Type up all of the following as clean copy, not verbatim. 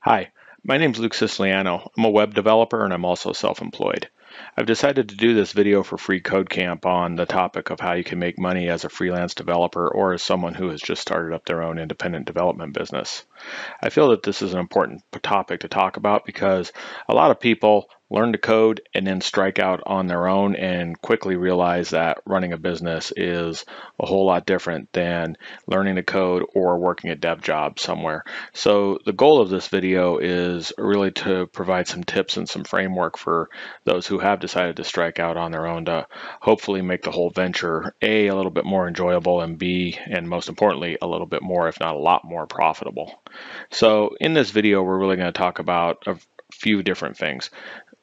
Hi, my name's Luke Siciliano. I'm a web developer and I'm also self-employed. I've decided to do this video for FreeCodeCamp on the topic of how you can make money as a freelance developer or as someone who has just started up their own independent development business. I feel that this is an important topic to talk about because a lot of people learn to code and then strike out on their own and quickly realize that running a business is a whole lot different than learning to code or working a dev job somewhere. So the goal of this video is really to provide some tips and some framework for those who have decided to strike out on their own to hopefully make the whole venture A little bit more enjoyable, and B, and most importantly, a little bit more, if not a lot more profitable. So in this video, we're really going to talk about a few different things.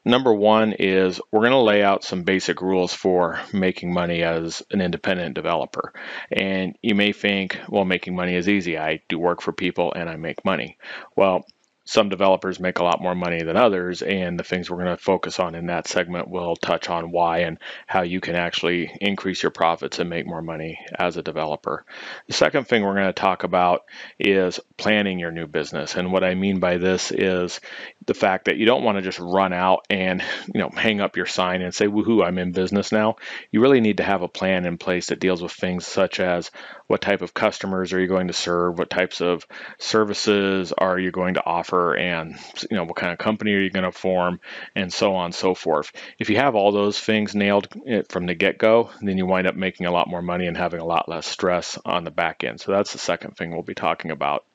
Number one is we're going to lay out some basic rules for making money as an independent developer. And you may think, well, making money is easy. I do work for people and I make money. Well, some developers make a lot more money than others, and the things we're going to focus on in that segment will touch on why and how you can actually increase your profits and make more money as a developer. The second thing we're going to talk about is planning your new business. And what I mean by this is the fact that you don't want to just run out and hang up your sign and say, woohoo, I'm in business now. You really need to have a plan in place that deals with things such as what type of customers are you going to serve, what types of services are you going to offer, and what kind of company are you going to form, and so on and so forth. If you have all those things nailed from the get-go, then you wind up making a lot more money and having a lot less stress on the back end. So that's the second thing we'll be talking about.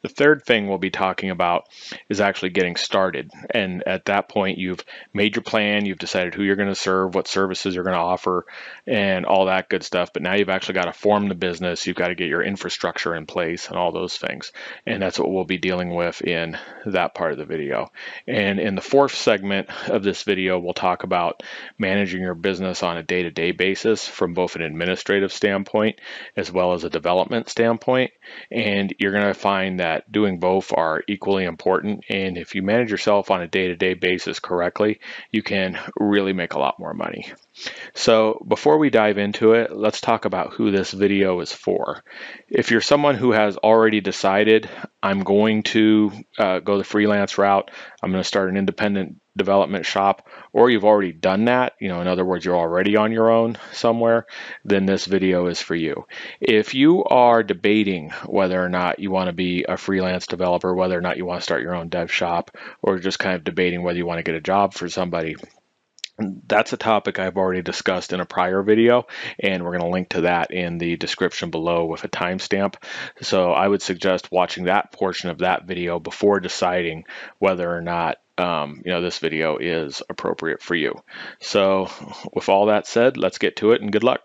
The third thing we'll be talking about is actually getting started. And at that point, you've made your plan, you've decided who you're going to serve, what services you're going to offer, and all that good stuff. But now you've actually got to form the business, you've got to get your infrastructure in place and all those things. And that's what we'll be dealing with in that part of the video. And in the fourth segment of this video, we'll talk about managing your business on a day-to-day basis from both an administrative standpoint as well as a development standpoint. And you're going to find that doing both are equally important, and if you manage yourself on a day-to-day basis correctly, you can really make a lot more money. So before we dive into it, let's talk about who this video is for. If you're someone who has already decided, I'm going to go the freelance route, I'm going to start an independent development shop, or you've already done that, in other words, you're already on your own somewhere, then this video is for you. If you are debating whether or not you want to be a freelance developer, whether or not you want to start your own dev shop, or just kind of debating whether you want to get a job for somebody, that's a topic I've already discussed in a prior video, and we're going to link to that in the description below with a timestamp. So I would suggest watching that portion of that video before deciding whether or not this video is appropriate for you. So with all that said, let's get to it and good luck.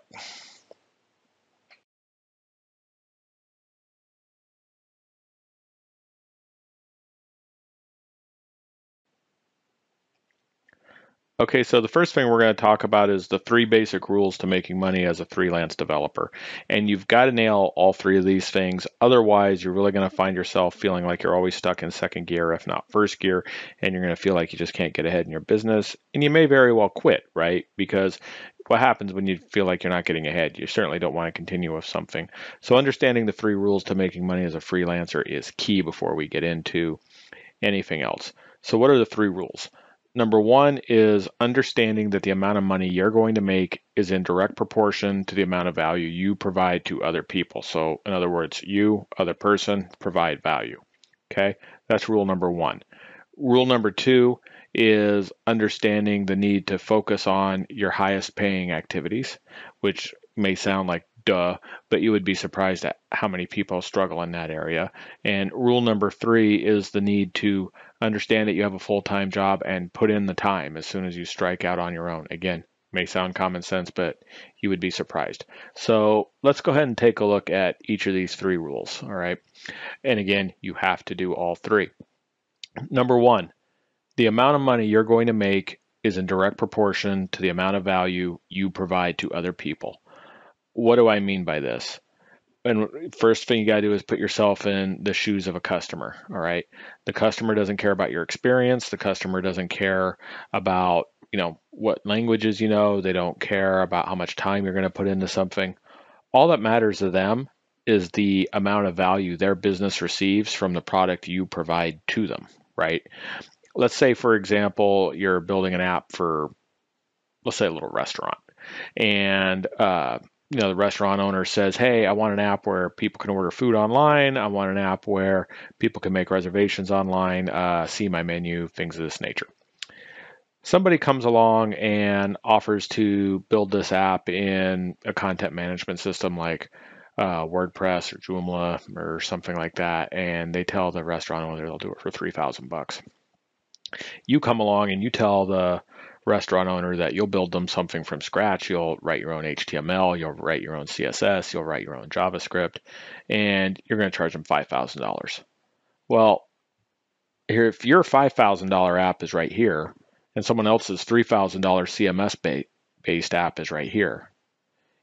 Okay, so the first thing we're going to talk about is the 3 basic rules to making money as a freelance developer. And you've got to nail all 3 of these things. Otherwise, you're really going to find yourself feeling like you're always stuck in second gear, if not first gear, and you're going to feel like you just can't get ahead in your business. And you may very well quit, right? Because what happens when you feel like you're not getting ahead? You certainly don't want to continue with something. So understanding the 3 rules to making money as a freelancer is key before we get into anything else. So what are the 3 rules? Number 1 is understanding that the amount of money you're going to make is in direct proportion to the amount of value you provide to other people. So in other words, you, other person, provide value. Okay, that's rule number 1. Rule number 2 is understanding the need to focus on your highest paying activities, which may sound like duh, but you would be surprised at how many people struggle in that area. And rule number 3 is the need to understand that you have a full-time job and put in the time as soon as you strike out on your own. Again, may sound common sense, but you would be surprised. So let's go ahead and take a look at each of these 3 rules, all right? And again, you have to do all 3. Number 1, the amount of money you're going to make is in direct proportion to the amount of value you provide to other people. What do I mean by this? And first thing you got to do is put yourself in the shoes of a customer, all right? The customer doesn't care about your experience. The customer doesn't care about, what languages you know. They don't care about how much time you're going to put into something. All that matters to them is the amount of value their business receives from the product you provide to them, right? Let's say, for example, you're building an app for, let's say, a little restaurant, and the restaurant owner says, "Hey, I want an app where people can order food online. I want an app where people can make reservations online, see my menu, things of this nature." Somebody comes along and offers to build this app in a content management system like WordPress or Joomla or something like that, and they tell the restaurant owner they'll do it for $3,000. You come along and you tell the restaurant owner that you'll build them something from scratch. You'll write your own HTML, you'll write your own CSS, you'll write your own JavaScript, and you're going to charge them $5,000. Well, here, if your $5,000 app is right here, and someone else's $3,000 CMS based app is right here,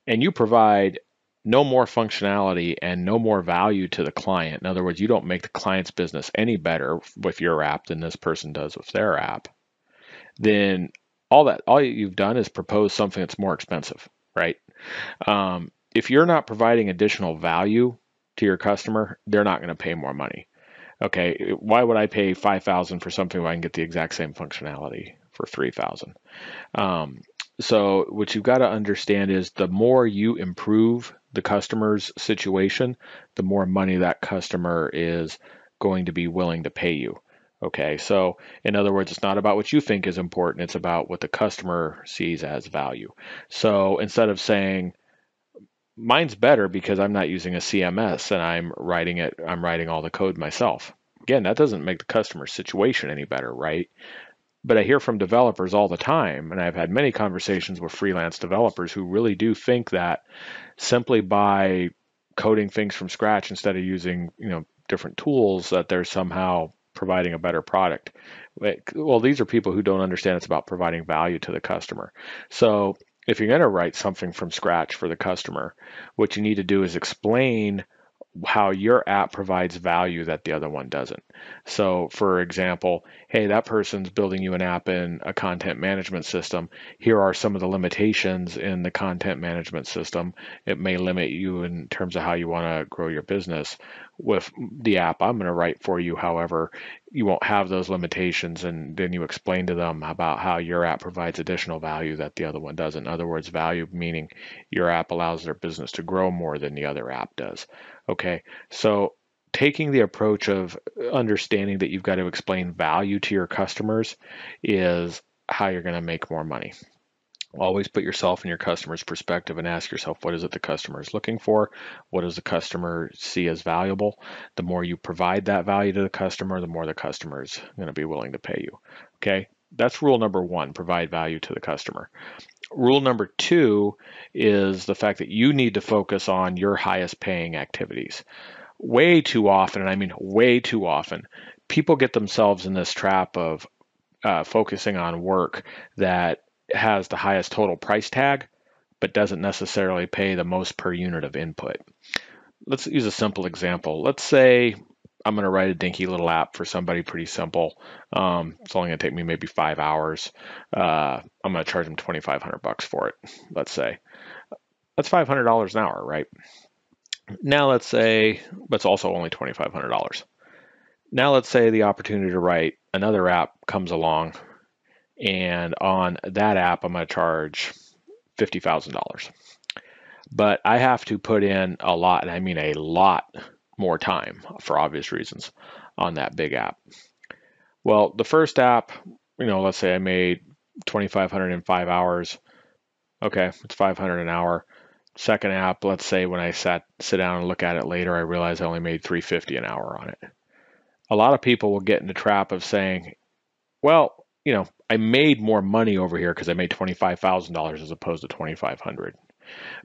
and you provide no more functionality and no more value to the client. In other words, you don't make the client's business any better with your app than this person does with their app, then all you've done is propose something that's more expensive, right? If you're not providing additional value to your customer, they're not going to pay more money. Okay, why would I pay $5,000 for something where I can get the exact same functionality for $3,000? So what you've got to understand is the more you improve the customer's situation, the more money that customer is going to be willing to pay you. Okay, so in other words, it's not about what you think is important, it's about what the customer sees as value. So instead of saying, mine's better because I'm not using a CMS and I'm writing all the code myself. Again, that doesn't make the customer situation any better, right? But I hear from developers all the time, and I've had many conversations with freelance developers who really do think that simply by coding things from scratch instead of using, different tools, that they're somehow providing a better product. Well, these are people who don't understand it's about providing value to the customer. So if you're going to write something from scratch for the customer, what you need to do is explain how your app provides value that the other one doesn't. So for example, hey, that person's building you an app in a content management system. Here are some of the limitations in the content management system. It may limit you in terms of how you want to grow your business. With the app I'm going to write for you, however, you won't have those limitations, and then you explain to them about how your app provides additional value that the other one doesn't. In other words, value meaning your app allows their business to grow more than the other app does. Okay, so taking the approach of understanding that you've got to explain value to your customers is how you're going to make more money. Always put yourself in your customer's perspective and ask yourself, what is it the customer is looking for? What does the customer see as valuable? The more you provide that value to the customer, the more the customer is going to be willing to pay you. Okay, that's rule number one, provide value to the customer. Rule number two is the fact that you need to focus on your highest paying activities. Way too often, and I mean way too often, people get themselves in this trap of focusing on work that has the highest total price tag, but doesn't necessarily pay the most per unit of input. Let's use a simple example. Let's say I'm going to write a dinky little app for somebody pretty simple. It's only going to take me maybe 5 hours. I'm going to charge them $2,500 for it, let's say. That's $500 an hour, right? Now let's say, but it's also only $2,500. Now let's say the opportunity to write another app comes along, and on that app I'm going to charge $50,000. But I have to put in a lot, and I mean a lot more time for obvious reasons on that big app. Well, the first app, let's say I made $2,500 in 5 hours. Okay, it's $500 an hour. Second app, let's say when I sit down and look at it later, I realize I only made $350 an hour on it. A lot of people will get in the trap of saying, well, I made more money over here because I made $25,000 as opposed to $2,500.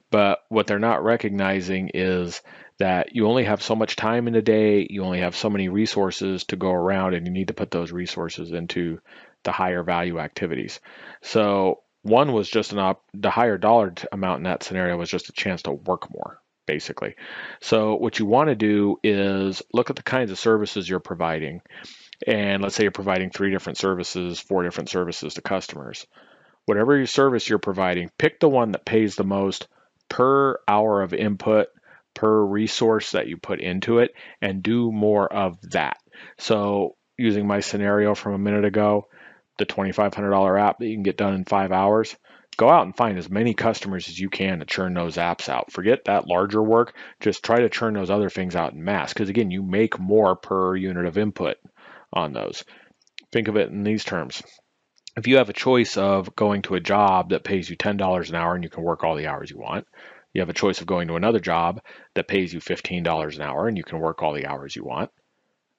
But what they're not recognizing is that you only have so much time in a day, you only have so many resources to go around, and you need to put those resources into the higher value activities. So one was just the higher dollar amount in that scenario was just a chance to work more, basically. So what you want to do is look at the kinds of services you're providing. And let's say you're providing 3 different services, 4 different services to customers. Whatever your service you're providing, pick the one that pays the most per hour of input, per resource that you put into it, and do more of that. So using my scenario from a minute ago, the $2,500 app that you can get done in 5 hours, go out and find as many customers as you can to churn those apps out. Forget that larger work. Just try to churn those other things out in mass. Because again, you make more per unit of input on those. Think of it in these terms. If you have a choice of going to a job that pays you $10 an hour and you can work all the hours you want, you have a choice of going to another job that pays you $15 an hour and you can work all the hours you want.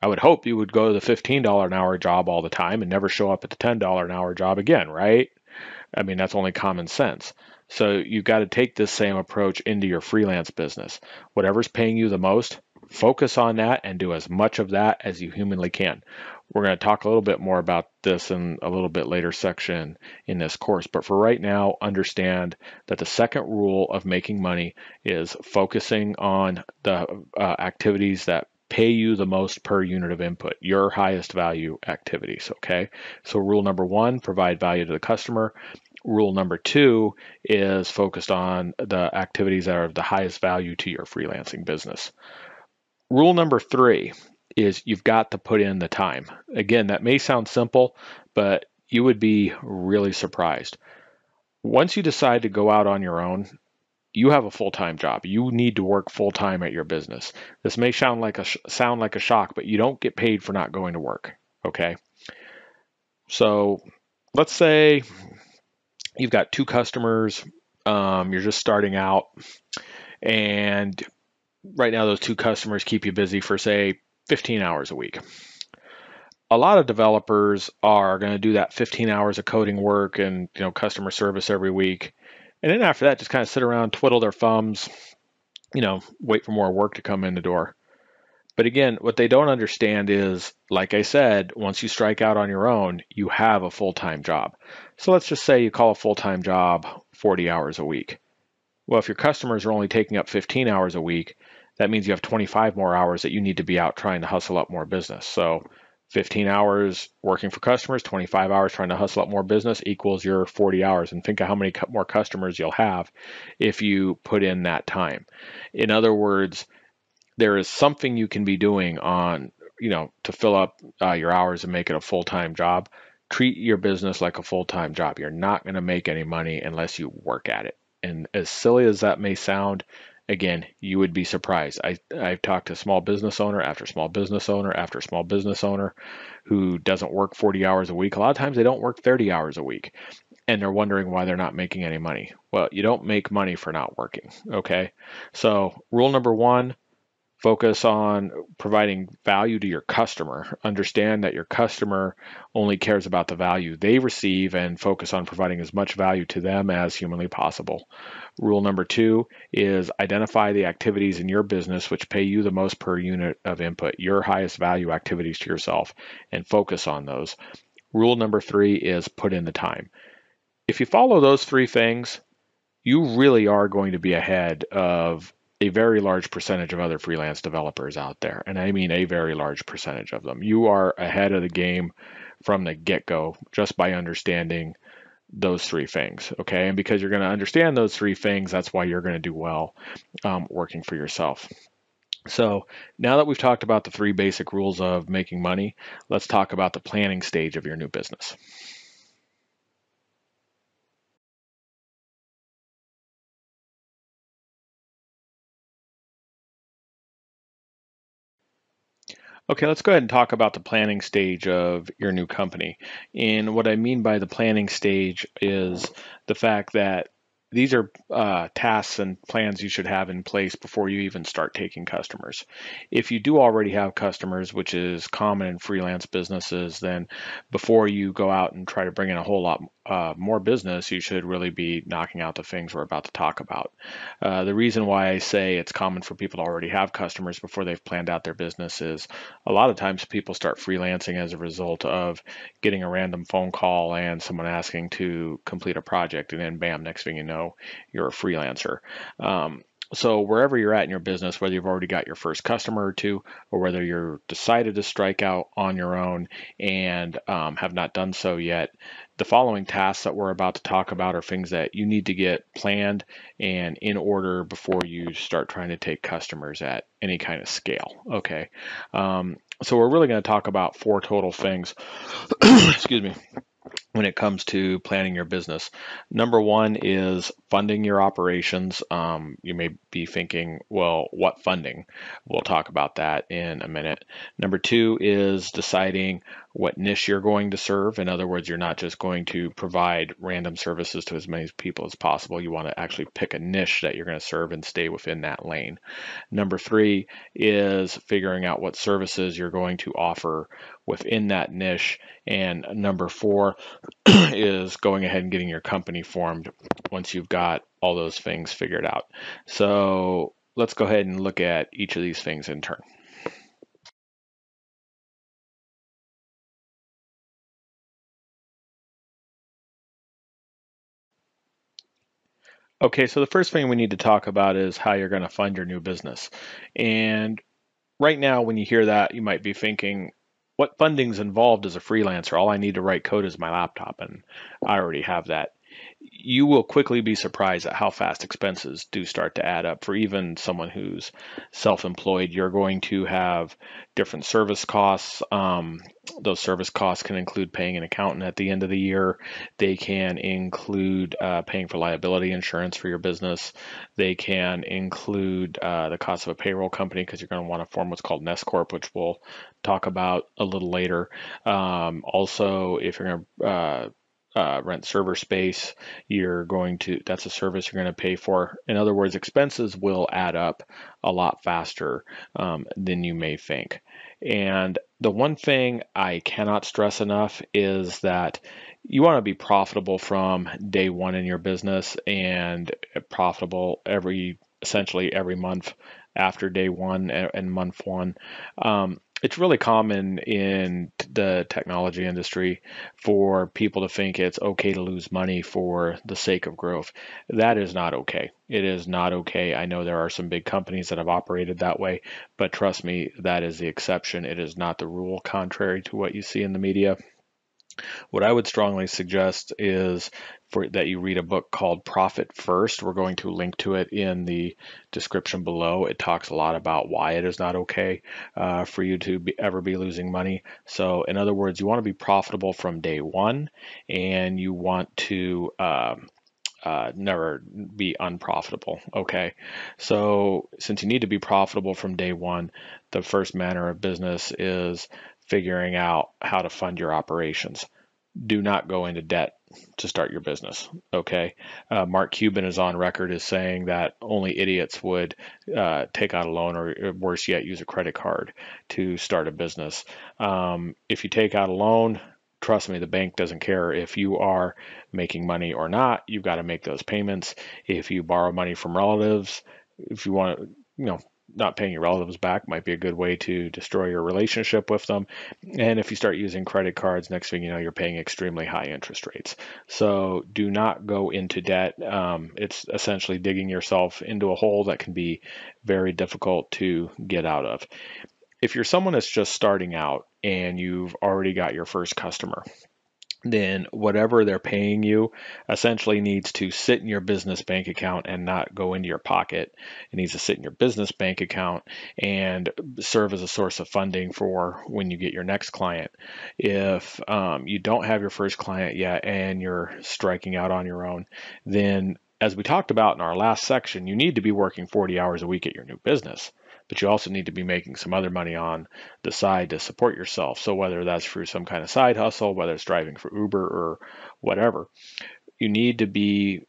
I would hope you would go to the $15 an hour job all the time and never show up at the $10 an hour job again, right? I mean, that's only common sense. So you've got to take this same approach into your freelance business. Whatever's paying you the most, focus on that and do as much of that as you humanly can. We're going to talk a little bit more about this in a little bit later section in this course. But for right now, understand that the second rule of making money is focusing on the activities that pay you the most per unit of input, your highest value activities, okay? So rule number one, provide value to the customer. Rule number two is focused on the activities that are of the highest value to your freelancing business. Rule number three is you've got to put in the time. Again, that may sound simple, but you would be really surprised. Once you decide to go out on your own, you have a full-time job. You need to work full-time at your business. This may sound like a shock, but you don't get paid for not going to work, okay? So let's say you've got two customers, you're just starting out, and right now those two customers keep you busy for, say, 15 hours a week. A lot of developers are going to do that 15 hours of coding work and customer service every week. And then after that, just kind of sit around, twiddle their thumbs, wait for more work to come in the door. But again, what they don't understand is, like I said, once you strike out on your own, you have a full-time job. So let's just say you call a full-time job 40 hours a week. Well, if your customers are only taking up 15 hours a week, that means you have 25 more hours that you need to be out trying to hustle up more business. So 15 hours working for customers, 25 hours trying to hustle up more business equals your 40 hours. And think of how many more customers you'll have if you put in that time. In other words, there is something you can be doing on, to fill up your hours and make it a full-time job. Treat your business like a full-time job. You're not going to make any money unless you work at it. And as silly as that may sound, again, you would be surprised. I've talked to small business owner after small business owner after small business owner who doesn't work 40 hours a week. A lot of times they don't work 30 hours a week, and they're wondering why they're not making any money. Well, you don't make money for not working, okay? So rule number one, focus on providing value to your customer. Understand that your customer only cares about the value they receive and focus on providing as much value to them as humanly possible. Rule number two is identify the activities in your business which pay you the most per unit of input, your highest value activities to yourself, and focus on those. Rule number three is put in the time. If you follow those three things, you really are going to be ahead of a very large percentage of other freelance developers out there. And I mean a very large percentage of them. You are ahead of the game from the get-go just by understanding those three things, okay? And because you're going to understand those three things, that's why you're going to do well working for yourself. So now that we've talked about the three basic rules of making money, let's talk about the planning stage of your new business. Okay, let's go ahead and talk about the planning stage of your new company. And what I mean by the planning stage is the fact that these are tasks and plans you should have in place before you even start taking customers. If you do already have customers, which is common in freelance businesses, then before you go out and try to bring in a whole lot more business, you should really be knocking out the things we're about to talk about. The reason why I say it's common for people to already have customers before they've planned out their business is a lot of times people start freelancing as a result of getting a random phone call and someone asking to complete a project, and then bam, next thing you know, you're a freelancer. So wherever you're at in your business, whether you've already got your first customer or two, or whether you're decided to strike out on your own and have not done so yet, the following tasks that we're about to talk about are things that you need to get planned and in order before you start trying to take customers at any kind of scale. Okay. So we're really going to talk about 4 total things, excuse me, when it comes to planning your business. Number one is funding your operations. You may be thinking, well, what funding? We'll talk about that in a minute. Number two is deciding what niche you're going to serve. In other words, you're not just going to provide random services to as many people as possible. You want to actually pick a niche that you're going to serve and stay within that lane. Number three is figuring out what services you're going to offer within that niche. And number four is going ahead and getting your company formed once you've got all those things figured out. So let's go ahead and look at each of these things in turn. Okay, so the first thing we need to talk about is how you're going to fund your new business. And right now, when you hear that, you might be thinking, what funding's involved as a freelancer? All I need to write code is my laptop, and I already have that. You will quickly be surprised at how fast expenses do start to add up. For even someone who's self-employed, you're going to have different service costs. Those service costs can include paying an accountant at the end of the year. They can include paying for liability insurance for your business. They can include the cost of a payroll company, because you're going to want to form what's called an S Corp, which we'll talk about a little later. Also, if you're going to rent server space, that's a service you're going to pay for. In other words, expenses will add up a lot faster than you may think. And the one thing I cannot stress enough is that you want to be profitable from day one in your business, and profitable essentially every month after day one and month one. It's really common in the technology industry for people to think it's okay to lose money for the sake of growth. That is not okay. It is not okay. I know there are some big companies that have operated that way, but trust me, that is the exception. It is not the rule, contrary to what you see in the media. What I would strongly suggest is that you read a book called Profit First. We're going to link to it in the description below. It talks a lot about why it is not okay for you to ever be losing money. So in other words, you want to be profitable from day one, and you want to never be unprofitable. Okay. So since you need to be profitable from day one, the first manner of business is figuring out how to fund your operations. Do not go into debt to start your business. Okay. Mark Cuban is on record as saying that only idiots would take out a loan, or worse yet, use a credit card to start a business. If you take out a loan, trust me, the bank doesn't care if you are making money or not. You've got to make those payments. If you borrow money from relatives, if you want to, not paying your relatives back might be a good way to destroy your relationship with them. And if you start using credit cards, next thing you know, you're paying extremely high interest rates. So do not go into debt. It's essentially digging yourself into a hole that can be very difficult to get out of. If you're someone that's just starting out and you've already got your first customer, then whatever they're paying you essentially needs to sit in your business bank account and not go into your pocket. It needs to sit in your business bank account and serve as a source of funding for when you get your next client. If you don't have your first client yet and you're striking out on your own, then as we talked about in our last section, you need to be working 40 hours a week at your new business, but you also need to be making some other money on the side to support yourself. So whether that's through some kind of side hustle, whether it's driving for Uber or whatever, you need to be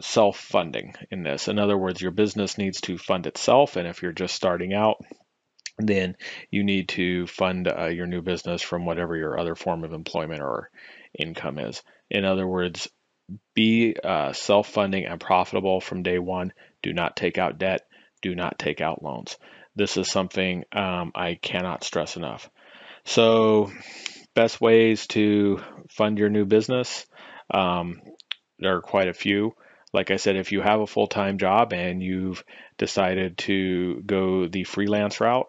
self-funding in this. In other words, your business needs to fund itself. And if you're just starting out, then you need to fund your new business from whatever your other form of employment or income is. In other words, be self-funding and profitable from day one. Do not take out debt. Do not take out loans. This is something I cannot stress enough. So, best ways to fund your new business, there are quite a few. Like I said, if you have a full-time job and you've decided to go the freelance route,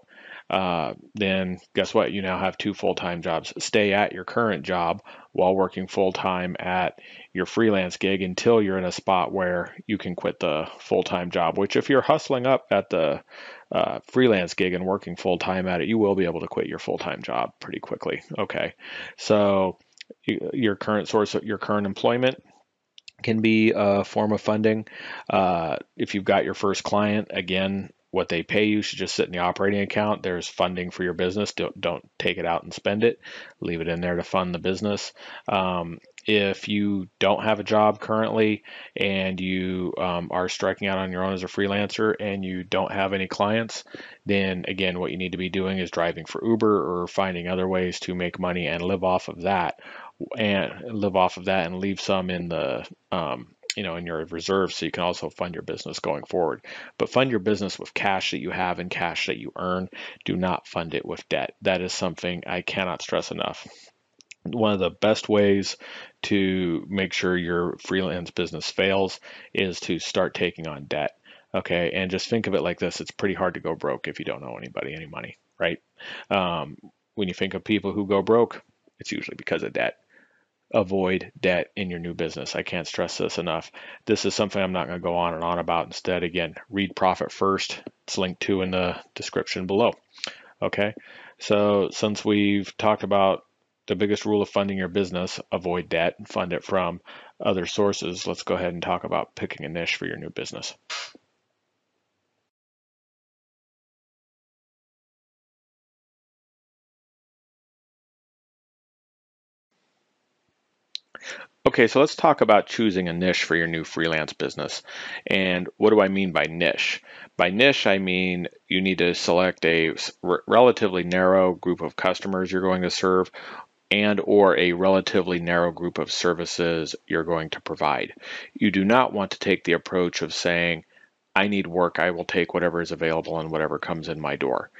then guess what? You now have 2 full-time jobs. Stay at your current job while working full-time at your freelance gig until you're in a spot where you can quit the full-time job, which if you're hustling up at the freelance gig and working full-time at it, you will be able to quit your full-time job pretty quickly. Okay, so your current source of your current employment can be a form of funding. If you've got your first client, again, what they pay you should just sit in the operating account. There's funding for your business. Don't take it out and spend it. Leave it in there to fund the business. If you don't have a job currently and you are striking out on your own as a freelancer and you don't have any clients, then again, what you need to be doing is driving for Uber or finding other ways to make money and live off of that and leave some in the in your reserves so you can also fund your business going forward. But fund your business with cash that you have and cash that you earn. Do not fund it with debt. That is something I cannot stress enough. One of the best ways to make sure your freelance business fails is to start taking on debt. Okay, and just think of it like this: it's pretty hard to go broke if you don't owe anybody any money, right? When you think of people who go broke, it's usually because of debt. Avoid debt in your new business. I can't stress this enough. This is something I'm not going to go on and on about. Instead, again, read Profit First. It's linked to in the description below. Okay, so since we've talked about the biggest rule of funding your business, avoid debt and fund it from other sources, let's go ahead and talk about picking a niche for your new business. Okay, so let's talk about choosing a niche for your new freelance business. And what do I mean by niche? By niche, I mean you need to select a relatively narrow group of customers you're going to serve and or a relatively narrow group of services you're going to provide. You do not want to take the approach of saying, I need work, I will take whatever is available and whatever comes in my door.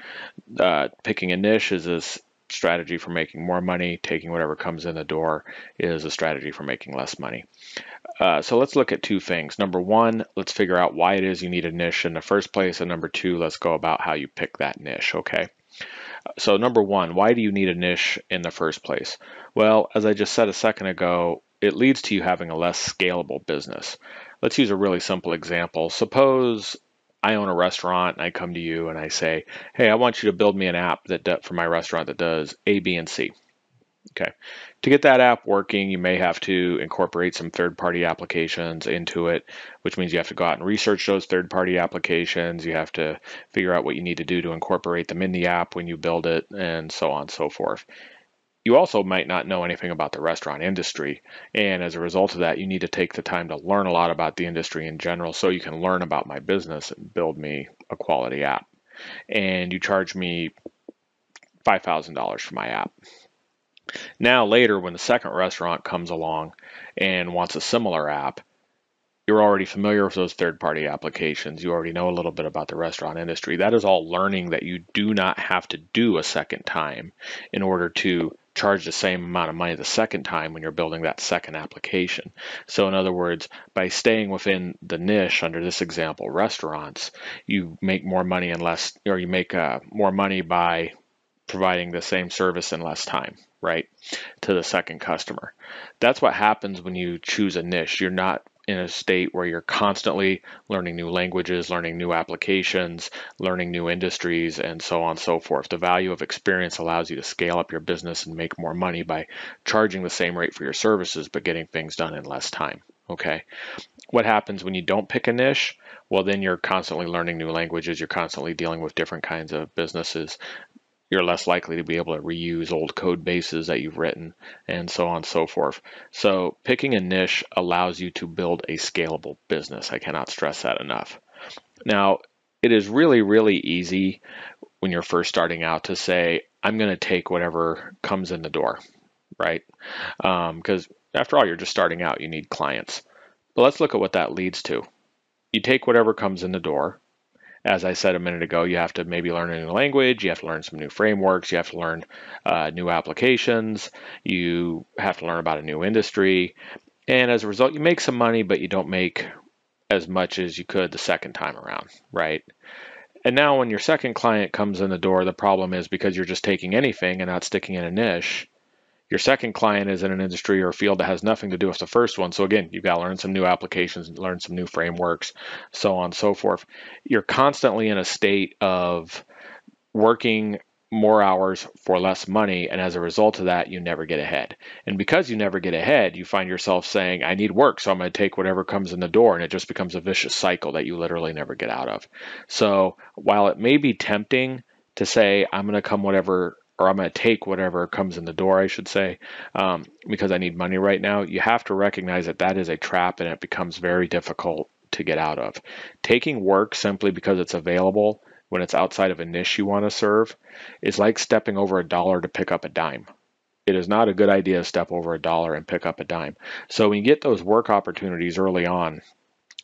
Picking a niche is a strategy for making more money. Taking whatever comes in the door is a strategy for making less money. So let's look at 2 things. Number 1, let's figure out why it is you need a niche in the first place. And number 2, let's go about how you pick that niche, okay? So number 1, why do you need a niche in the first place? Well, as I just said a second ago, it leads to you having a less scalable business. Let's use a really simple example. Suppose I own a restaurant and I come to you and I say, hey, I want you to build me an app for my restaurant that does A, B, and C. Okay. To get that app working, you may have to incorporate some third-party applications into it, which means you have to go out and research those third-party applications. You have to figure out what you need to do to incorporate them in the app when you build it, and so on and so forth. You also might not know anything about the restaurant industry, and as a result of that, you need to take the time to learn a lot about the industry in general so you can learn about my business and build me a quality app. And you charge me $5,000 for my app. Now later, when the second restaurant comes along and wants a similar app, you're already familiar with those third-party applications. You already know a little bit about the restaurant industry. That is all learning that you do not have to do a second time in order to charge the same amount of money the second time when you're building that second application. So in other words, by staying within the niche under this example, restaurants, you make more money and less, or you make more money by providing the same service in less time, right, to the second customer. That's what happens when you choose a niche. You're not in a state where you're constantly learning new languages, learning new applications, learning new industries, and so on and so forth. The value of experience allows you to scale up your business and make more money by charging the same rate for your services, but getting things done in less time. Okay. What happens when you don't pick a niche? Well, then you're constantly learning new languages. You're constantly dealing with different kinds of businesses. You're less likely to be able to reuse old code bases that you've written, and so on and so forth. So picking a niche allows you to build a scalable business. I cannot stress that enough. Now, it is really, really easy when you're first starting out to say, I'm going to take whatever comes in the door, right? Because after all, you're just starting out, you need clients. But let's look at what that leads to. You take whatever comes in the door. As I said a minute ago, you have to maybe learn a new language, you have to learn some new frameworks, you have to learn new applications, you have to learn about a new industry, and as a result, you make some money, but you don't make as much as you could the second time around, right? And now when your second client comes in the door, the problem is because you're just taking anything and not sticking in a niche, your second client is in an industry or a field that has nothing to do with the first one. So again, you've got to learn some new applications, learn some new frameworks, so on and so forth. You're constantly in a state of working more hours for less money, and as a result of that, you never get ahead. And because you never get ahead, you find yourself saying, I need work, so I'm going to take whatever comes in the door, and it just becomes a vicious cycle that you literally never get out of. So while it may be tempting to say, I'm going to come whatever, or I'm going to take whatever comes in the door, I should say, because I need money right now, you have to recognize that that is a trap, and it becomes very difficult to get out of. Taking work simply because it's available when it's outside of a niche you want to serve is like stepping over a dollar to pick up a dime. It is not a good idea to step over a dollar and pick up a dime. So when you get those work opportunities early on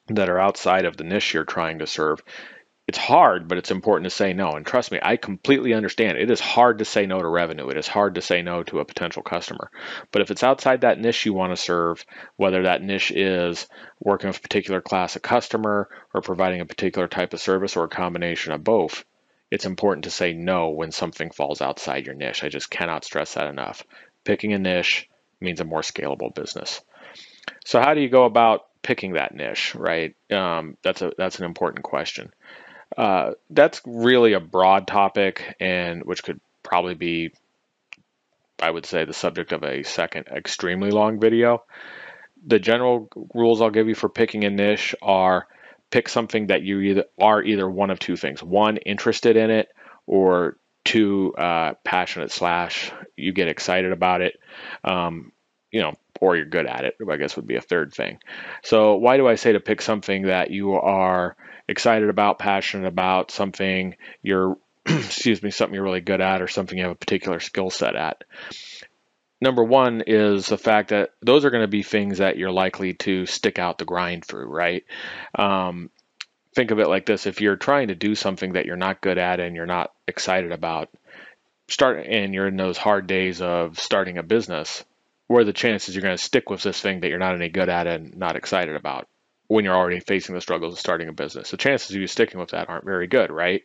that are outside of the niche you're trying to serve, it's hard, but it's important to say no. And trust me, I completely understand. It is hard to say no to revenue. It is hard to say no to a potential customer. But if it's outside that niche you want to serve, whether that niche is working with a particular class of customer or providing a particular type of service or a combination of both, it's important to say no when something falls outside your niche. I just cannot stress that enough. Picking a niche means a more scalable business. So how do you go about picking that niche, right? That's an important question. That's really a broad topic, and which could probably be, I would say, the subject of a second extremely long video. The general rules I'll give you for picking a niche are pick something that you either one of two things. One, interested in it, or two, passionate / you get excited about it. Or you're good at it, I guess would be a third thing. So why do I say to pick something that you are excited about, passionate about, something you're, something you're really good at, or something you have a particular skill set at? Number one is the fact that those are going to be things that you're likely to stick out the grind through, right? Think of it like this. If you're trying to do something that you're not good at and you're not excited about, and you're in those hard days of starting a business, what are the chances you're going to stick with this thing that you're not any good at and not excited about when you're already facing the struggles of starting a business? The chances of you sticking with that aren't very good, right?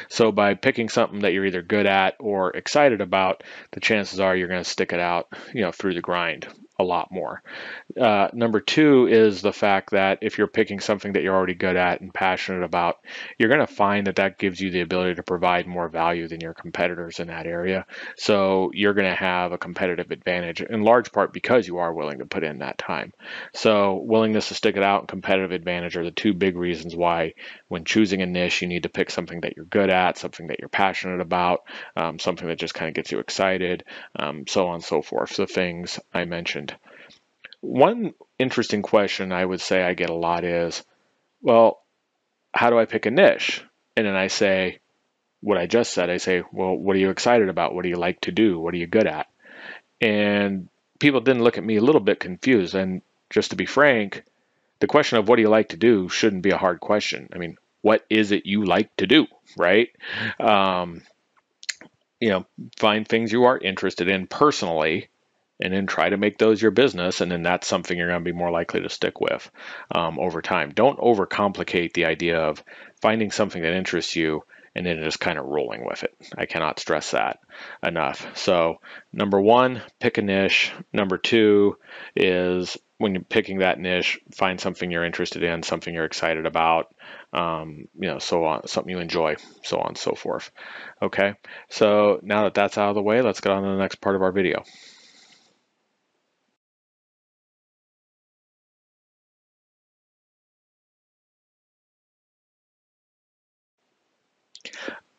So by picking something that you're either good at or excited about, the chances are you're going to stick it out, through the grind a lot more. Number two is the fact that if you're picking something that you're already good at and passionate about, you're going to find that that gives you the ability to provide more value than your competitors in that area. So you're going to have a competitive advantage in large part because you are willing to put in that time. So willingness to stick it out and competitive advantage are the two big reasons why when choosing a niche, you need to pick something that you're good at, something that you're passionate about, something that just kind of gets you excited, so on and so forth. The things I mentioned. One interesting question I would say I get a lot is, well, how do I pick a niche? And then I say, what I just said, I say, well, what are you excited about? What do you like to do? What are you good at? And people didn't look at me a little bit confused. And just to be frank, the question of what do you like to do shouldn't be a hard question. I mean, what is it you like to do, right? Find things you are interested in personally, and then try to make those your business, and then that's something you're going to be more likely to stick with over time. Don't overcomplicate the idea of finding something that interests you and then just kind of rolling with it. I cannot stress that enough. So number one, pick a niche. Number two is when you're picking that niche, find something you're interested in, something you're excited about, so on, something you enjoy, so on and so forth. Okay, so now that that's out of the way, let's get on to the next part of our video.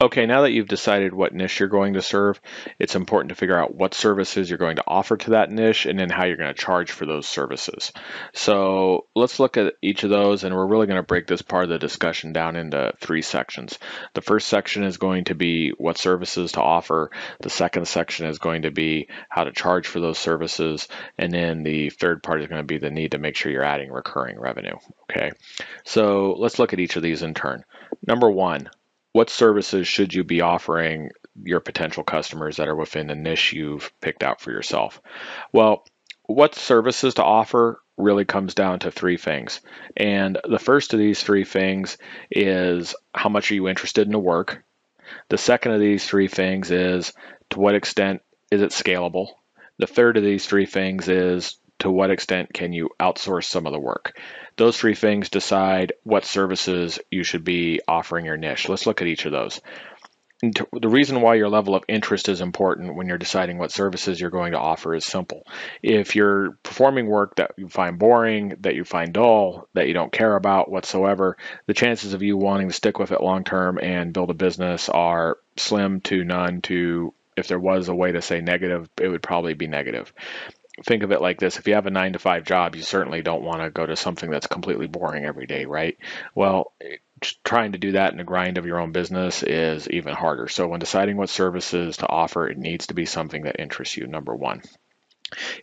Okay, now that you've decided what niche you're going to serve, it's important to figure out what services you're going to offer to that niche and then how you're going to charge for those services. So let's look at each of those, and we're really going to break this part of the discussion down into three sections. The first section is going to be what services to offer. The second section is going to be how to charge for those services. And then the third part is going to be the need to make sure you're adding recurring revenue. Okay, so let's look at each of these in turn. Number one, what services should you be offering your potential customers that are within the niche you've picked out for yourself? Well, what services to offer really comes down to three things. And the first of these three things is how much are you interested in the work? The second of these three things is to what extent is it scalable? The third of these three things is to what extent can you outsource some of the work? Those three things decide what services you should be offering your niche. Let's look at each of those. The reason why your level of interest is important when you're deciding what services you're going to offer is simple. If you're performing work that you find boring, that you find dull, that you don't care about whatsoever, the chances of you wanting to stick with it long term and build a business are slim to none to, if there was a way to say negative, it would probably be negative. Think of it like this. If you have a 9-to-5 job, you certainly don't want to go to something that's completely boring every day, right? Well, trying to do that in the grind of your own business is even harder. So when deciding what services to offer, it needs to be something that interests you, number one.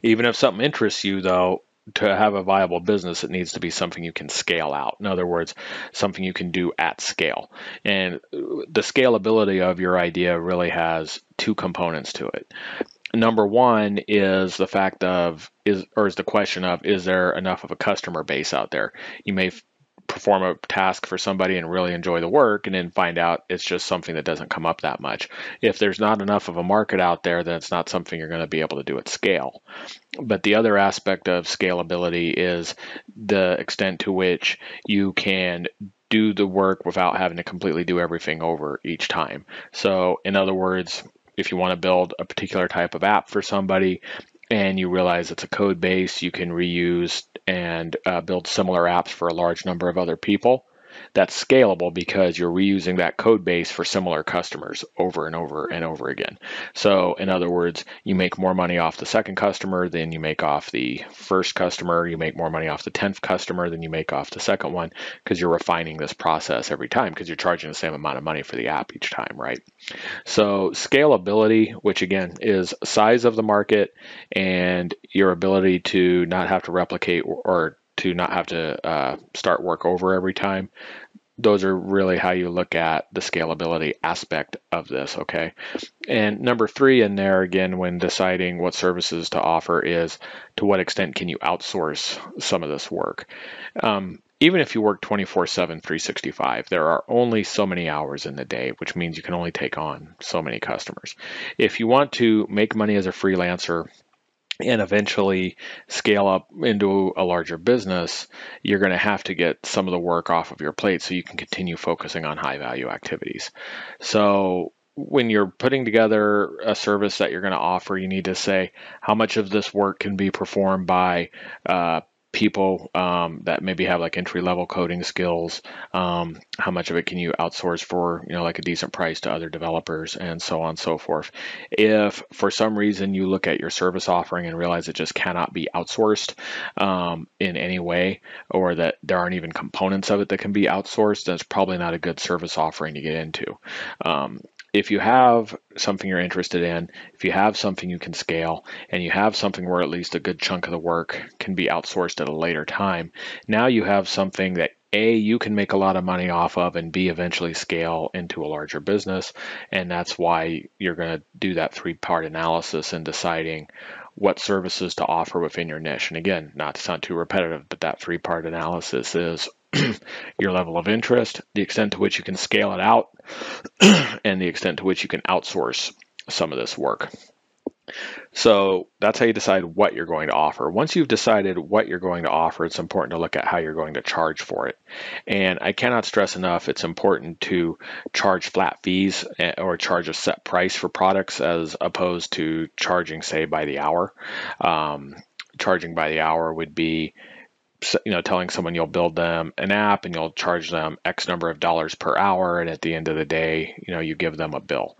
Even if something interests you, though, to have a viable business, it needs to be something you can scale out. In other words, something you can do at scale. And the scalability of your idea really has two components to it. Number one is the fact of, is the question of, is there enough of a customer base out there? You may perform a task for somebody and really enjoy the work and then find out it's just something that doesn't come up that much. If there's not enough of a market out there, then it's not something you're going to be able to do at scale. But the other aspect of scalability is the extent to which you can do the work without having to completely do everything over each time. So in other words, if you want to build a particular type of app for somebody and you realize it's a code base you can reuse and build similar apps for a large number of other people, that's scalable because you're reusing that code base for similar customers over and over and over again. So in other words, you make more money off the second customer than you make off the first customer. You make more money off the 10th customer than you make off the second one because you're refining this process every time because you're charging the same amount of money for the app each time, right? So scalability, which again is size of the market and your ability to not have to replicate or to not have to start work over every time. Those are really how you look at the scalability aspect of this, okay? And number three in there, again, when deciding what services to offer is to what extent can you outsource some of this work? Even if you work 24/7, 365, there are only so many hours in the day, which means you can only take on so many customers. If you want to make money as a freelancer and eventually scale up into a larger business, you're going to have to get some of the work off of your plate so you can continue focusing on high value activities. So when you're putting together a service that you're going to offer, you need to say how much of this work can be performed by people that maybe have like entry-level coding skills. How much of it can you outsource for, like a decent price to other developers, and so on and so forth. If for some reason you look at your service offering and realize it just cannot be outsourced in any way, or that there aren't even components of it that can be outsourced, that's probably not a good service offering to get into. If you have something you're interested in, if you have something you can scale, and you have something where at least a good chunk of the work can be outsourced at a later time, now you have something that A, you can make a lot of money off of, and B, eventually scale into a larger business. And that's why you're going to do that three-part analysis in deciding what services to offer within your niche. And again, not to sound too repetitive, but that three-part analysis is your level of interest, the extent to which you can scale it out, and the extent to which you can outsource some of this work. So that's how you decide what you're going to offer. Once you've decided what you're going to offer, it's important to look at how you're going to charge for it. And I cannot stress enough, it's important to charge flat fees or charge a set price for products as opposed to charging, say, by the hour. Charging by the hour would be telling someone you'll build them an app and you'll charge them X number of dollars per hour, and at the end of the day, you give them a bill.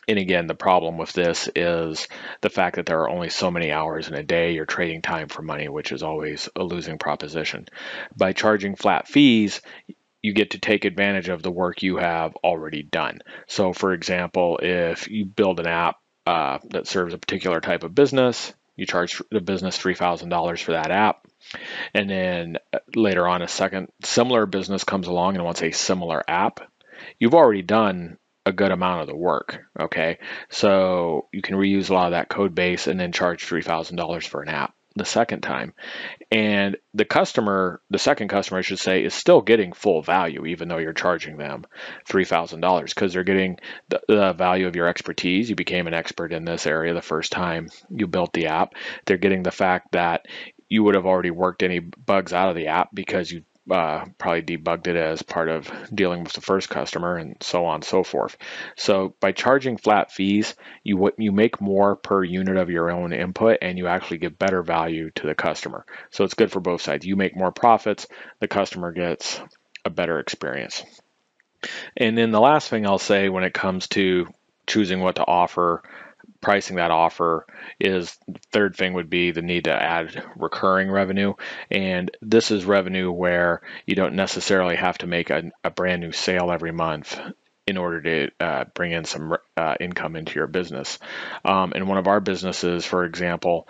And again, the problem with this is the fact that there are only so many hours in a day. You're trading time for money, which is always a losing proposition. By charging flat fees, you get to take advantage of the work you have already done. So for example, if you build an app that serves a particular type of business, you charge the business $3,000 for that app. And then later on, a second similar business comes along and wants a similar app. You've already done a good amount of the work, okay? So you can reuse a lot of that code base and then charge $3,000 for an app. the second time. And the second customer, I should say, is still getting full value, even though you're charging them $3,000, because they're getting the value of your expertise. You became an expert in this area the first time you built the app. They're getting the fact that you would have already worked any bugs out of the app because you probably debugged it as part of dealing with the first customer, and so on and so forth. So by charging flat fees, you make more per unit of your own input, and you actually give better value to the customer. So it's good for both sides. You make more profits, the customer gets a better experience. And then the last thing I'll say when it comes to choosing what to offer, pricing that offer, is the third thing would be the need to add recurring revenue. And this is revenue where you don't necessarily have to make a brand new sale every month in order to bring in some income into your business. In one of our businesses, for example,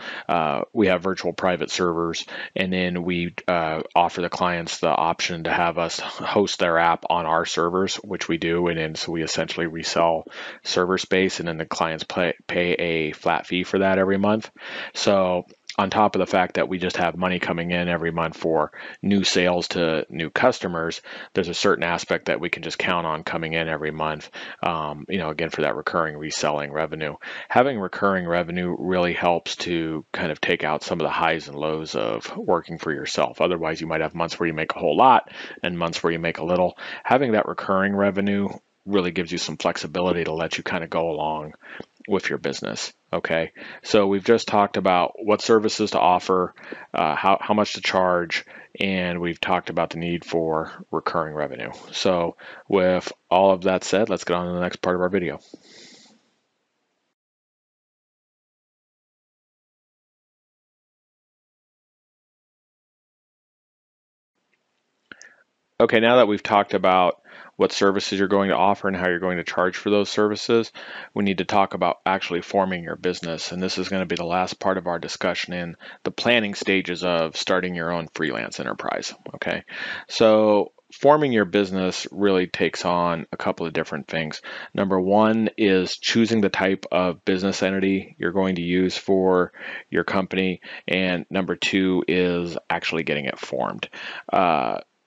we have virtual private servers, and then we offer the clients the option to have us host their app on our servers, which we do, and then so we essentially resell server space, and then the clients pay a flat fee for that every month. So on top of the fact that we just have money coming in every month for new sales to new customers, there's a certain aspect that we can just count on coming in every month, again, for that recurring reselling revenue. Having recurring revenue really helps to kind of take out some of the highs and lows of working for yourself. Otherwise, you might have months where you make a whole lot and months where you make a little. Having that recurring revenue really gives you some flexibility to let you kind of go along with your business. Okay, so we've just talked about what services to offer, how much to charge, and we've talked about the need for recurring revenue. So with all of that said, let's get on to the next part of our video. Okay, now that we've talked about what services you're going to offer and how you're going to charge for those services, we need to talk about actually forming your business. And this is going to be the last part of our discussion in the planning stages of starting your own freelance enterprise. Okay, so forming your business really takes on a couple of different things. Number one is choosing the type of business entity you're going to use for your company. And number two is actually getting it formed.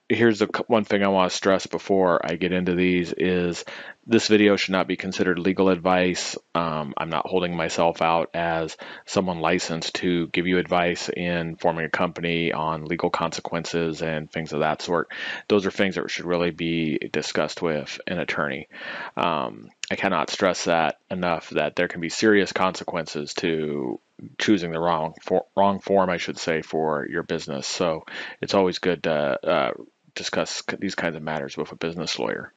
Here's the one thing I want to stress before I get into these is this video should not be considered legal advice. I'm not holding myself out as someone licensed to give you advice in forming a company on legal consequences and things of that sort. Those are things that should really be discussed with an attorney. I cannot stress that enough, that there can be serious consequences to choosing the wrong form, I should say, for your business. So it's always good to discuss these kinds of matters with a business lawyer.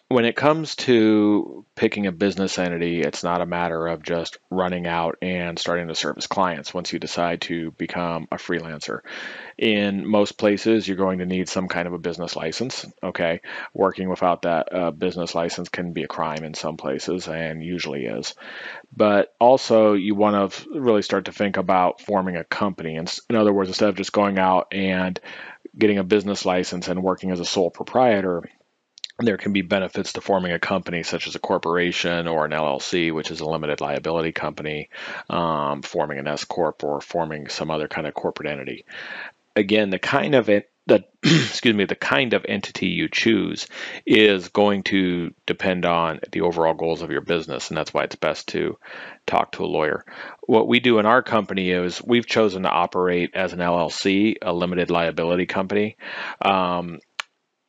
When it comes to picking a business entity, it's not a matter of just running out and starting to service clients once you decide to become a freelancer. In most places, you're going to need some kind of a business license. Okay, working without that business license can be a crime in some places, and usually is. But also, you want to really start to think about forming a company. In other words, instead of just going out and getting a business license and working as a sole proprietor, there can be benefits to forming a company such as a corporation or an LLC, which is a limited liability company, forming an S corp, or forming some other kind of corporate entity. Again, the kind of the kind of entity you choose is going to depend on the overall goals of your business, and that's why it's best to talk to a lawyer. What we do in our company is we've chosen to operate as an LLC, a limited liability company.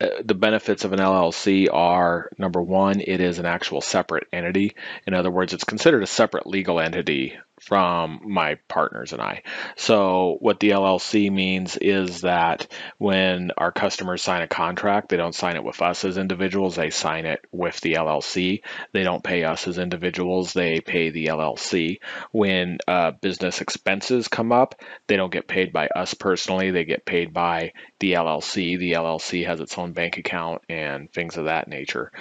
The benefits of an LLC are, number one, it is an actual separate entity. In other words, it's considered a separate legal entity from my partners and I. So what the LLC means is that when our customers sign a contract, they don't sign it with us as individuals, they sign it with the LLC. They don't pay us as individuals, they pay the LLC. When business expenses come up, they don't get paid by us personally, they get paid by the LLC. The LLC has its own bank account and things of that nature.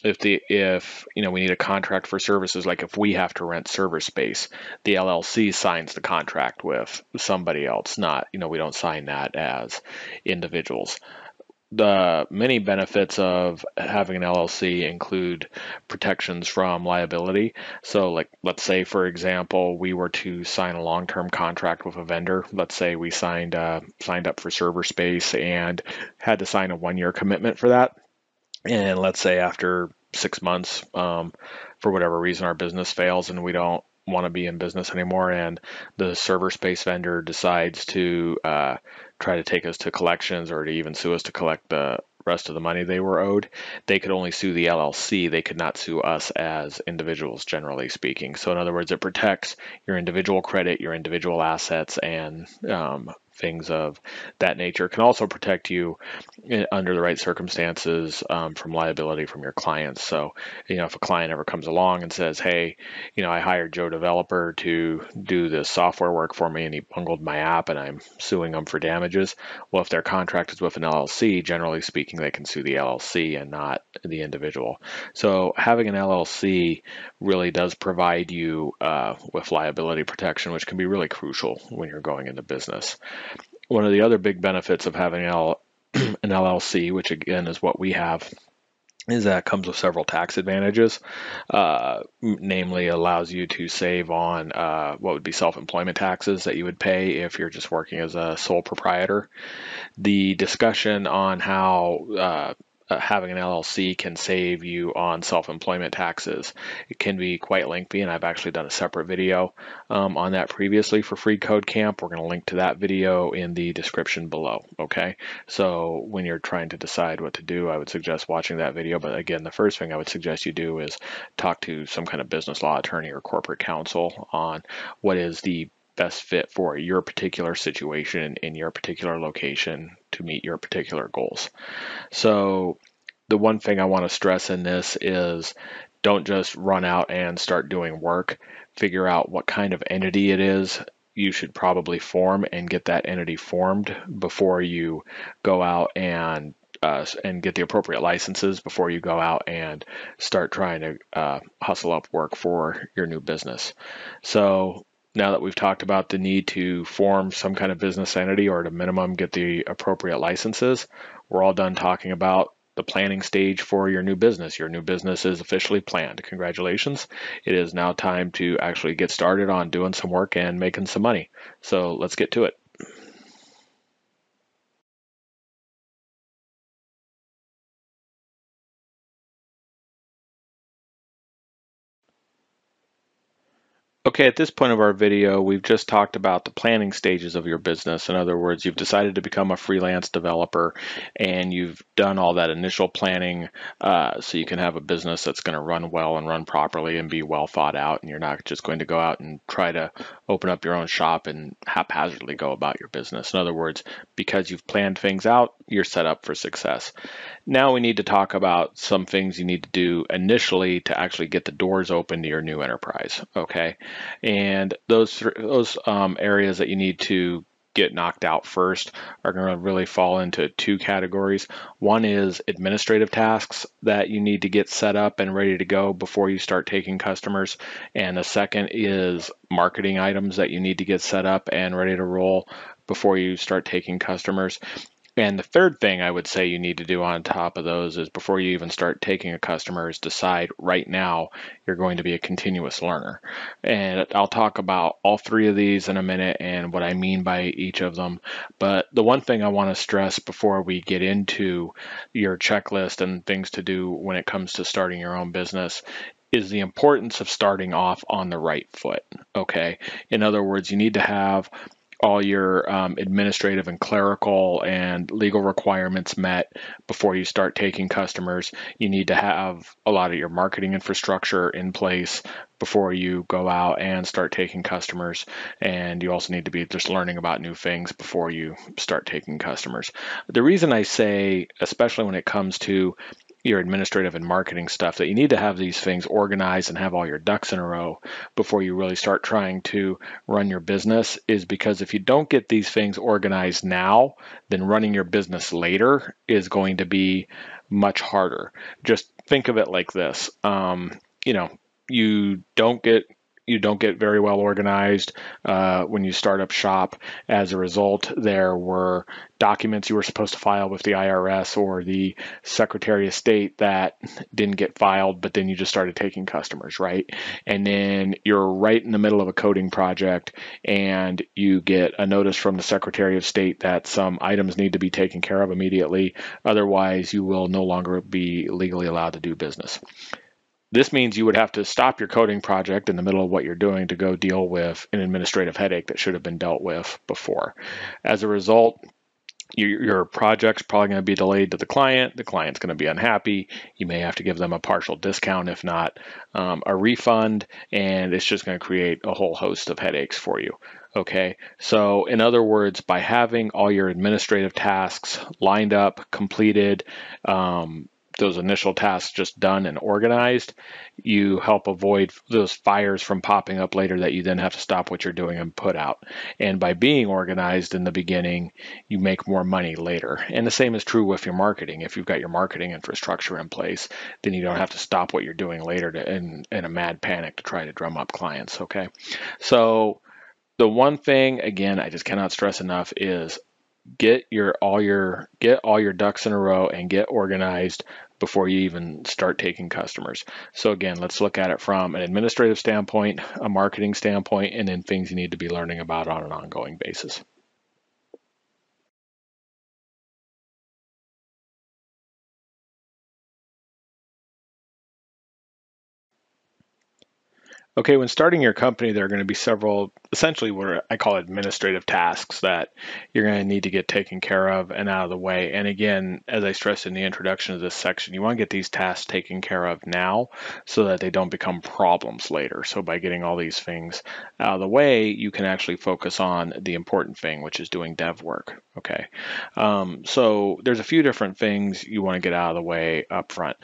If we need a contract for services, like if we have to rent server space, the LLC signs the contract with somebody else. Not, we don't sign that as individuals. the many benefits of having an LLC include protections from liability. So like, let's say, for example, we were to sign a long-term contract with a vendor. Let's say we signed up for server space and had to sign a 1-year commitment for that. And let's say after 6 months, for whatever reason, our business fails and we don't want to be in business anymore, and the server space vendor decides to try to take us to collections or to even sue us to collect the rest of the money they were owed, they could only sue the LLC. They could not sue us as individuals, generally speaking. So in other words, it protects your individual credit, your individual assets, and things of that nature. It can also protect you under the right circumstances from liability from your clients. So, if a client ever comes along and says, hey, I hired Joe Developer to do this software work for me and he bungled my app and I'm suing them for damages. Well, if their contract is with an LLC, generally speaking, they can sue the LLC and not the individual. So having an LLC really does provide you with liability protection, which can be really crucial when you're going into business. One of the other big benefits of having an LLC, which again is what we have, is that it comes with several tax advantages. Namely, allows you to save on what would be self-employment taxes that you would pay if you're just working as a sole proprietor. The discussion on how having an LLC can save you on self-employment taxes, it can be quite lengthy, and I've actually done a separate video on that previously for freeCodeCamp. We're going to link to that video in the description below. Okay, so when you're trying to decide what to do, I would suggest watching that video. But again, the first thing I would suggest you do is talk to some kind of business law attorney or corporate counsel on what is the best fit for your particular situation in your particular location to meet your particular goals. So the one thing I want to stress in this is don't just run out and start doing work. Figure out what kind of entity it is you should probably form and get that entity formed before you go out and get the appropriate licenses before you go out and start trying to hustle up work for your new business. So now that we've talked about the need to form some kind of business entity or at a minimum get the appropriate licenses, we're all done talking about the planning stage for your new business. Your new business is officially planned. Congratulations. It is now time to actually get started on doing some work and making some money. So let's get to it. Okay, at this point of our video, we've just talked about the planning stages of your business. In other words, you've decided to become a freelance developer and you've done all that initial planning so you can have a business that's going to run well and run properly and be well thought out. And you're not just going to go out and try to open up your own shop and haphazardly go about your business. In other words, because you've planned things out, you're set up for success. Now we need to talk about some things you need to do initially to actually get the doors open to your new enterprise, okay? And those areas that you need to get knocked out first are going to really fall into two categories. One is administrative tasks that you need to get set up and ready to go before you start taking customers. And the second is marketing items that you need to get set up and ready to roll before you start taking customers. And the third thing I would say you need to do on top of those is before you even start taking a customer is decide right now you're going to be a continuous learner. And I'll talk about all three of these in a minute and what I mean by each of them. But the one thing I want to stress before we get into your checklist and things to do when it comes to starting your own business is the importance of starting off on the right foot, okay? In other words, you need to have all your administrative and clerical and legal requirements met before you start taking customers. You need to have a lot of your marketing infrastructure in place before you go out and start taking customers. And you also need to be just learning about new things before you start taking customers. The reason I say, especially when it comes to your administrative and marketing stuff, that you need to have these things organized and have all your ducks in a row before you really start trying to run your business is because if you don't get these things organized now, then running your business later is going to be much harder. Just think of it like this. You don't get you don't get very well organized when you start up shop. As a result, there were documents you were supposed to file with the IRS or the Secretary of State that didn't get filed, but then you just started taking customers, right? And then you're right in the middle of a coding project and you get a notice from the Secretary of State that some items need to be taken care of immediately. Otherwise, you will no longer be legally allowed to do business. This means you would have to stop your coding project in the middle of what you're doing to go deal with an administrative headache that should have been dealt with before. As a result, your project's probably going to be delayed to the client. The client's going to be unhappy. You may have to give them a partial discount, if not a refund, and it's just going to create a whole host of headaches for you. Okay, so in other words, by having all your administrative tasks lined up, completed, those initial tasks just done and organized, you help avoid those fires from popping up later that you then have to stop what you're doing and put out. And by being organized in the beginning, you make more money later. And the same is true with your marketing. If you've got your marketing infrastructure in place, then you don't have to stop what you're doing later in a mad panic to try to drum up clients. Okay, so the one thing, again, I just cannot stress enough is get all your ducks in a row and get organized before you even start taking customers. So again, let's look at it from an administrative standpoint, a marketing standpoint, and then things you need to be learning about on an ongoing basis. Okay, when starting your company, there are going to be several, essentially what I call administrative tasks that you're going to need to get taken care of and out of the way. And again, as I stressed in the introduction of this section, you want to get these tasks taken care of now so that they don't become problems later. So by getting all these things out of the way, you can actually focus on the important thing, which is doing dev work. Okay, so there's a few different things you want to get out of the way up front.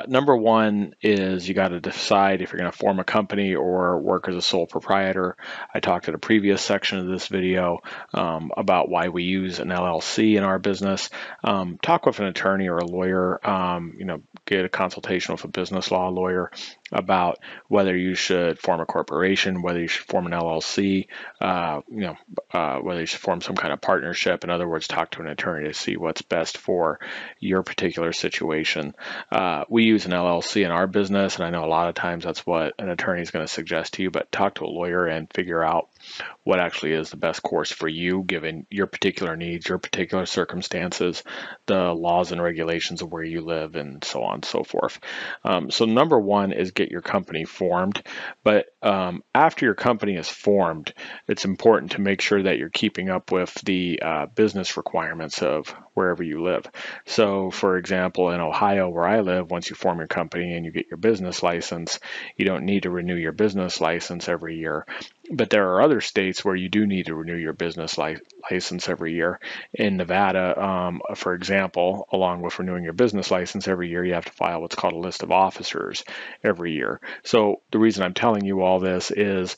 Number one is you got to decide if you're going to form a company or work as a sole proprietor. I talked in a previous section of this video about why we use an LLC in our business. Talk with an attorney or a lawyer, get a consultation with a business law lawyer about whether you should form a corporation, whether you should form an LLC, whether you should form some kind of partnership. In other words, talk to an attorney to see what's best for your particular situation. We use an LLC in our business, and I know a lot of times that's what an attorney is going to suggest to you, but talk to a lawyer and figure out what actually is the best course for you, given your particular needs, your particular circumstances, the laws and regulations of where you live, and so on and so forth. So number one is get your company formed. But after your company is formed, it's important to make sure that you're keeping up with the business requirements of wherever you live. So for example, in Ohio, where I live, once you form your company and you get your business license, you don't need to renew your business license every year. But there are other states where you do need to renew your business license every year. In Nevada, for example, along with renewing your business license every year, you have to file what's called a list of officers every year. So the reason I'm telling you all this is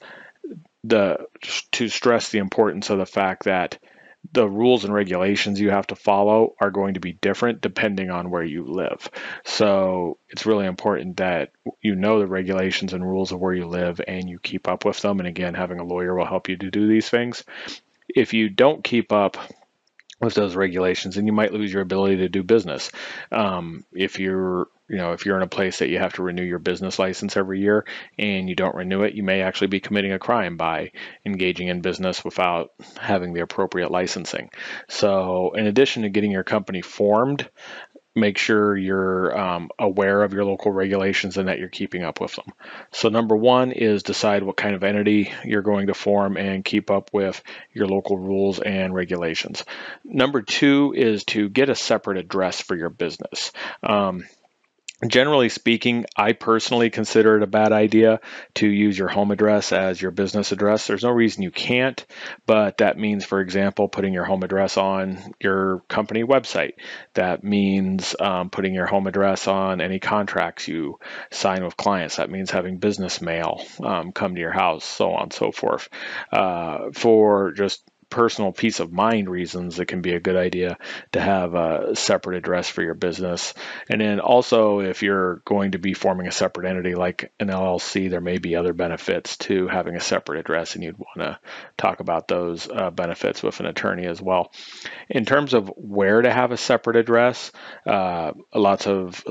to stress the importance of the fact that the rules and regulations you have to follow are going to be different depending on where you live. So it's really important that you know the regulations and rules of where you live and you keep up with them. And again, having a lawyer will help you to do these things. If you don't keep up with those regulations, then you might lose your ability to do business. If you're in a place that you have to renew your business license every year and you don't renew it, you may actually be committing a crime by engaging in business without having the appropriate licensing. So in addition to getting your company formed, make sure you're aware of your local regulations and that you're keeping up with them. So number one is decide what kind of entity you're going to form and keep up with your local rules and regulations. Number two is to get a separate address for your business. Generally speaking, I personally consider it a bad idea to use your home address as your business address. There's no reason you can't, but that means, for example, putting your home address on your company website. That means putting your home address on any contracts you sign with clients. That means having business mail come to your house, so on and so forth. For just personal peace of mind reasons, it can be a good idea to have a separate address for your business. And then also, if you're going to be forming a separate entity like an LLC, there may be other benefits to having a separate address, and you'd want to talk about those benefits with an attorney as well. In terms of where to have a separate address, lots of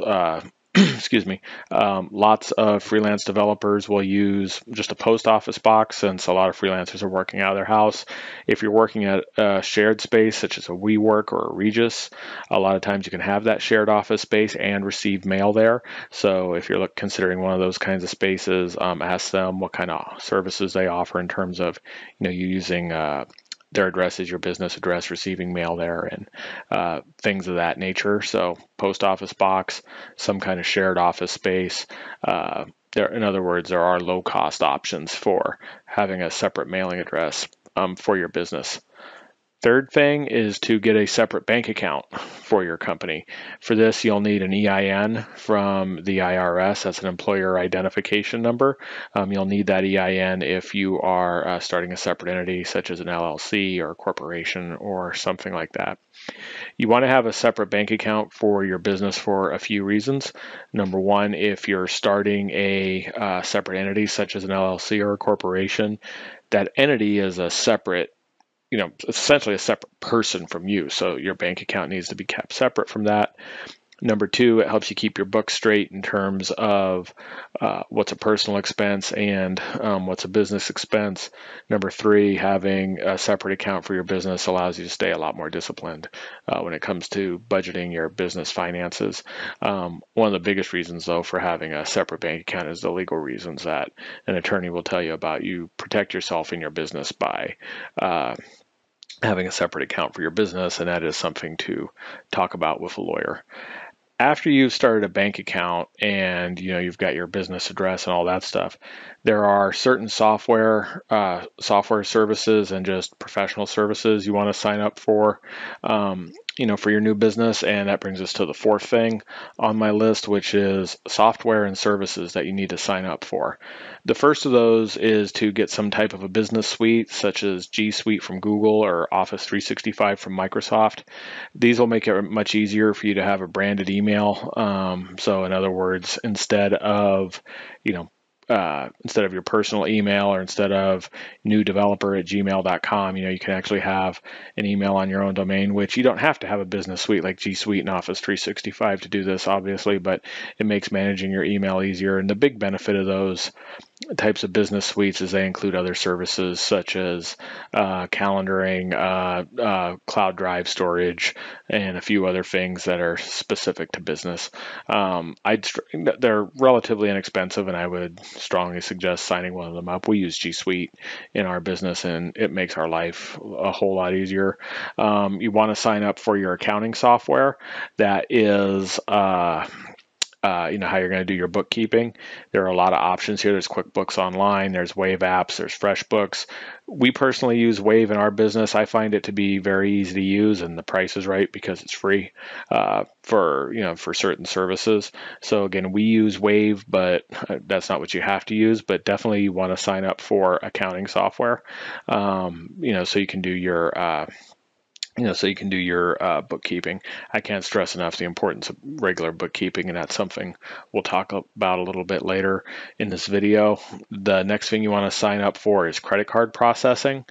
excuse me, lots of freelance developers will use just a post office box, since a lot of freelancers are working out of their house. If you're working at a shared space such as a WeWork or a Regus, a lot of times you can have that shared office space and receive mail there. So if you're considering one of those kinds of spaces, ask them what kind of services they offer in terms of, you using their address is your business address, receiving mail there, and things of that nature. So post office box, some kind of shared office space. In other words, there are low-cost options for having a separate mailing address for your business. Third thing is to get a separate bank account for your company. For this, you'll need an EIN from the IRS. That's an employer identification number. You'll need that EIN if you are starting a separate entity, such as an LLC or a corporation or something like that. You want to have a separate bank account for your business for a few reasons. Number one, if you're starting a separate entity, such as an LLC or a corporation, that entity is a separate, essentially a separate person from you. So your bank account needs to be kept separate from that. Number two, it helps you keep your books straight in terms of what's a personal expense and what's a business expense. Number three, having a separate account for your business allows you to stay a lot more disciplined when it comes to budgeting your business finances. One of the biggest reasons, though, for having a separate bank account is the legal reasons that an attorney will tell you about. You protect yourself in your business by having a separate account for your business, and that is something to talk about with a lawyer. After you've started a bank account and you've got your business address and all that stuff, there are certain software services and just professional services you want to sign up for, for your new business. And that brings us to the fourth thing on my list, which is software and services that you need to sign up for. The first of those is to get some type of a business suite, such as G Suite from Google or Office 365 from Microsoft. These will make it much easier for you to have a branded email. So in other words, instead of your personal email, or instead of newdeveloper@gmail.com, you can actually have an email on your own domain, which you don't have to have a business suite like G Suite and Office 365 to do this, obviously, but it makes managing your email easier. And the big benefit of those types of business suites is they include other services such as calendaring, cloud drive storage, and a few other things that are specific to business. They're relatively inexpensive, and I would strongly suggest signing one of them up. We use G Suite in our business, and it makes our life a whole lot easier. You want to sign up for your accounting software. That is how you're going to do your bookkeeping. There are a lot of options here. There's QuickBooks Online, there's Wave apps, there's FreshBooks. We personally use Wave in our business. I find it to be very easy to use, and the price is right because it's free for certain services. So again, we use Wave, but that's not what you have to use. But definitely you want to sign up for accounting software, so you can do your bookkeeping. I can't stress enough the importance of regular bookkeeping, and that's something we'll talk about a little bit later in this video. The next thing you want to sign up for is credit card processing.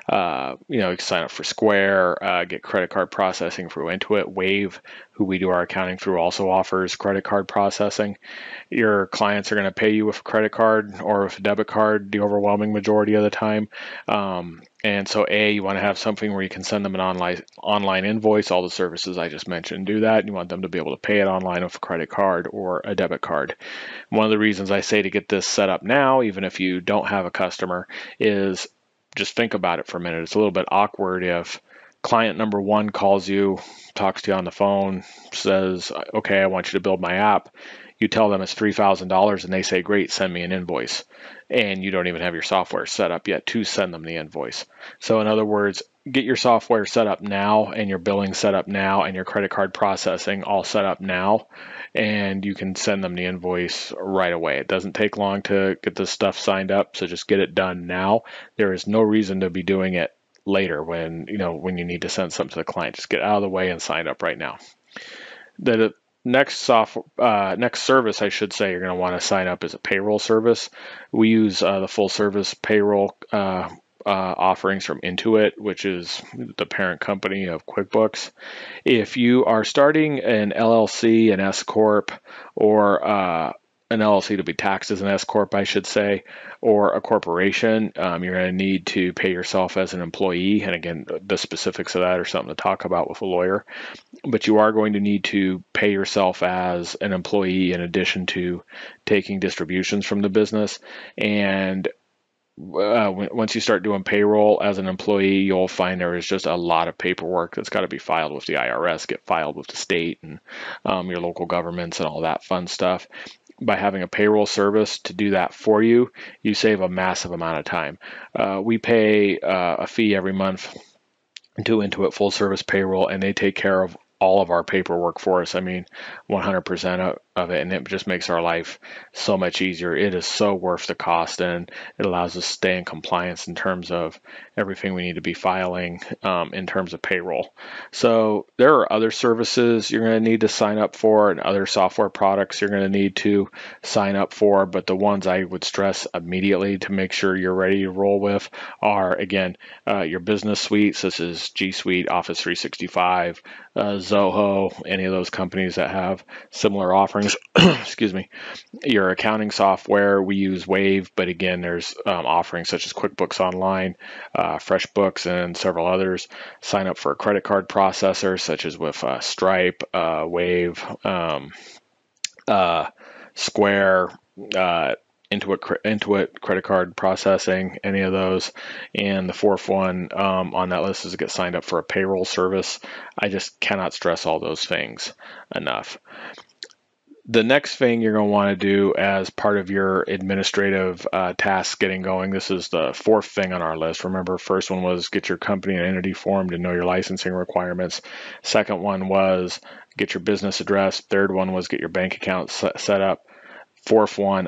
You can sign up for Square, get credit card processing through Intuit. Wave, who we do our accounting through, also offers credit card processing. Your clients are going to pay you with a credit card or with a debit card the overwhelming majority of the time. And so you want to have something where you can send them an online invoice. All the services I just mentioned do that. You want them to be able to pay it online with a credit card or a debit card. One of the reasons I say to get this set up now, even if you don't have a customer, is just think about it for a minute. It's a little bit awkward if client number one calls you, talks to you on the phone, says, okay, I want you to build my app. You tell them it's $3,000 and they say, great, send me an invoice. And you don't even have your software set up yet to send them the invoice. So in other words, get your software set up now, and your billing set up now, and your credit card processing all set up now, and you can send them the invoice right away. It doesn't take long to get this stuff signed up, so just get it done now. There is no reason to be doing it later when you need to send something to the client. Just get out of the way and sign up right now. The next service, I should say, you're going to want to sign up as a payroll service. We use the full service payroll offerings from Intuit, which is the parent company of QuickBooks. If you are starting an LLC, an S corp, or an LLC to be taxed as an S corp, I should say, or a corporation, you're going to need to pay yourself as an employee. And again, the specifics of that are something to talk about with a lawyer. But you are going to need to pay yourself as an employee in addition to taking distributions from the business. And once you start doing payroll as an employee, you'll find there is just a lot of paperwork that's got to be filed with the IRS, get filed with the state and your local governments and all that fun stuff. By having a payroll service to do that for you, you save a massive amount of time. We pay a fee every month to Intuit Full Service Payroll, and they take care of all of our paperwork for us. I mean, 100% of it, and it just makes our life so much easier. It is so worth the cost, and it allows us to stay in compliance in terms of everything we need to be filing in terms of payroll. So there are other services you're going to need to sign up for and other software products you're going to need to sign up for, but the ones I would stress immediately to make sure you're ready to roll with are, again, your business suite, such as G Suite, Office 365, Zoho, any of those companies that have similar offerings. Excuse me. Your accounting software, we use Wave, but again, there's offerings such as QuickBooks Online, FreshBooks, and several others. Sign up for a credit card processor, such as with Stripe, Wave, Square, Intuit credit card processing, any of those. And the fourth one on that list is to get signed up for a payroll service. I just cannot stress all those things enough. The next thing you're going to want to do as part of your administrative tasks getting going, this is the fourth thing on our list. Remember, first one was get your company and entity formed and know your licensing requirements. Second one was get your business address. Third one was get your bank account set up. Fourth one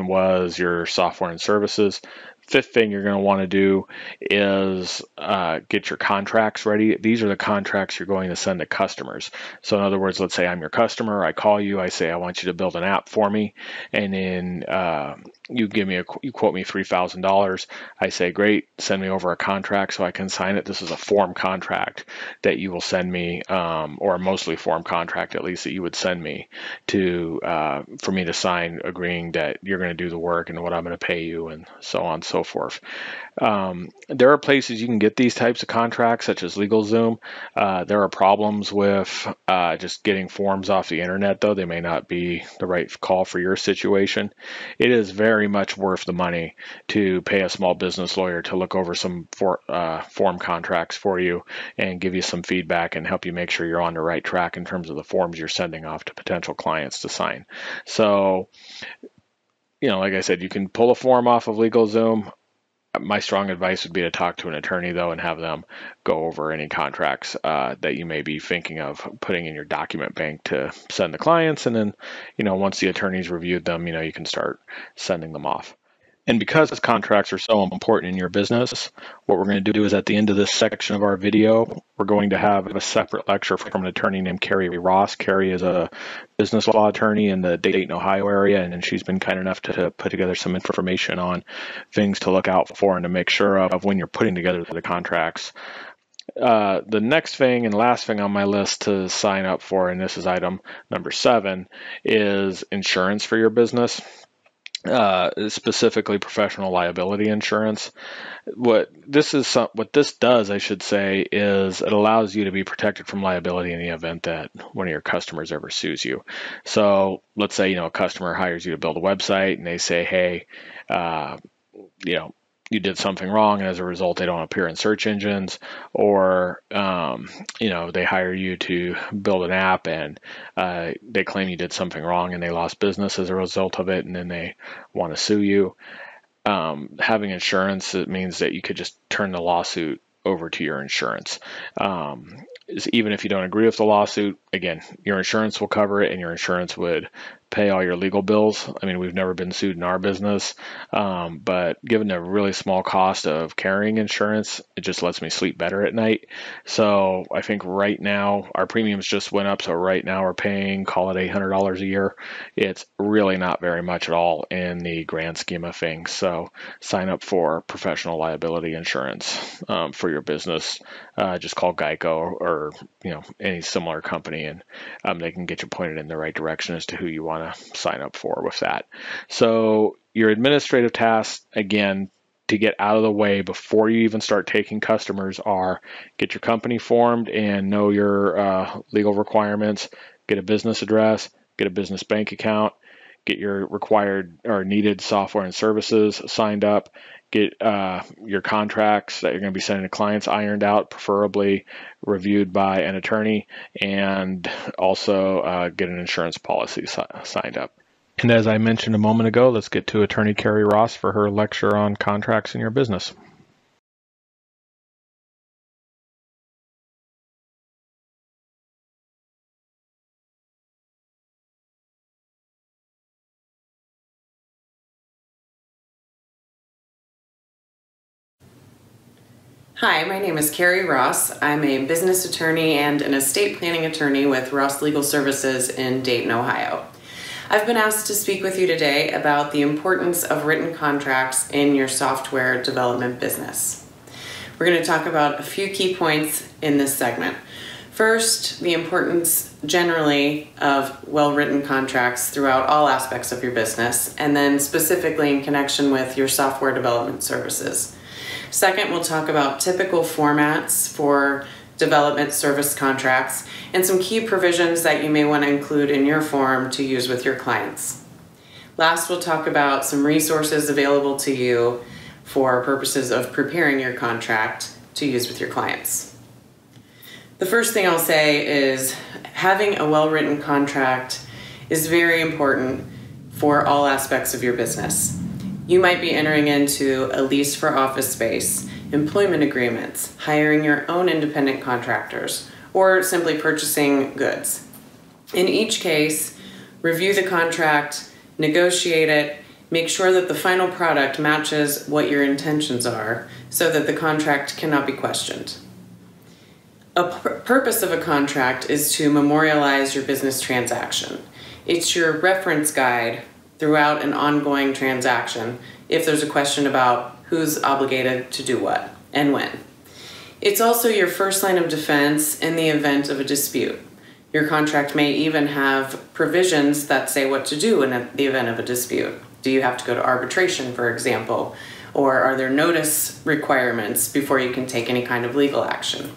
was your software and services. Fifth thing you're going to want to do is get your contracts ready. These are the contracts you're going to send to customers. So in other words, let's say I'm your customer. I call you. I say, I want you to build an app for me. And then you quote me $3,000. I say, great, send me over a contract so I can sign it. This is a form contract that you will send me, or a mostly form contract, at least, that you would send me for me to sign, agreeing that you're going to do the work and what I'm going to pay you and so on and so forth. There are places you can get these types of contracts, such as LegalZoom. There are problems with just getting forms off the internet, though. They may not be the right call for your situation. It is very much worth the money to pay a small business lawyer to look over some form contracts for you and give you some feedback and help you make sure you're on the right track in terms of the forms you're sending off to potential clients to sign. So, like I said, you can pull a form off of LegalZoom. My strong advice would be to talk to an attorney, though, and have them go over any contracts that you may be thinking of putting in your document bank to send the clients. And then, once the attorney's reviewed them, you can start sending them off. And because contracts are so important in your business, what we're going to do is at the end of this section of our video, we're going to have a separate lecture from an attorney named Cari Ross. Cari is a business law attorney in the Dayton, Ohio area, and she's been kind enough to put together some information on things to look out for and to make sure of when you're putting together the contracts. The next thing and last thing on my list to sign up for, and this is item number 7, is insurance for your business. Specifically professional liability insurance. What this does, I should say, is it allows you to be protected from liability in the event that one of your customers ever sues you. So let's say, a customer hires you to build a website and they say, hey, you did something wrong, and as a result, they don't appear in search engines, or, they hire you to build an app and they claim you did something wrong and they lost business as a result of it, and then they want to sue you. Having insurance, it means that you could just turn the lawsuit over to your insurance. Even if you don't agree with the lawsuit, again, your insurance will cover it, and your insurance would pay all your legal bills. I mean, we've never been sued in our business, but given the really small cost of carrying insurance, it just lets me sleep better at night. So I think right now our premiums just went up. So right now we're paying, call it $800 a year. It's really not very much at all in the grand scheme of things. So sign up for professional liability insurance for your business. Just call Geico or any similar company, and they can get you pointed in the right direction as to who you want to sign up for with that. So your administrative tasks, again, to get out of the way before you even start taking customers, are get your company formed and know your legal requirements, get a business address, get a business bank account, get your required or needed software and services signed up, get your contracts that you're going to be sending to clients ironed out, preferably reviewed by an attorney, and also get an insurance policy signed up. And as I mentioned a moment ago, let's get to attorney Cari Ross for her lecture on contracts in your business. Hi, my name is Cari Ross. I'm a business attorney and an estate planning attorney with Ross Legal Services in Dayton, Ohio. I've been asked to speak with you today about the importance of written contracts in your software development business. We're going to talk about a few key points in this segment. First, the importance generally of well-written contracts throughout all aspects of your business, and then specifically in connection with your software development services. Second, we'll talk about typical formats for development service contracts and some key provisions that you may want to include in your form to use with your clients. Last, we'll talk about some resources available to you for purposes of preparing your contract to use with your clients. The first thing I'll say is having a well-written contract is very important for all aspects of your business. You might be entering into a lease for office space, employment agreements, hiring your own independent contractors, or simply purchasing goods. In each case, review the contract, negotiate it, make sure that the final product matches what your intentions are so that the contract cannot be questioned. A purpose of a contract is to memorialize your business transaction. It's your reference guide throughout an ongoing transaction if there's a question about who's obligated to do what and when. It's also your first line of defense in the event of a dispute. Your contract may even have provisions that say what to do in the event of a dispute. Do you have to go to arbitration, for example? Or are there notice requirements before you can take any kind of legal action?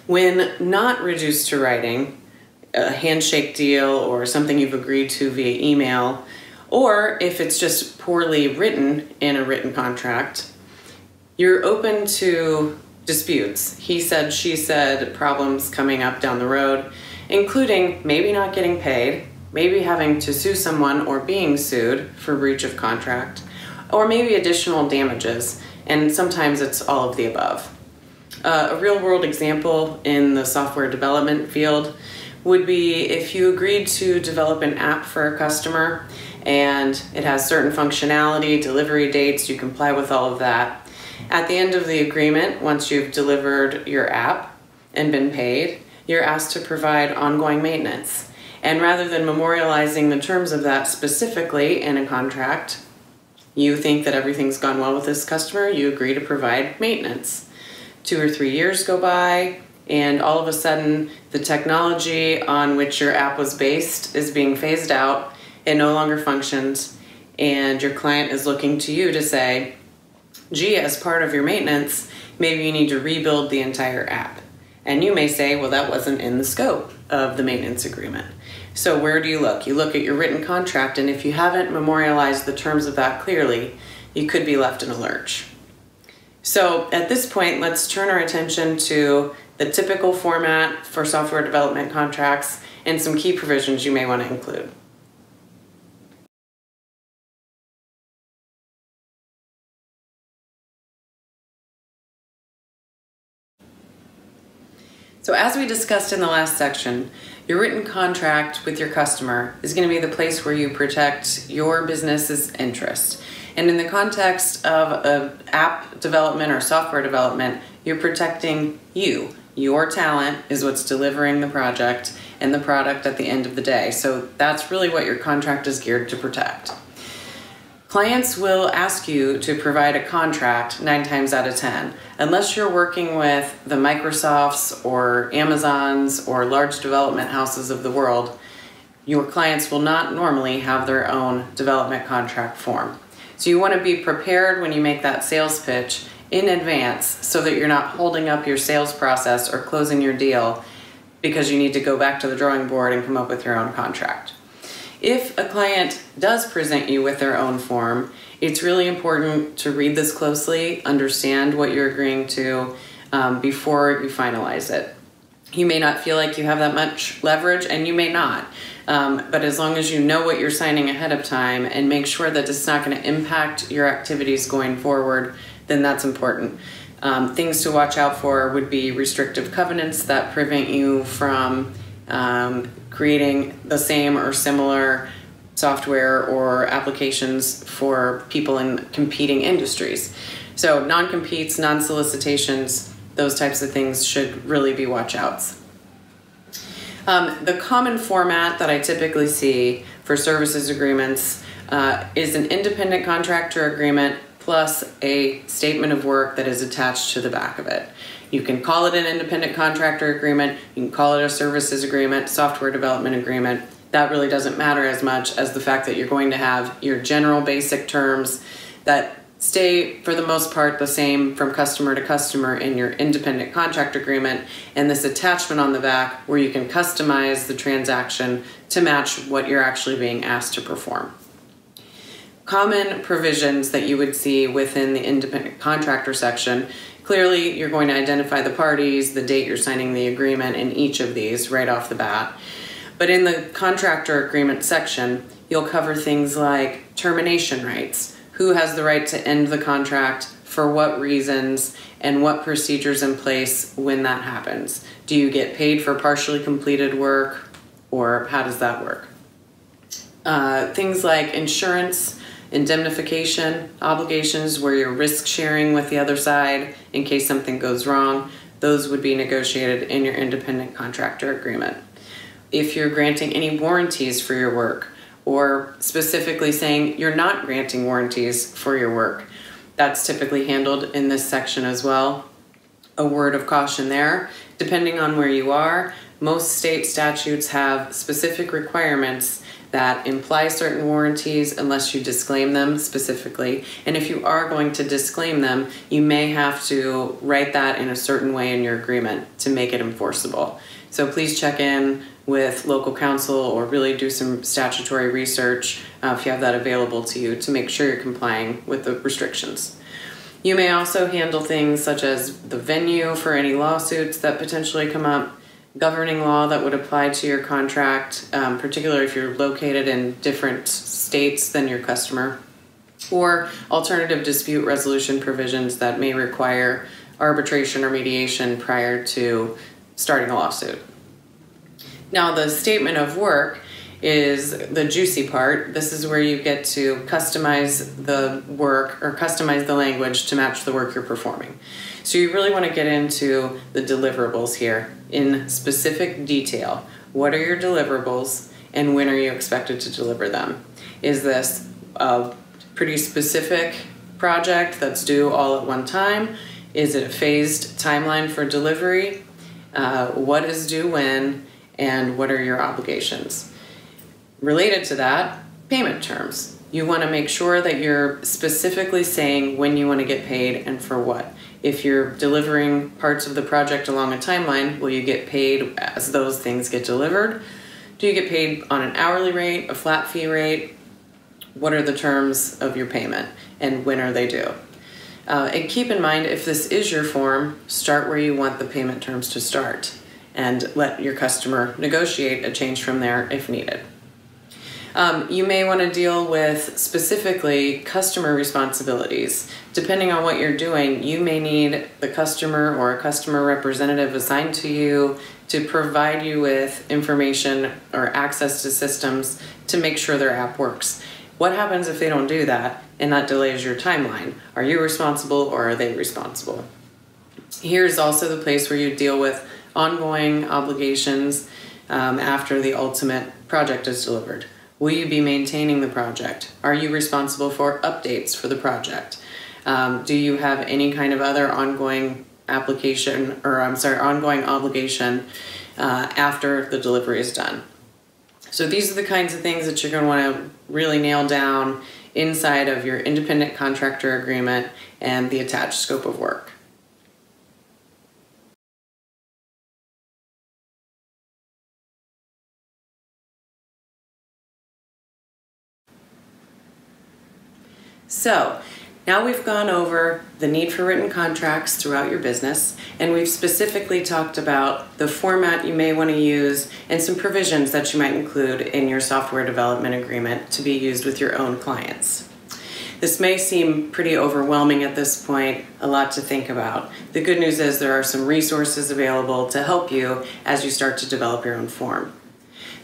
When not reduced to writing, a handshake deal or something you've agreed to via email, or if it's just poorly written in a written contract, you're open to disputes, he said, she said, problems coming up down the road, including maybe not getting paid, maybe having to sue someone or being sued for breach of contract, or maybe additional damages, and sometimes it's all of the above. A real-world example in the software development field would be if you agreed to develop an app for a customer and it has certain functionality, delivery dates, you comply with all of that. At the end of the agreement, once you've delivered your app and been paid, you're asked to provide ongoing maintenance. And rather than memorializing the terms of that specifically in a contract, you think that everything's gone well with this customer, you agree to provide maintenance. 2 or 3 years go by, and all of a sudden the technology on which your app was based is being phased out, it no longer functions, and your client is looking to you to say, gee, as part of your maintenance, maybe you need to rebuild the entire app. And you may say, well, that wasn't in the scope of the maintenance agreement. So where do you look? You look at your written contract, and if you haven't memorialized the terms of that clearly, you could be left in a lurch. So at this point, let's turn our attention to the typical format for software development contracts and some key provisions you may want to include. So as we discussed in the last section, Your written contract with your customer is going to be the place where you protect your business's interest. And in the context of an app development or software development, you're protecting you. Your talent is what's delivering the project and the product at the end of the day. So that's really what your contract is geared to protect. Clients will ask you to provide a contract 9 times out of 10. Unless you're working with the Microsofts or Amazons or large development houses of the world, your clients will not normally have their own development contract form. So you want to be prepared when you make that sales pitch in advance so that you're not holding up your sales process or closing your deal because you need to go back to the drawing board and come up with your own contract. If a client does present you with their own form, it's really important to read this closely, understand what you're agreeing to before you finalize it. You may not feel like you have that much leverage, and you may not. But as long as you know what you're signing ahead of time and make sure that it's not going to impact your activities going forward, then that's important. Things to watch out for would be restrictive covenants that prevent you from creating the same or similar software or applications for people in competing industries. So non-competes, non-solicitations, those types of things should really be watch-outs. The common format that I typically see for services agreements is an independent contractor agreement plus a statement of work that is attached to the back of it. You can call it an independent contractor agreement, you can call it a services agreement, software development agreement. That really doesn't matter as much as the fact that you're going to have your general basic terms that stay for the most part the same from customer to customer in your independent contract agreement, and this attachment on the back where you can customize the transaction to match what you're actually being asked to perform. Common provisions that you would see within the independent contractor section: clearly you're going to identify the parties, the date you're signing the agreement in each of these right off the bat. But in the contractor agreement section, you'll cover things like termination rights. Who has the right to end the contract, for what reasons, and what procedures in place when that happens. Do you get paid for partially completed work, or how does that work? Things like insurance, indemnification, obligations where you're risk sharing with the other side in case something goes wrong, those would be negotiated in your independent contractor agreement. If you're granting any warranties for your work, or specifically saying you're not granting warranties for your work, that's typically handled in this section as well. A word of caution there: depending on where you are, most state statutes have specific requirements that imply certain warranties unless you disclaim them specifically. And if you are going to disclaim them, you may have to write that in a certain way in your agreement to make it enforceable. So please check in with local counsel or really do some statutory research if you have that available to you to make sure you're complying with the restrictions. You may also handle things such as the venue for any lawsuits that potentially come up, governing law that would apply to your contract, particularly if you're located in different states than your customer, or alternative dispute resolution provisions that may require arbitration or mediation prior to starting a lawsuit. Now, the statement of work is the juicy part. This is where you get to customize the work or customize the language to match the work you're performing. So you really want to get into the deliverables here in specific detail. What are your deliverables and when are you expected to deliver them? Is this a pretty specific project that's due all at one time? Is it a phased timeline for delivery? What is due when? And what are your obligations? Related to that, payment terms. You want to make sure that you're specifically saying when you want to get paid and for what. If you're delivering parts of the project along a timeline, will you get paid as those things get delivered? Do you get paid on an hourly rate, a flat fee rate? What are the terms of your payment and when are they due? And keep in mind, if this is your form, start where you want the payment terms to start and let your customer negotiate a change from there if needed. You may want to deal with specifically customer responsibilities. Depending on what you're doing, you may need the customer or a customer representative assigned to you to provide you with information or access to systems to make sure their app works. What happens if they don't do that and that delays your timeline? Are you responsible or are they responsible? Here's also the place where you deal with ongoing obligations after the ultimate project is delivered. Will you be maintaining the project? Are you responsible for updates for the project? Do you have any kind of other ongoing ongoing obligation after the delivery is done? So these are the kinds of things that you're going to want to really nail down inside of your independent contractor agreement and the attached scope of work. So now we've gone over the need for written contracts throughout your business, and we've specifically talked about the format you may want to use and some provisions that you might include in your software development agreement to be used with your own clients. This may seem pretty overwhelming at this point, a lot to think about. The good news is there are some resources available to help you as you start to develop your own form.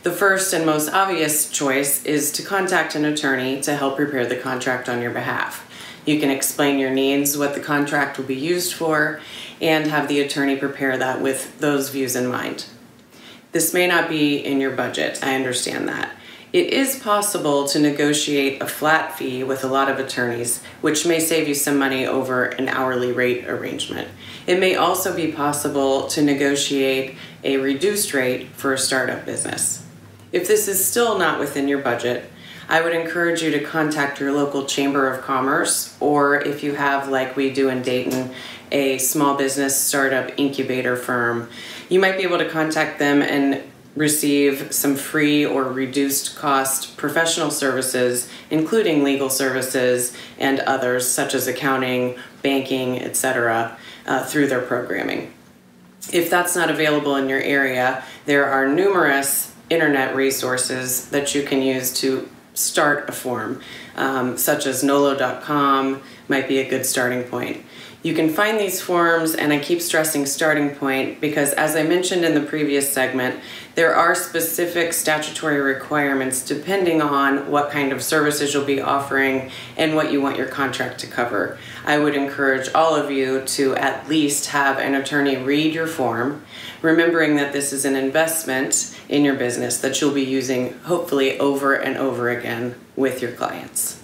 The first and most obvious choice is to contact an attorney to help prepare the contract on your behalf. You can explain your needs, what the contract will be used for, and have the attorney prepare that with those views in mind. This may not be in your budget, I understand that. It is possible to negotiate a flat fee with a lot of attorneys, which may save you some money over an hourly rate arrangement. It may also be possible to negotiate a reduced rate for a startup business. If this is still not within your budget, I would encourage you to contact your local Chamber of Commerce, or if you have, like we do in Dayton, a small business startup incubator firm, you might be able to contact them and receive some free or reduced cost professional services, including legal services and others such as accounting, banking, etc., through their programming. If that's not available in your area, there are numerous internet resources that you can use to start a form, such as nolo.com might be a good starting point. You can find these forms, and I keep stressing starting point because, as I mentioned in the previous segment, there are specific statutory requirements depending on what kind of services you'll be offering and what you want your contract to cover. I would encourage all of you to at least have an attorney read your form, remembering that this is an investment in your business that you'll be using hopefully over and over again with your clients.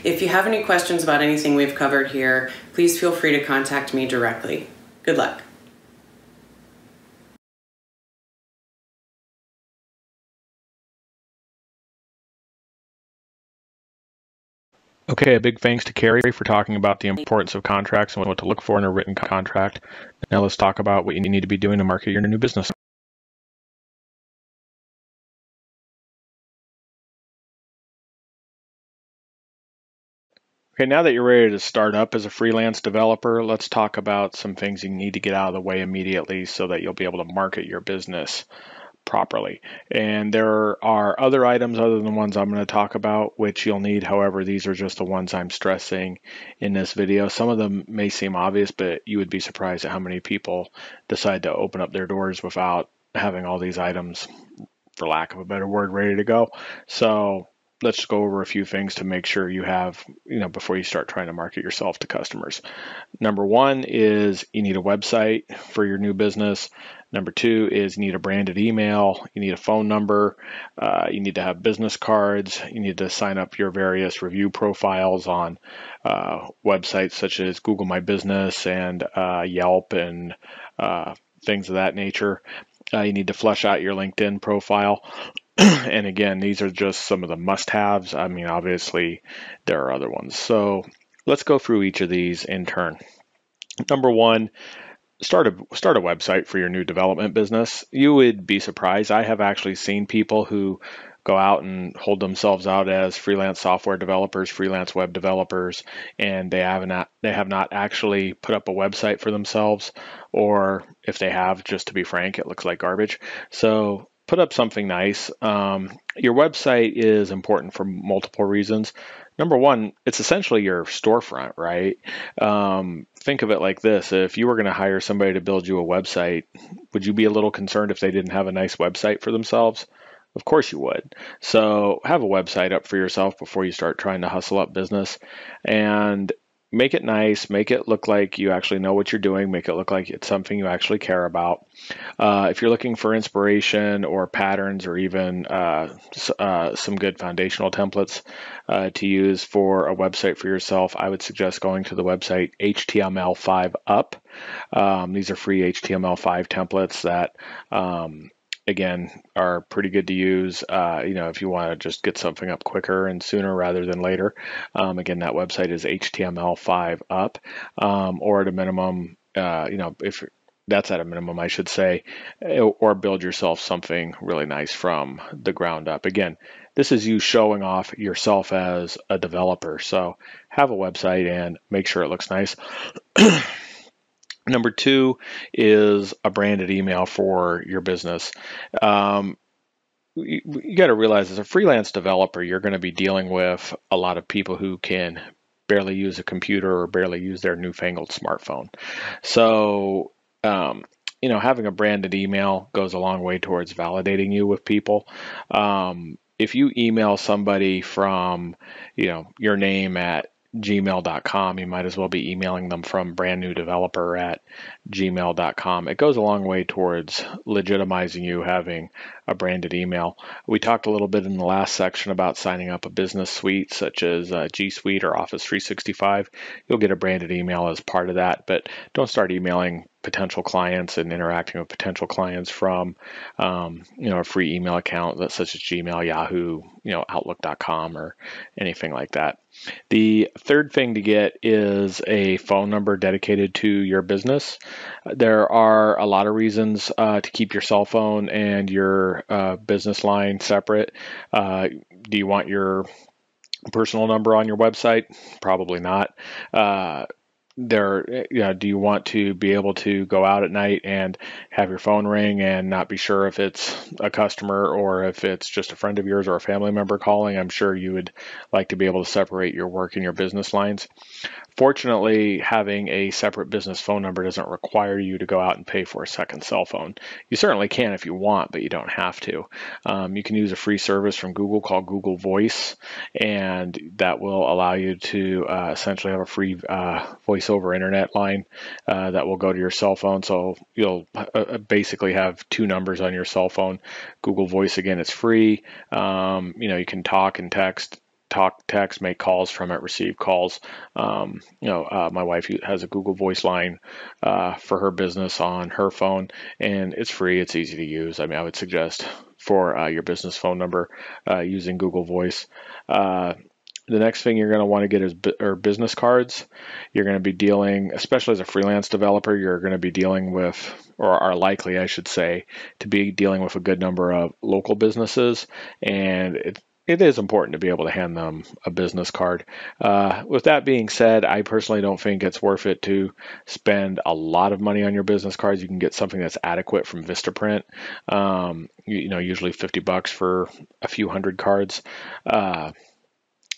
If you have any questions about anything we've covered here, please feel free to contact me directly. Good luck. Okay, a big thanks to Cari for talking about the importance of contracts and what to look for in a written contract. Now let's talk about what you need to be doing to market your new business. Okay, now that you're ready to start up as a freelance developer, let's talk about some things you need to get out of the way immediately so that you'll be able to market your business properly. And there are other items other than the ones I'm going to talk about, which you'll need. However, these are just the ones I'm stressing in this video. Some of them may seem obvious, but you would be surprised at how many people decide to open up their doors without having all these items, for lack of a better word, ready to go. So let's go over a few things to make sure you have, before you start trying to market yourself to customers. Number one is you need a website for your new business. Number two is you need a branded email. You need a phone number. You need to have business cards. You need to sign up your various review profiles on websites such as Google My Business and Yelp and things of that nature. You need to flesh out your LinkedIn profile. And again, these are just some of the must-haves. I mean, obviously, there are other ones. So let's go through each of these in turn. Number one, start a website for your new development business. You would be surprised. I have actually seen people who go out and hold themselves out as freelance software developers, freelance web developers, and they have not actually put up a website for themselves, or if they have, just to be frank, it looks like garbage. So put up something nice. Your website is important for multiple reasons. Number one, it's essentially your storefront, right? Think of it like this. If you were going to hire somebody to build you a website, would you be a little concerned if they didn't have a nice website for themselves? Of course you would. So have a website up for yourself before you start trying to hustle up business, and make it nice, make it look like you actually know what you're doing, make it look like it's something you actually care about. If you're looking for inspiration or patterns or even some good foundational templates to use for a website for yourself, I would suggest going to the website HTML5 Up. These are free HTML5 templates that again, are pretty good to use, if you want to just get something up quicker and sooner rather than later. Again, that website is HTML5 Up, or at a minimum, if that's at a minimum, I should say, or build yourself something really nice from the ground up. Again, this is you showing off yourself as a developer. So have a website and make sure it looks nice. Number two is a branded email for your business. You got to realize as a freelance developer, you're going to be dealing with a lot of people who can barely use a computer or barely use their newfangled smartphone. So, having a branded email goes a long way towards validating you with people. If you email somebody from, your name at gmail.com, you might as well be emailing them from brand new developer at gmail.com. It goes a long way towards legitimizing you having a branded email. We talked a little bit in the last section about signing up a business suite such as G Suite or Office 365. You'll get a branded email as part of that, but don't start emailing potential clients and interacting with potential clients from a free email account such as Gmail, Yahoo, Outlook.com or anything like that. The third thing to get is a phone number dedicated to your business. There are a lot of reasons to keep your cell phone and your business line separate. Do you want your personal number on your website? Probably not. Do you want to be able to go out at night and have your phone ring and not be sure if it's a customer or if it's just a friend of yours or a family member calling? I'm sure you would like to be able to separate your work and your business lines. Fortunately, having a separate business phone number doesn't require you to go out and pay for a second cell phone. You certainly can if you want, but you don't have to. You can use a free service from Google called Google Voice, and that will allow you to essentially have a free voice over internet line that will go to your cell phone. So you'll basically have two numbers on your cell phone. Google Voice, again, it's free. You can talk and text, make calls from it, receive calls. My wife has a Google Voice line for her business on her phone, and it's free. It's easy to use. I would suggest for your business phone number using Google Voice. The next thing you're going to want to get is business cards. You're going to be dealing, especially as a freelance developer, you're going to be dealing with, or are likely, I should say, to be dealing with a good number of local businesses, and it is important to be able to hand them a business card. With that being said, I personally don't think it's worth it to spend a lot of money on your business cards. You can get something that's adequate from Vistaprint, usually $50 for a few hundred cards.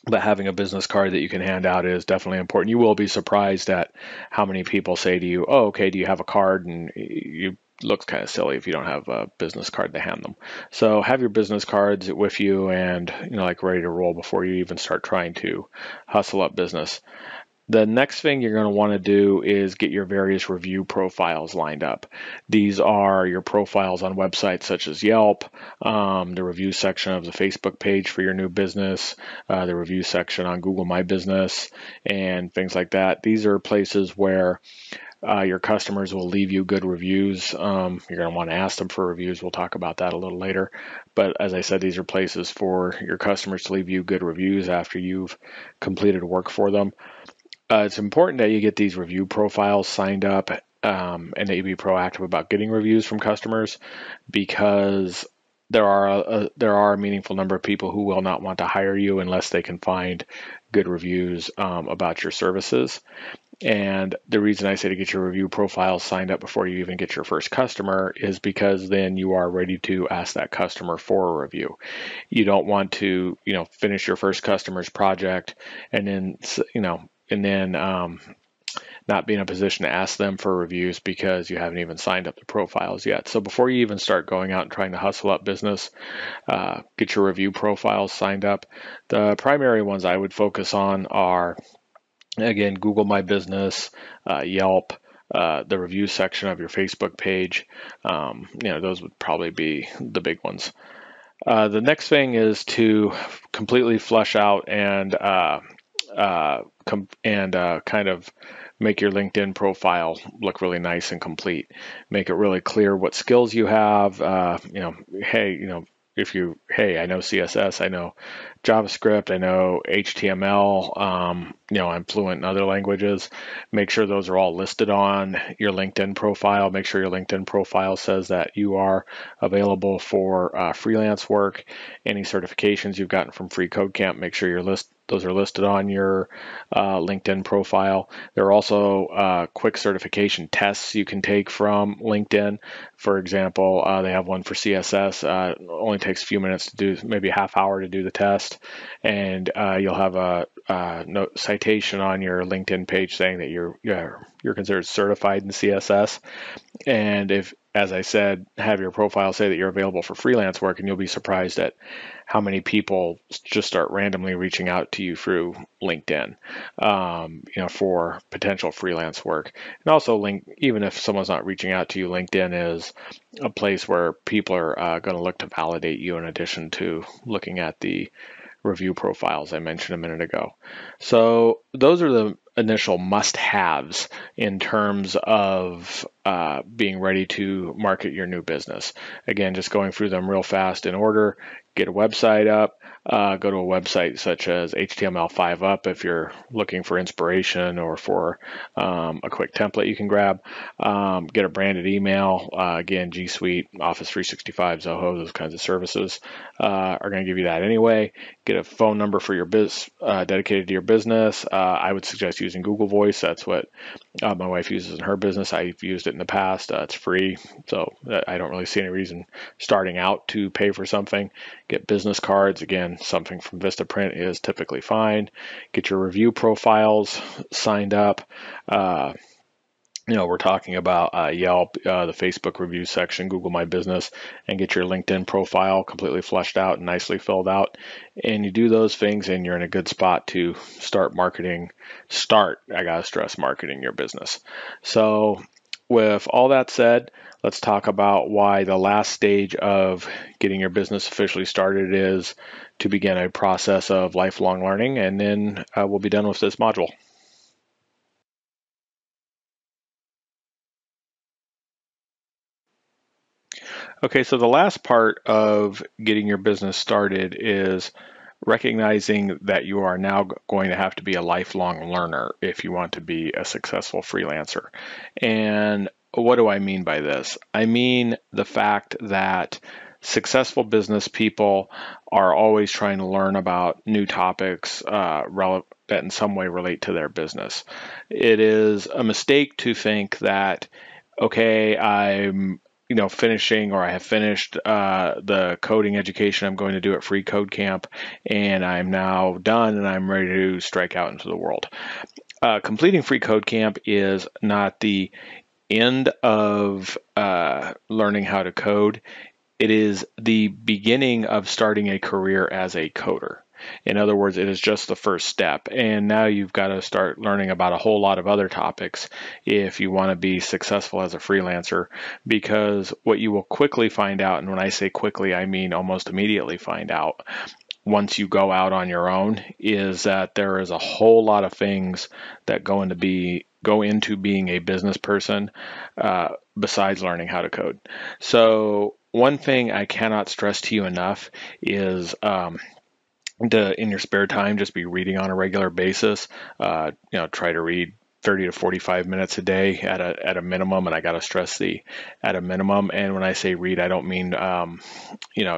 But having a business card that you can hand out is definitely important. You will be surprised at how many people say to you, "Oh, okay, do you have a card?" And you looks kind of silly if you don't have a business card to hand them. So have your business cards with you and ready to roll before you even start trying to hustle up business. The next thing you're going to want to do is get your various review profiles lined up. These are your profiles on websites such as Yelp, the review section of the Facebook page for your new business, the review section on Google My Business, and things like that. These are places where your customers will leave you good reviews. You're going to want to ask them for reviews. We'll talk about that a little later. But as I said, these are places for your customers to leave you good reviews after you've completed work for them. It's important that you get these review profiles signed up and that you be proactive about getting reviews from customers, because there are a meaningful number of people who will not want to hire you unless they can find good reviews about your services. And the reason I say to get your review profiles signed up before you even get your first customer is because then you are ready to ask that customer for a review. You don't want to, finish your first customer's project and then, not be in a position to ask them for reviews because you haven't even signed up the profiles yet. So before you even start going out and trying to hustle up business, get your review profiles signed up. The primary ones I would focus on are, again, Google My Business, Yelp, the review section of your Facebook page. Those would probably be the big ones. The next thing is to completely flesh out and kind of make your LinkedIn profile look really nice and complete. Make it really clear what skills you have. I know CSS, I know JavaScript, I know HTML, I'm fluent in other languages. Make sure those are all listed on your LinkedIn profile. Make sure your LinkedIn profile says that you are available for freelance work. Any certifications you've gotten from FreeCodeCamp, make sure those are listed on your LinkedIn profile. There are also quick certification tests you can take from LinkedIn. For example, they have one for CSS. It only takes a few minutes to do, maybe a half hour to do the test, and you'll have a citation on your LinkedIn page saying that you're considered certified in CSS. And if, as I said, have your profile say that you're available for freelance work, and you'll be surprised at how many people just start randomly reaching out to you through LinkedIn, for potential freelance work. And also, even if someone's not reaching out to you, LinkedIn is a place where people are going to look to validate you in addition to looking at the review profiles I mentioned a minute ago. So those are the initial must-haves in terms of being ready to market your new business. Again, just going through them real fast in order. Get a website up. Go to a website such as HTML5 Up if you're looking for inspiration or for a quick template you can grab. Get a branded email. Again, G Suite, Office 365, Zoho, those kinds of services are going to give you that anyway. Get a phone number for your business dedicated to your business. I would suggest using Google Voice. That's what my wife uses in her business. I've used it in the past. It's free, so I don't really see any reason starting out to pay for something. Get business cards. Again, something from Vistaprint is typically fine. Get your review profiles signed up. We're talking about Yelp, the Facebook review section, Google My Business, and get your LinkedIn profile completely fleshed out and nicely filled out. And you do those things and you're in a good spot to start marketing. I gotta stress, marketing your business. So with all that said, let's talk about why the last stage of getting your business officially started is to begin a process of lifelong learning, and then we'll be done with this module. Okay, so the last part of getting your business started is recognizing that you are now going to have to be a lifelong learner if you want to be a successful freelancer. And what do I mean by this? I mean the fact that successful business people are always trying to learn about new topics that in some way relate to their business. It is a mistake to think that, okay, I'm finishing, or I have finished the coding education I'm going to do at FreeCodeCamp, and I'm now done and I'm ready to strike out into the world. Completing FreeCodeCamp is not the end of learning how to code. It is the beginning of starting a career as a coder. In other words, it is just the first step. And now you've got to start learning about a whole lot of other topics if you want to be successful as a freelancer, because what you will quickly find out, and when I say quickly, I mean almost immediately find out, once you go out on your own, is that there is a whole lot of things that go into being a business person besides learning how to code. So one thing I cannot stress to you enough is in your spare time, just be reading on a regular basis. Try to read 30 to 45 minutes a day at a minimum, and I got to stress the at a minimum. And when I say read, I don't mean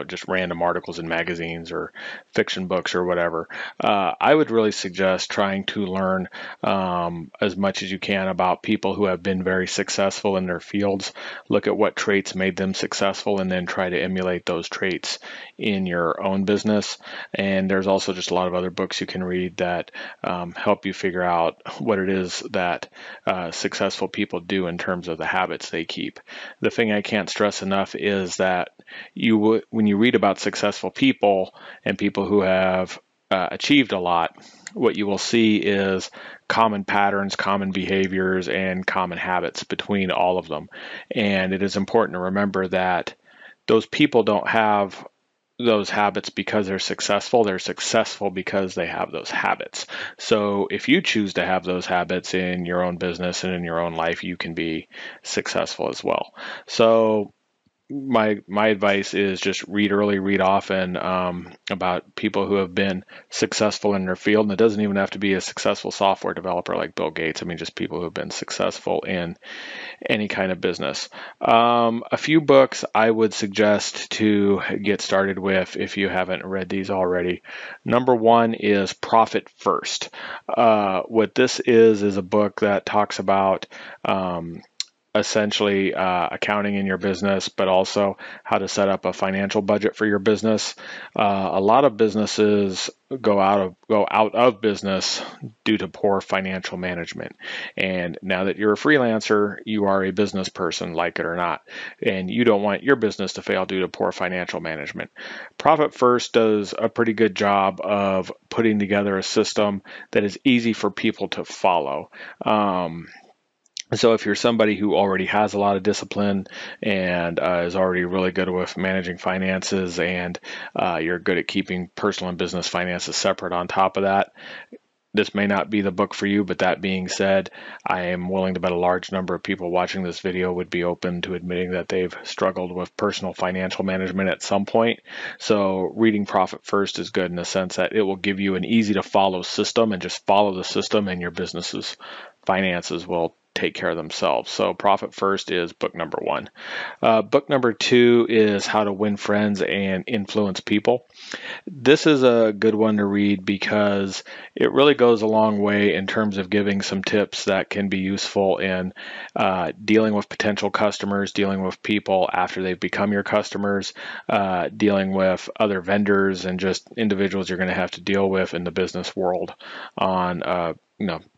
just random articles in magazines or fiction books or whatever. I would really suggest trying to learn as much as you can about people who have been very successful in their fields. Look at what traits made them successful, and then try to emulate those traits in your own business. And there's also just a lot of other books you can read that help you figure out what it is that successful people do in terms of the habits they keep. The thing I can't stress enough is that when you read about successful people and people who have achieved a lot, what you will see is common patterns, common behaviors, and common habits between all of them. And it is important to remember that those people don't have those habits because they're successful because they have those habits. So if you choose to have those habits in your own business and in your own life, you can be successful as well. So my advice is just read early, read often about people who have been successful in their field. And it doesn't even have to be a successful software developer like Bill Gates. I mean, just people who have been successful in any kind of business. A few books I would suggest to get started with if you haven't read these already. Number one is Profit First. What this is a book that talks about essentially accounting in your business, but also how to set up a financial budget for your business. A lot of businesses go out of business due to poor financial management. And now that you're a freelancer, you are a business person, like it or not, and you don't want your business to fail due to poor financial management. Profit First does a pretty good job of putting together a system that is easy for people to follow. So if you're somebody who already has a lot of discipline and is already really good with managing finances, and you're good at keeping personal and business finances separate on top of that, this may not be the book for you. But that being said, I am willing to bet a large number of people watching this video would be open to admitting that they've struggled with personal financial management at some point. So reading Profit First is good in the sense that it will give you an easy to follow system, and just follow the system and your business's finances will take care of themselves. So Profit First is book number one. Book number two is How to Win Friends and Influence People. This is a good one to read because it really goes a long way in terms of giving some tips that can be useful in dealing with potential customers, dealing with people after they've become your customers, dealing with other vendors and just individuals you're going to have to deal with in the business world on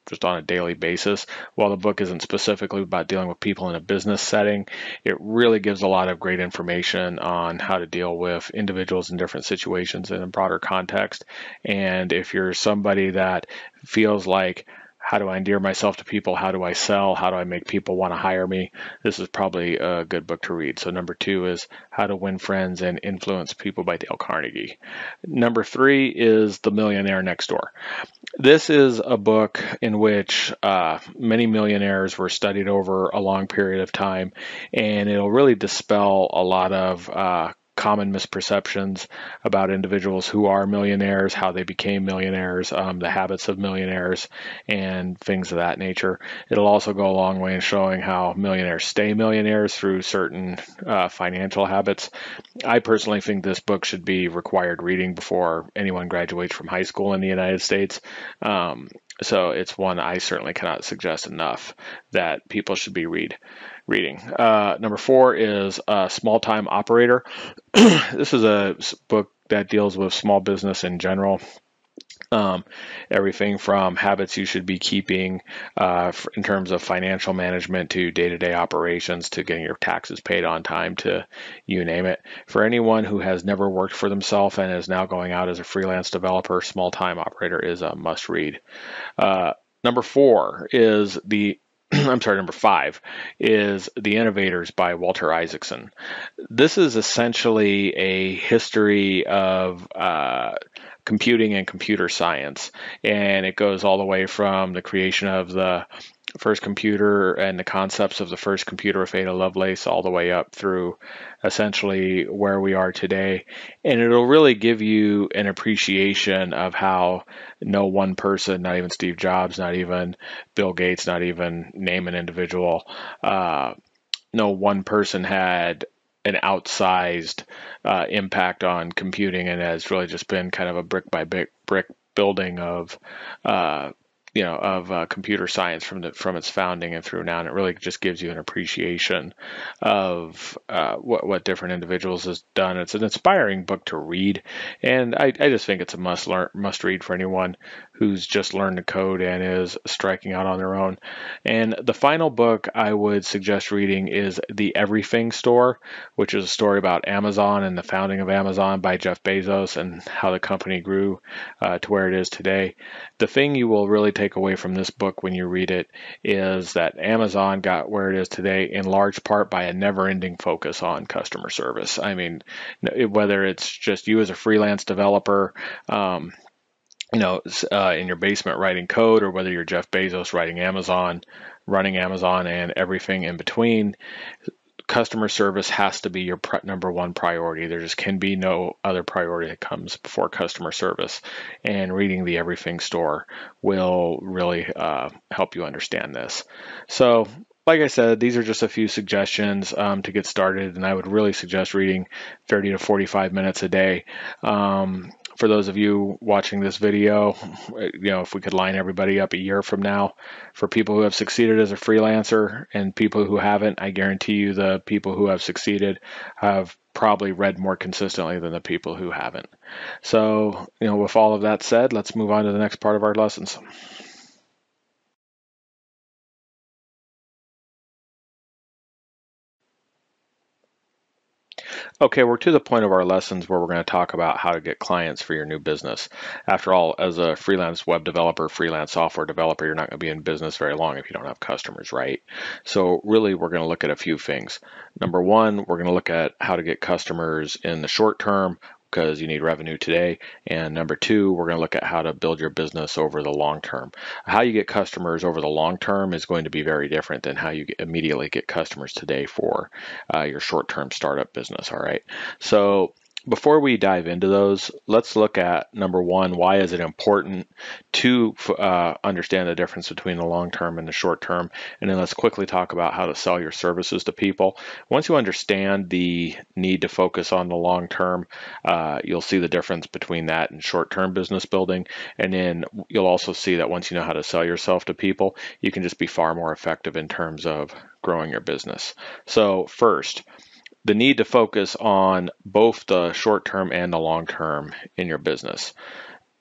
just on a daily basis. While the book isn't specifically about dealing with people in a business setting, it really gives a lot of great information on how to deal with individuals in different situations in a broader context. And if you're somebody that feels like, how do I endear myself to people? How do I sell? How do I make people want to hire me? This is probably a good book to read. So number two is How to Win Friends and Influence People by Dale Carnegie. Number three is The Millionaire Next Door. This is a book in which many millionaires were studied over a long period of time, and it'll really dispel a lot of common misperceptions about individuals who are millionaires, how they became millionaires, the habits of millionaires, and things of that nature. It'll also go a long way in showing how millionaires stay millionaires through certain financial habits. I personally think this book should be required reading before anyone graduates from high school in the United States. So it's one I certainly cannot suggest enough that people should be reading. Number four is Small Time Operator. This is a book that deals with small business in general. Everything from habits you should be keeping in terms of financial management to day-to-day operations to getting your taxes paid on time to you name it. For anyone who has never worked for themselves and is now going out as a freelance developer, Small Time Operator is a must-read. Number five is The Innovators by Walter Isaacson. This is essentially a history of computing and computer science, and it goes all the way from the creation of the first computer and the concepts of the first computer with Ada Lovelace all the way up through essentially where we are today. And it'll really give you an appreciation of how no one person, not even Steve Jobs, not even Bill Gates, not even name an individual, no one person had an outsized impact on computing, and has really just been kind of a brick by brick building of computer science from its founding and through now. And it really just gives you an appreciation of what different individuals has done. It's an inspiring book to read, and I just think it's a must read for anyone who's just learned to code and is striking out on their own. And the final book I would suggest reading is The Everything Store, which is a story about Amazon and the founding of Amazon by Jeff Bezos and how the company grew to where it is today. The thing you will really take away from this book when you read it is that Amazon got where it is today in large part by a never-ending focus on customer service. I mean, whether it's just you as a freelance developer, in your basement writing code, or whether you're Jeff Bezos running Amazon and everything in between, customer service has to be your number one priority. There just can be no other priority that comes before customer service. And reading The Everything Store will really help you understand this. So, like I said, these are just a few suggestions to get started, and I would really suggest reading 30 to 45 minutes a day. For those of you watching this video, if we could line everybody up a year from now, for people who have succeeded as a freelancer and people who haven't, I guarantee you the people who have succeeded have probably read more consistently than the people who haven't. So, with all of that said, let's move on to the next part of our lessons. Okay, we're to the point of our lessons where we're going to talk about how to get clients for your new business. After all, as a freelance web developer, freelance software developer, you're not going to be in business very long if you don't have customers, right? So really, we're going to look at a few things. Number one, we're going to look at how to get customers in the short term, because you need revenue today. And number two, we're going to look at how to build your business over the long term. How you get customers over the long term is going to be very different than how you immediately get customers today for your short-term startup business. All right. So before we dive into those, let's look at number one, why is it important to understand the difference between the long term and the short term? And then let's quickly talk about how to sell your services to people. Once you understand the need to focus on the long term, you'll see the difference between that and short-term business building. And then you'll also see that once you know how to sell yourself to people, you can just be far more effective in terms of growing your business. So first, the need to focus on both the short term and the long term in your business.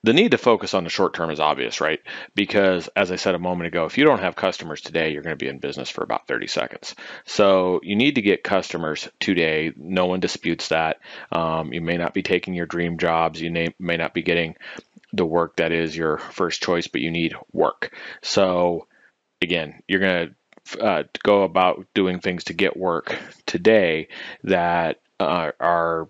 The need to focus on the short term is obvious, right? Because as I said a moment ago, if you don't have customers today, you're going to be in business for about 30 seconds. So you need to get customers today. No one disputes that. You may not be taking your dream jobs. You may not be getting the work that is your first choice, but you need work. So again, you're going to go about doing things to get work today that are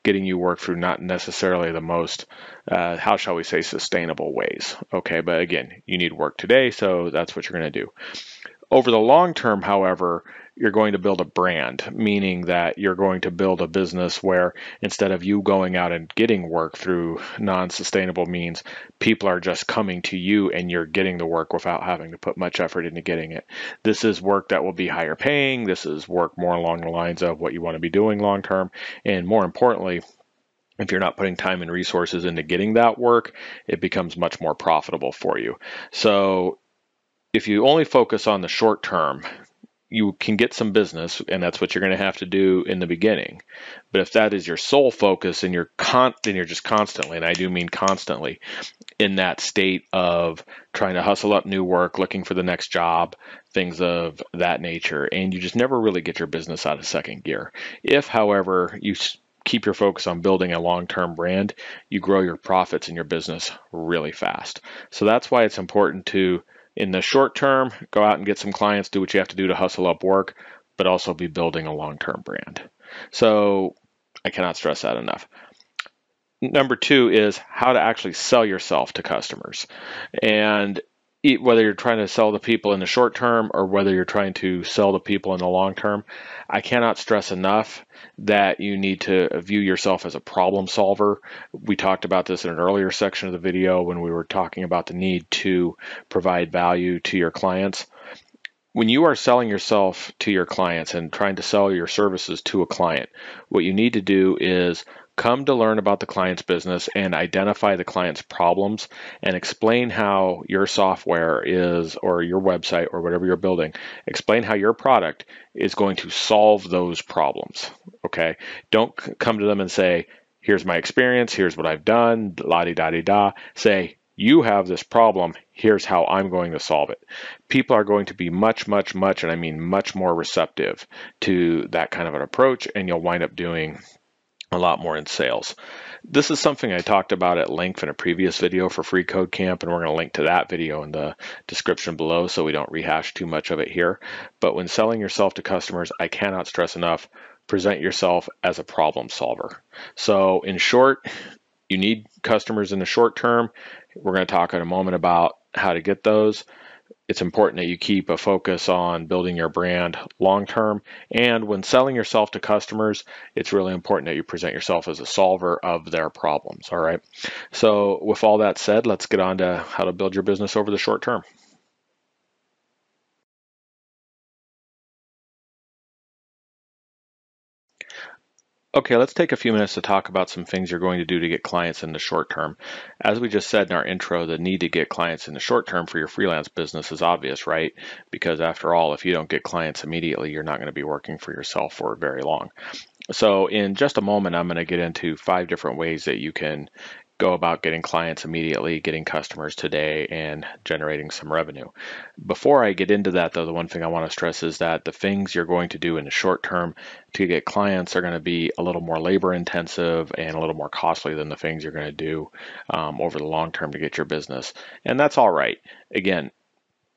getting you work through not necessarily the most, how shall we say, sustainable ways. Okay, but again, you need work today, so that's what you're going to do. Over the long term, however, you're going to build a brand, meaning that you're going to build a business where instead of you going out and getting work through non-sustainable means, people are just coming to you and you're getting the work without having to put much effort into getting it. This is work that will be higher paying. This is work more along the lines of what you want to be doing long term. And more importantly, if you're not putting time and resources into getting that work, it becomes much more profitable for you. So if you only focus on the short term, you can get some business, and that's what you're going to have to do in the beginning. But if that is your sole focus and you're just constantly, and I do mean constantly, in that state of trying to hustle up new work, looking for the next job, things of that nature, and you just never really get your business out of second gear. If, however, you keep your focus on building a long-term brand, you grow your profits in your business really fast. So that's why it's important to, in the short term, go out and get some clients, do what you have to do to hustle up work, but also be building a long-term brand. So I cannot stress that enough. Number two is how to actually sell yourself to customers. And whether you're trying to sell to people in the short term or whether you're trying to sell to people in the long term, I cannot stress enough that you need to view yourself as a problem solver. We talked about this in an earlier section of the video when we were talking about the need to provide value to your clients. When you are selling yourself to your clients and trying to sell your services to a client, what you need to do is come to learn about the client's business and identify the client's problems and explain how your software is, or your website, or whatever you're building, explain how your product is going to solve those problems. Okay? Don't come to them and say, here's my experience, here's what I've done, la-di-da-di-da. Say, you have this problem, here's how I'm going to solve it. People are going to be much, and I mean much more receptive to that kind of an approach, and you'll wind up doing a lot more in sales. This is something I talked about at length in a previous video for freeCodeCamp, and we're going to link to that video in the description below so we don't rehash too much of it here. But when selling yourself to customers, I cannot stress enough, present yourself as a problem solver. So in short, you need customers in the short term. We're going to talk in a moment about how to get those. It's important that you keep a focus on building your brand long term. And when selling yourself to customers, it's really important that you present yourself as a solver of their problems. All right. So with all that said, let's get on to how to build your business over the short term. Okay, let's take a few minutes to talk about some things you're going to do to get clients in the short term. As we just said in our intro, the need to get clients in the short term for your freelance business is obvious, right? Because after all, if you don't get clients immediately, you're not going to be working for yourself for very long. So in just a moment, I'm going to get into 5 different ways that you can go about getting clients immediately, getting customers today, and generating some revenue. Before I get into that, though, the one thing I want to stress is that the things you're going to do in the short term to get clients are going to be a little more labor intensive and a little more costly than the things you're going to do over the long term to get your business. And that's all right. Again,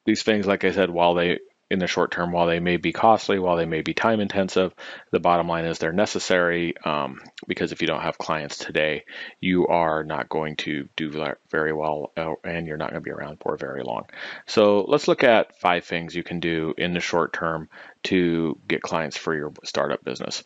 these things, like I said, in the short term, while they may be costly, while they may be time intensive, the bottom line is they're necessary, because if you don't have clients today, you are not going to do very well, and you're not going to be around for very long. So let's look at 5 things you can do in the short term to get clients for your startup business.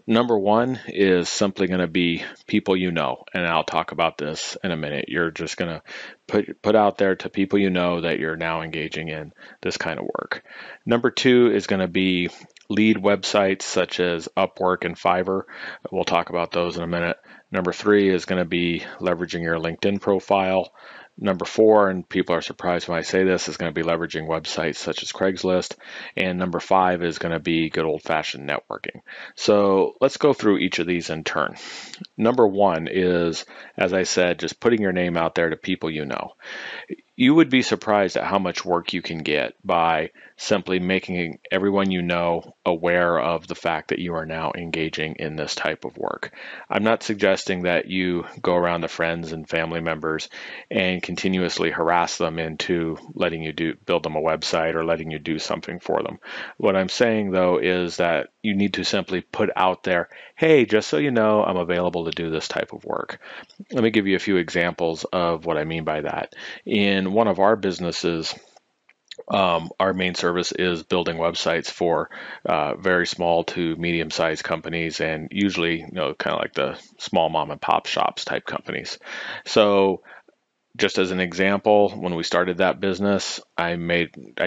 Number 1 is simply going to be people you know, and I'll talk about this in a minute. You're just going to put out there to people you know that you're now engaging in this kind of work. Number 2 is going to be lead websites such as Upwork and Fiverr. We'll talk about those in a minute. Number 3 is going to be leveraging your LinkedIn profile. Number 4, and people are surprised when I say this, is going to be leveraging websites such as Craigslist. And number 5 is going to be good old-fashioned networking. So let's go through each of these in turn. Number 1 is, as I said, just putting your name out there to people you know. You would be surprised at how much work you can get by simply making everyone you know aware of the fact that you are now engaging in this type of work. I'm not suggesting that you go around to friends and family members and continuously harass them into letting you build them a website or letting you do something for them. What I'm saying, though, is that you need to simply put out there, hey, just so you know, I'm available to do this type of work. Let me give you a few examples of what I mean by that. In one of our businesses, our main service is building websites for very small to medium-sized companies, and usually, kind of like the small mom and pop shops type companies. So just as an example, when we started that business, I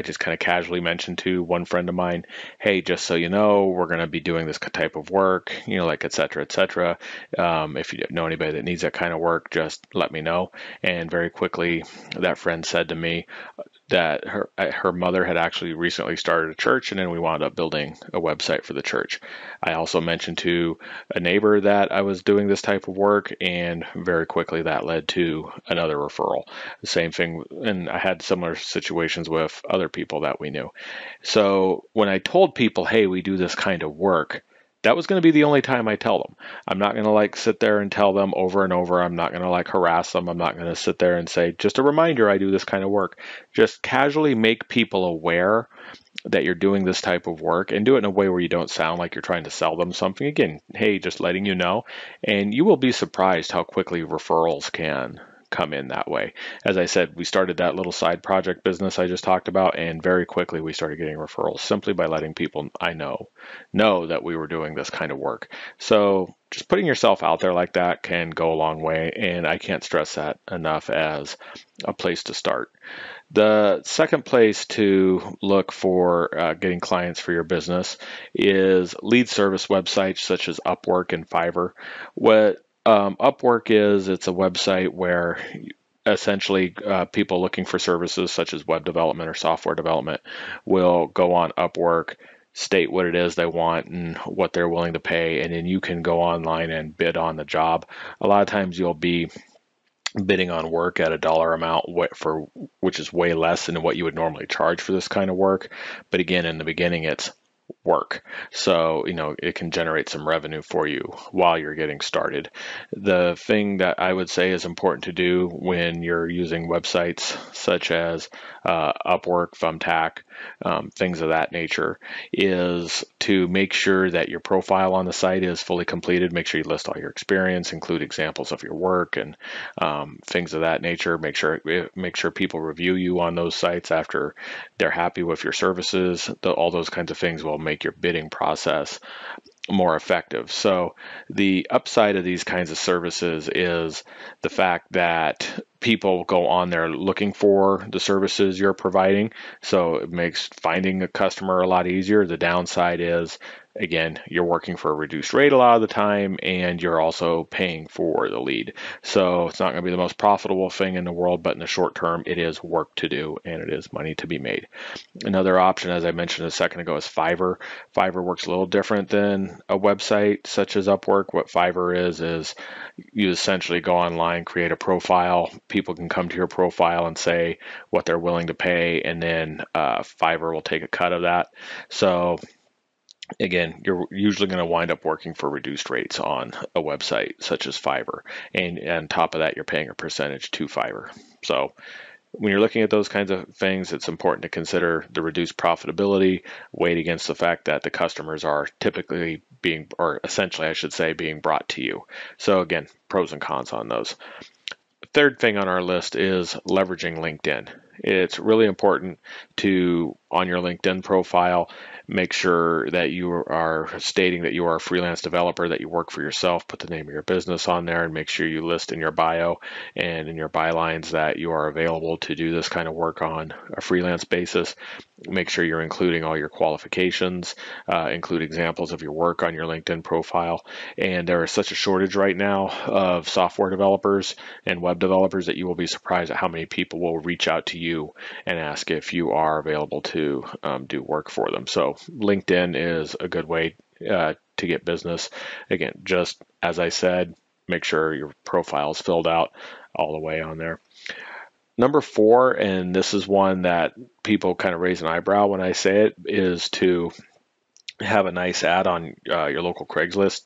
just kind of casually mentioned to one friend of mine, hey, just so you know, we're going to be doing this type of work, like et cetera, et cetera. If you know anybody that needs that kind of work, just let me know. And very quickly, that friend said to me that her mother had actually recently started a church, and then we wound up building a website for the church. I also mentioned to a neighbor that I was doing this type of work, and very quickly that led to another referral. The same thing, and I had similar situations with other people that we knew. So when I told people, hey, we do this kind of work, that was going to be the only time I tell them. I'm not going to sit there and tell them over and over. I'm not going to harass them. I'm not going to sit there and say, just a reminder, I do this kind of work. Just casually make people aware that you're doing this type of work, and do it in a way where you don't sound like you're trying to sell them something. Again, hey, just letting you know, and you will be surprised how quickly referrals can come in that way. As I said, we started that little side project business I just talked about, and very quickly we started getting referrals simply by letting people I know that we were doing this kind of work. So just putting yourself out there like that can go a long way, and I can't stress that enough as a place to start. The second place to look for getting clients for your business is lead service websites such as Upwork and Fiverr. What Upwork is, it's a website where essentially people looking for services such as web development or software development will go on Upwork, state what it is they want and what they're willing to pay, and then you can go online and bid on the job. A lot of times you'll be bidding on work at a dollar amount for which is way less than what you would normally charge for this kind of work. But again, in the beginning, it's work. So, it can generate some revenue for you while you're getting started. The thing that I would say is important to do when you're using websites such as Upwork, Thumbtack, things of that nature, is to make sure that your profile on the site is fully completed. Make sure you list all your experience, include examples of your work and things of that nature. Make sure people review you on those sites after they're happy with your services. All those kinds of things will make your bidding process more effective. So the upside of these kinds of services is the fact that people go on there looking for the services you're providing. So it makes finding a customer a lot easier. The downside is, again, you're working for a reduced rate a lot of the time, and you're also paying for the lead. So it's not going to be the most profitable thing in the world, but in the short term, it is work to do and it is money to be made. Another option, as I mentioned a second ago, is Fiverr. Fiverr works a little different than a website such as Upwork. What Fiverr is you essentially go online, create a profile. People can come to your profile and say what they're willing to pay, and then Fiverr will take a cut of that. So again, you're usually going to wind up working for reduced rates on a website such as Fiverr. And on top of that, you're paying a percentage to Fiverr. So when you're looking at those kinds of things, it's important to consider the reduced profitability weighed against the fact that the customers are typically essentially, I should say, being brought to you. So again, pros and cons on those. Third thing on our list is leveraging LinkedIn. It's really important to, on your LinkedIn profile, make sure that you are stating that you are a freelance developer, that you work for yourself, put the name of your business on there, and make sure you list in your bio and in your bylines that you are available to do this kind of work on a freelance basis. Make sure you're including all your qualifications, include examples of your work on your LinkedIn profile. And there is such a shortage right now of software developers and web developers that you will be surprised at how many people will reach out to you and ask if you are available to do work for them. So LinkedIn is a good way to get business. Again, just as I said, make sure your profile is filled out all the way on there. Number 4, and this is one that people kind of raise an eyebrow when I say it, is to have a nice ad on your local Craigslist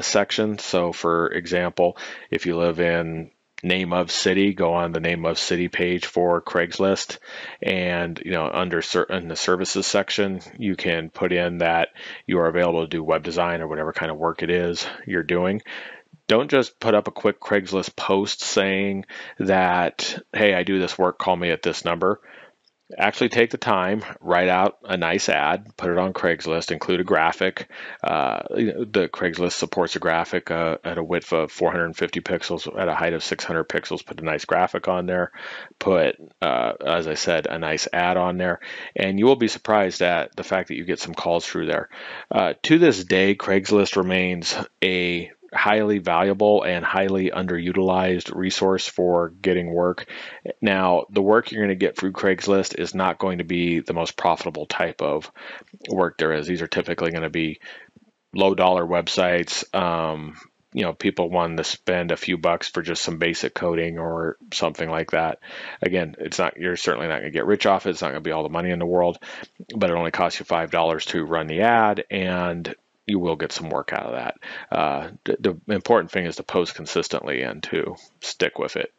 section. So for example, if you live in name of city, go on the name of city page for Craigslist, and under in the services section, you can put in that you are available to do web design or whatever kind of work it is you're doing. Don't just put up a quick Craigslist post saying that, hey, I do this work, call me at this number. Actually take the time, write out a nice ad, put it on Craigslist, include a graphic. The Craigslist supports a graphic at a width of 450 pixels, at a height of 600 pixels. Put a nice graphic on there. Put, as I said, a nice ad on there. And you will be surprised at the fact that you get some calls through there. To this day, Craigslist remains a highly valuable and highly underutilized resource for getting work. Now, the work you're going to get through Craigslist is not going to be the most profitable type of work there is. These are typically going to be low dollar websites. People want to spend a few bucks for just some basic coding or something like that. Again, you're certainly not going to get rich off it. It's not going to be all the money in the world, but it only costs you $5 to run the ad, and you will get some work out of that. The important thing is to post consistently and to stick with it.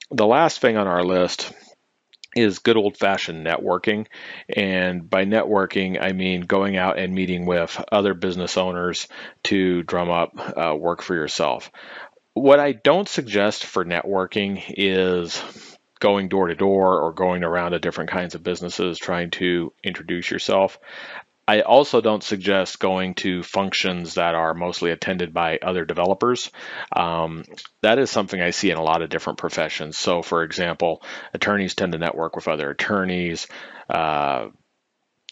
The last thing on our list is good old-fashioned networking. And by networking, I mean going out and meeting with other business owners to drum up work for yourself. What I don't suggest for networking is going door to door or going around to different kinds of businesses trying to introduce yourself. I also don't suggest going to functions that are mostly attended by other developers. Um, that is something I see in a lot of different professions. So, for example, attorneys tend to network with other attorneys. Uh,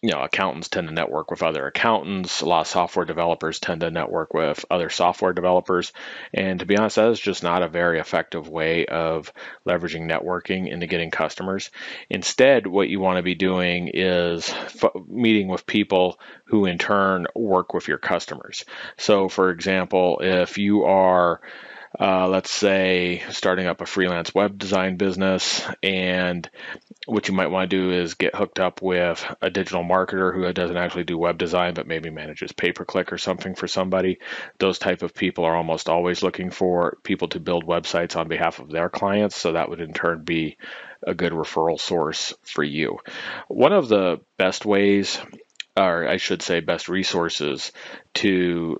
Accountants tend to network with other accountants. A lot of software developers tend to network with other software developers. And to be honest, that is just not a very effective way of leveraging networking into getting customers. Instead, what you want to be doing is meeting with people who in turn work with your customers. So, for example, if you are let's say starting up a freelance web design business, and what you might want to do is get hooked up with a digital marketer who doesn't actually do web design but maybe manages pay-per-click or something for somebody. Those type of people are almost always looking for people to build websites on behalf of their clients, so that would in turn be a good referral source for you. One of the best ways, or I should say best resources to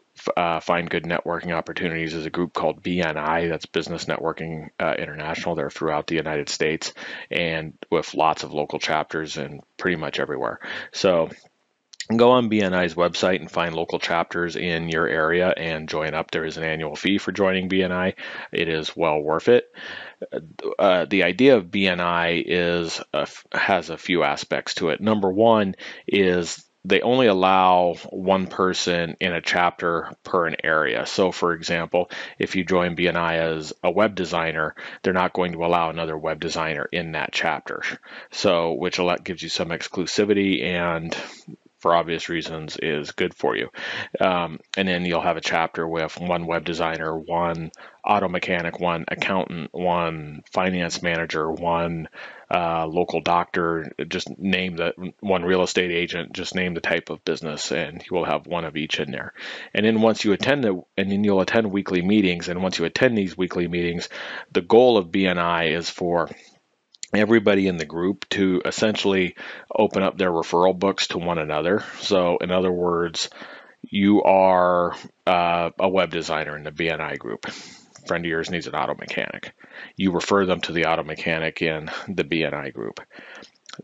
find good networking opportunities is a group called BNI, that's Business Networking International. They're throughout the United States and with lots of local chapters and pretty much everywhere. So go on BNI's website and find local chapters in your area and join up. There is an annual fee for joining BNI. It is well worth it. The idea of BNI has a few aspects to it. Number one is they only allow one person in a chapter per an area. So, for example, if you join BNI as a web designer, they're not going to allow another web designer in that chapter. So, which gives you some exclusivity and, for obvious reasons, is good for you. And then you'll have a chapter with one web designer, one auto mechanic, one accountant, one finance manager, one local doctor, just name one real estate agent, just name the type of business, and you will have one of each in there. And then you'll attend weekly meetings. And once you attend these weekly meetings, the goal of BNI is for everybody in the group to essentially open up their referral books to one another. So in other words, you are a web designer in the BNI group. A friend of yours needs an auto mechanic. You refer them to the auto mechanic in the BNI group.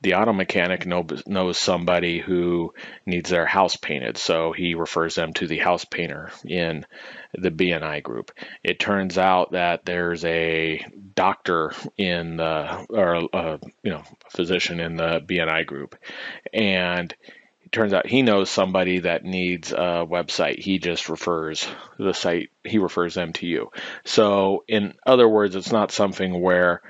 The auto mechanic knows somebody who needs their house painted, so he refers them to the house painter in the BNI group. It turns out that there's a doctor a physician in the BNI group, and it turns out he knows somebody that needs a website. He just refers he refers them to you. So in other words, it's not something where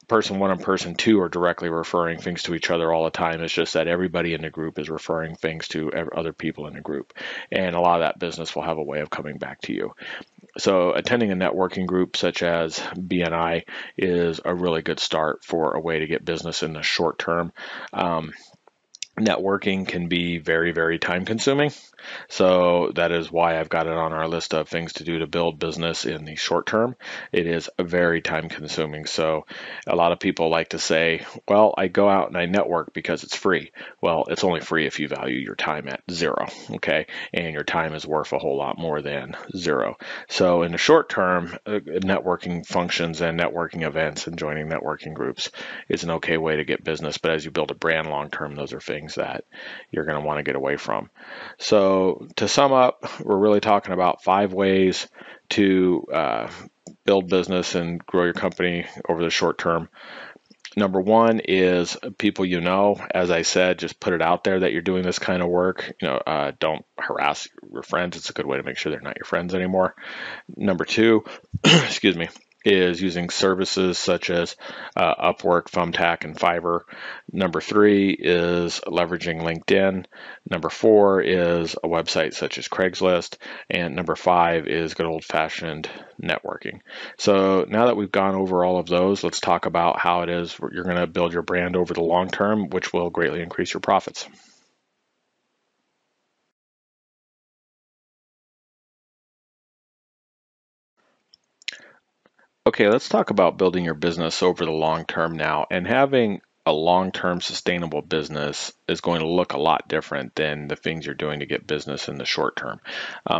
person one and person two are directly referring things to each other all the time. It's just that everybody in the group is referring things to other people in the group. And a lot of that business will have a way of coming back to you. So attending a networking group such as BNI is a really good start for a way to get business in the short term. Networking can be very, very time consuming. So that is why I've got it on our list of things to do to build business in the short term. It is very time consuming. So a lot of people like to say, well, I go out and I network because it's free. Well, it's only free if you value your time at zero, okay? And your time is worth a whole lot more than zero. So in the short term, networking functions and networking events and joining networking groups is an okay way to get business. But as you build a brand long term, those are things that you're going to want to get away from. So to sum up, we're really talking about 5 ways to build business and grow your company over the short term. Number 1 is people you know. As I said, just put it out there that you're doing this kind of work. Don't harass your friends. It's a good way to make sure they're not your friends anymore. Number 2, excuse me, is using services such as Upwork, Thumbtack, and Fiverr. Number 3 is leveraging LinkedIn. Number 4 is a website such as Craigslist. And number 5 is good old-fashioned networking. So now that we've gone over all of those, let's talk about how it is you're going to build your brand over the long term, which will greatly increase your profits. Okay, let's talk about building your business over the long term now. And having a long-term sustainable business is going to look a lot different than the things you're doing to get business in the short term.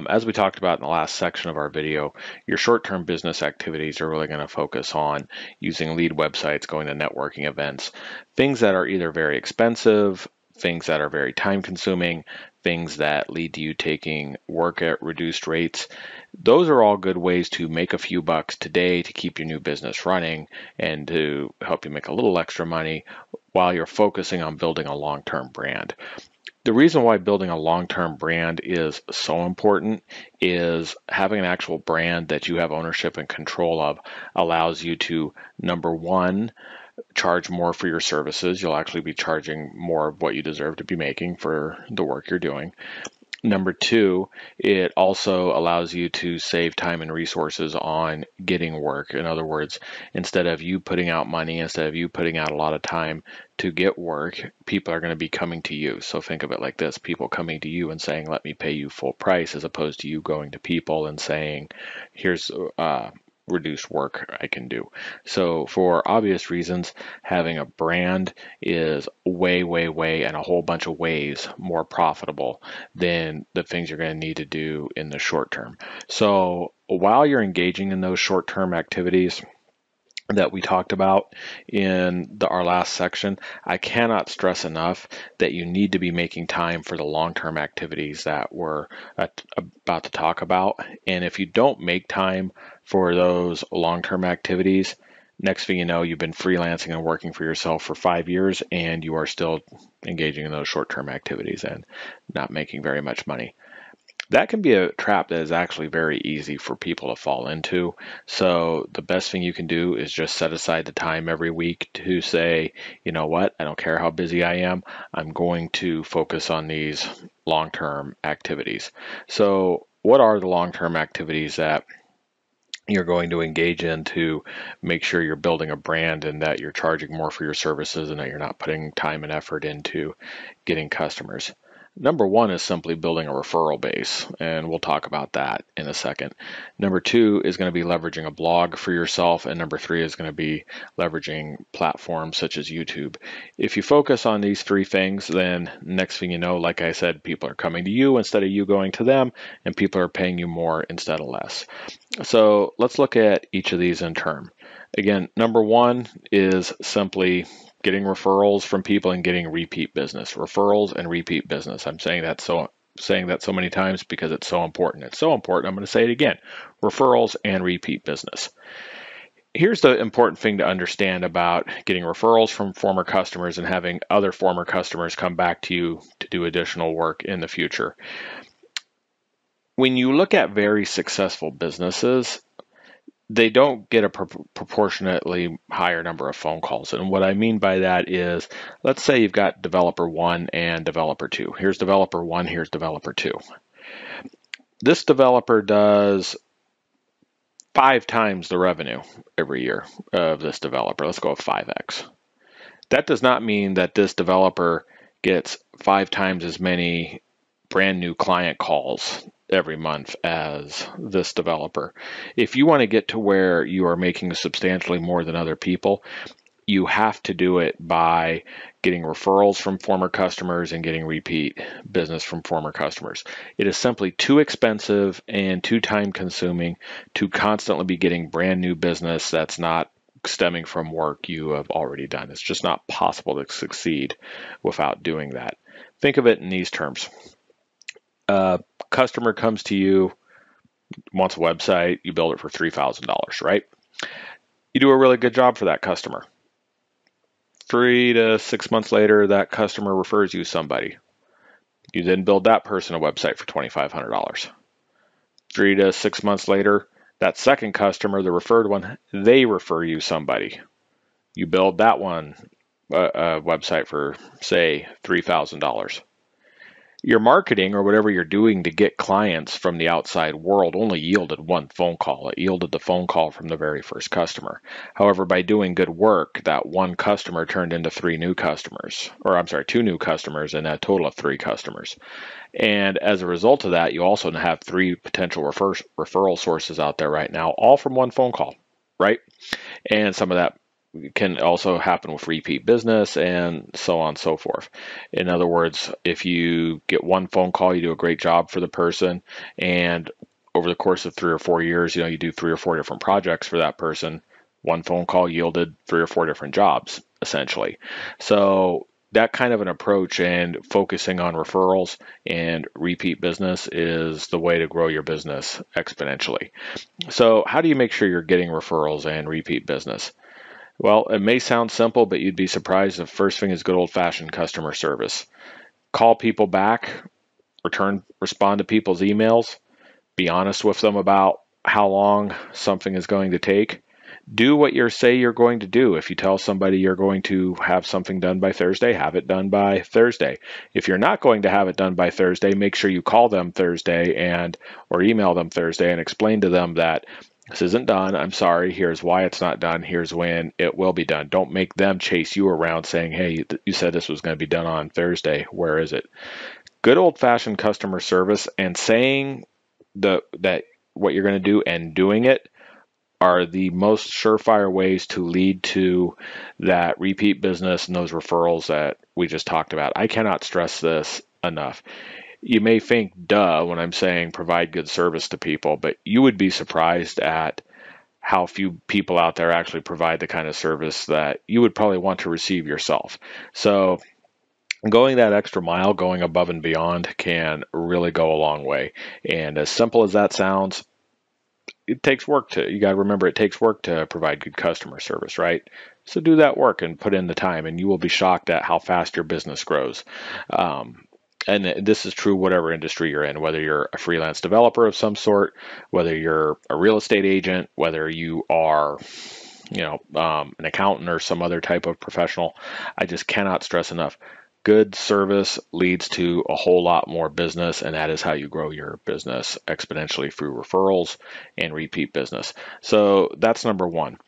As we talked about in the last section of our video, your short-term business activities are really going to focus on using lead websites, going to networking events, things that are either very expensive, things that are very time-consuming, things that lead to you taking work at reduced rates. Those are all good ways to make a few bucks today to keep your new business running and to help you make a little extra money while you're focusing on building a long-term brand. The reason why building a long-term brand is so important is having an actual brand that you have ownership and control of allows you to, number one, charge more for your services. You'll actually be charging more of what you deserve to be making for the work you're doing. Number two, it also allows you to save time and resources on getting work. In other words, instead of you putting out money, instead of you putting out a lot of time to get work, people are going to be coming to you. So think of it like this, people coming to you and saying, let me pay you full price, as opposed to you going to people and saying, here's reduced work I can do. So for obvious reasons, having a brand is way, and a whole bunch of ways more profitable than the things you're going to need to do in the short term. So while you're engaging in those short-term activities that we talked about in our last section, I cannot stress enough that you need to be making time for the long-term activities that we're about to talk about. And if you don't make time for those long-term activities, next thing you know, you've been freelancing and working for yourself for 5 years and you are still engaging in those short-term activities and not making very much money. That can be a trap that is actually very easy for people to fall into. So the best thing you can do is just set aside the time every week to say, you know what, I don't care how busy I am, I'm going to focus on these long-term activities. So what are the long-term activities that you're going to engage in to make sure you're building a brand and that you're charging more for your services and that you're not putting time and effort into getting customers? Number one is simply building a referral base, and we'll talk about that in a second. Number two is going to be leveraging a blog for yourself, and number three is going to be leveraging platforms such as YouTube. If you focus on these three things, then next thing you know, like I said, people are coming to you instead of you going to them, and people are paying you more instead of less. So let's look at each of these in turn. Again, number one is simply getting referrals from people and getting repeat business. Referrals and repeat business. I'm saying that so many times because it's so important. It's so important, I'm going to say it again. Referrals and repeat business. Here's the important thing to understand about getting referrals from former customers and having other former customers come back to you to do additional work in the future. When you look at very successful businesses, they don't get a proportionately higher number of phone calls. And what I mean by that is, let's say you've got developer one and developer two. Here's developer one, here's developer two. This developer does 5 times the revenue every year of this developer. Let's go with 5x. That does not mean that this developer gets 5 times as many brand new client calls every month as this developer. If you want to get to where you are making substantially more than other people, you have to do it by getting referrals from former customers and getting repeat business from former customers. It is simply too expensive and too time consuming to constantly be getting brand new business that's not stemming from work you have already done. It's just not possible to succeed without doing that. Think of it in these terms. Customer comes to you, wants a website, you build it for $3,000, right? You do a really good job for that customer. 3 to 6 months later, that customer refers you somebody. You then build that person a website for $2,500. 3 to 6 months later, that second customer, the referred one, they refer you somebody. You build that one a website for, say, $3,000. Your marketing or whatever you're doing to get clients from the outside world only yielded one phone call. It yielded the phone call from the very first customer. However, by doing good work, that one customer turned into 2 new customers, and a total of 3 customers. And as a result of that, you also have 3 potential referral sources out there right now, all from one phone call, right? And some of that can also happen with repeat business and so on and so forth. In other words, if you get one phone call, you do a great job for the person, and over the course of 3 or 4 years, you do 3 or 4 different projects for that person. One phone call yielded 3 or 4 different jobs, essentially. So that kind of an approach and focusing on referrals and repeat business is the way to grow your business exponentially. So how do you make sure you're getting referrals and repeat business? Well, it may sound simple, but you'd be surprised. The first thing is good old-fashioned customer service. Call people back, respond to people's emails, be honest with them about how long something is going to take. Do what you say you're going to do. If you tell somebody you're going to have something done by Thursday, have it done by Thursday. If you're not going to have it done by Thursday, make sure you call them Thursday or email them Thursday and explain to them that this isn't done. I'm sorry. Here's why it's not done. Here's when it will be done. Don't make them chase you around saying, hey, you said this was going to be done on Thursday. Where is it? Good old-fashioned customer service and saying that what you're going to do and doing it are the most surefire ways to lead to that repeat business and those referrals that we just talked about. I cannot stress this enough. You may think, duh, when I'm saying provide good service to people, but you would be surprised at how few people out there actually provide the kind of service that you would probably want to receive yourself. So going that extra mile, going above and beyond, can really go a long way. And as simple as that sounds, it takes work you got to remember, it takes work to provide good customer service, right? So do that work and put in the time, and you will be shocked at how fast your business grows. And this is true whatever industry you're in, whether you're a freelance developer of some sort, whether you're a real estate agent, whether you are an accountant or some other type of professional. I just cannot stress enough. Good service leads to a whole lot more business, and that is how you grow your business exponentially through referrals and repeat business. So that's number one.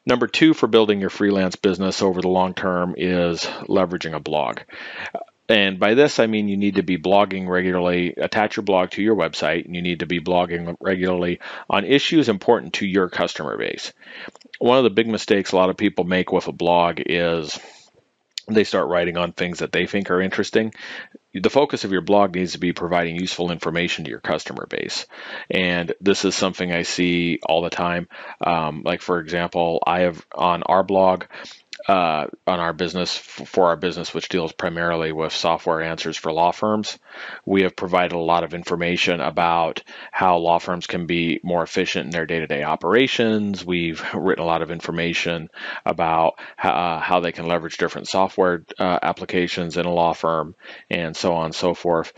Number two for building your freelance business over the long term is leveraging a blog. And by this, I mean you need to be blogging regularly, attach your blog to your website, and you need to be blogging regularly on issues important to your customer base. One of the big mistakes a lot of people make with a blog is they start writing on things that they think are interesting. The focus of your blog needs to be providing useful information to your customer base. And this is something I see all the time. Like, for example, I have on our blog, on our business, for our business, which deals primarily with software answers for law firms, we have provided a lot of information about how law firms can be more efficient in their day-to-day operations. We've written a lot of information about how they can leverage different software applications in a law firm, and so on and so forth.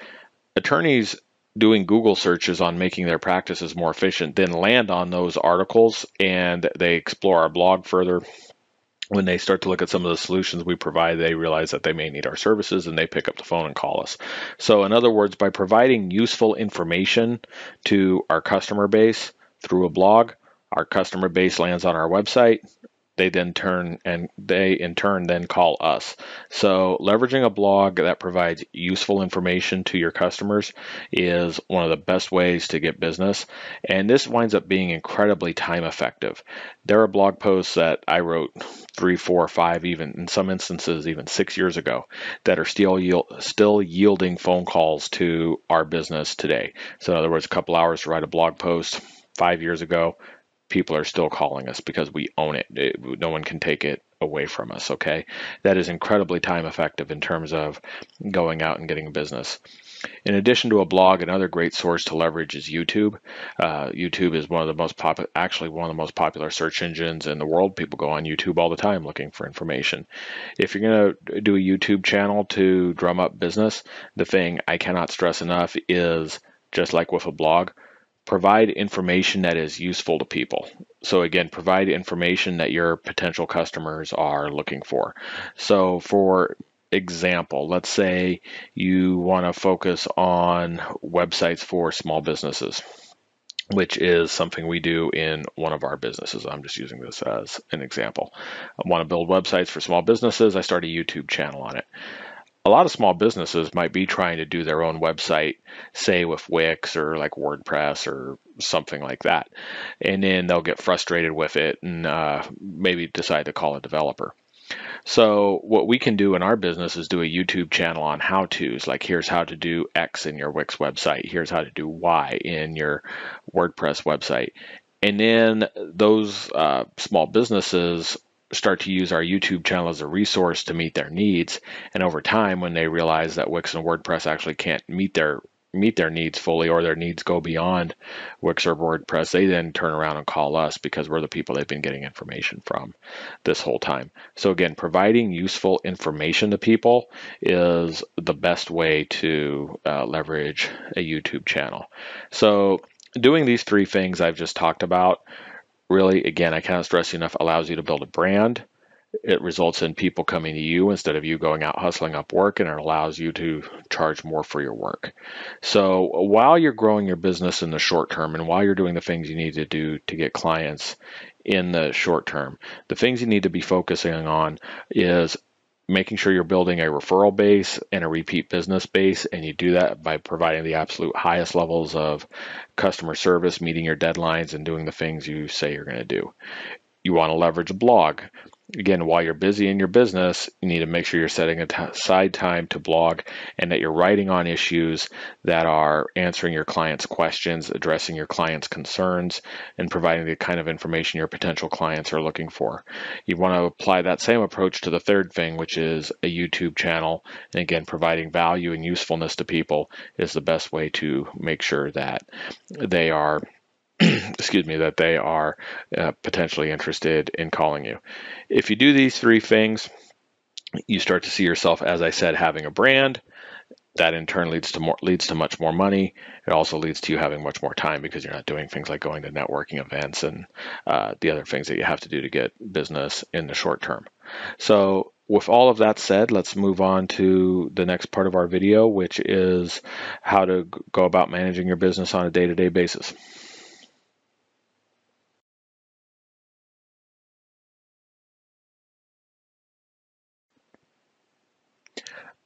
Attorneys doing Google searches on making their practices more efficient then land on those articles, and they explore our blog further. When they start to look at some of the solutions we provide, they realize that they may need our services, and they pick up the phone and call us. So in other words, by providing useful information to our customer base through a blog, our customer base lands on our website. They in turn then call us. So leveraging a blog that provides useful information to your customers is one of the best ways to get business. And this winds up being incredibly time effective. There are blog posts that I wrote 3, 4, 5, even in some instances, even 6 years ago, that are still yielding phone calls to our business today. So in other words, a couple hours to write a blog post 5 years ago, people are still calling us because we own it. No one can take it away from us, okay? That is incredibly time effective in terms of going out and getting business. In addition to a blog, another great source to leverage is YouTube. YouTube is one of the most popular search engines in the world. People go on YouTube all the time looking for information. If you're going to do a YouTube channel to drum up business, the thing I cannot stress enough is, just like with a blog, provide information that is useful to people. So again, provide information that your potential customers are looking for. So for example, let's say you want to focus on websites for small businesses, which is something we do in one of our businesses. I'm just using this as an example. I want to build websites for small businesses. I start a YouTube channel on it. a lot of small businesses might be trying to do their own website, say with Wix or like WordPress or something like that. And then they'll get frustrated with it and maybe decide to call a developer. So what we can do in our business is do a YouTube channel on how-tos, like here's how to do X in your Wix website, here's how to do Y in your WordPress website. And then those small businesses start to use our YouTube channel as a resource to meet their needs. And over time, when they realize that Wix and WordPress actually can't meet their needs fully, or their needs go beyond Wix or WordPress, they then turn around and call us because we're the people they've been getting information from this whole time. So again, providing useful information to people is the best way to leverage a YouTube channel. So doing these three things I've just talked about, really, again, I cannot stress enough, allows you to build a brand. It results in people coming to you instead of you going out hustling up work, and it allows you to charge more for your work. So while you're growing your business in the short term, and while you're doing the things you need to do to get clients in the short term, the things you need to be focusing on is making sure you're building a referral base and a repeat business base, and you do that by providing the absolute highest levels of customer service, meeting your deadlines, and doing the things you say you're going to do. You want to leverage a blog. Again, while you're busy in your business, you need to make sure you're setting aside time to blog, and that you're writing on issues that are answering your clients' questions, addressing your clients' concerns, and providing the kind of information your potential clients are looking for. You want to apply that same approach to the third thing, which is a YouTube channel. And again, providing value and usefulness to people is the best way to make sure that they are that they are potentially interested in calling you. If you do these three things, you start to see yourself, as I said, having a brand. That in turn leads to much more money. It also leads to you having much more time because you're not doing things like going to networking events and the other things that you have to do to get business in the short term. So with all of that said, let's move on to the next part of our video, which is how to go about managing your business on a day-to-day basis.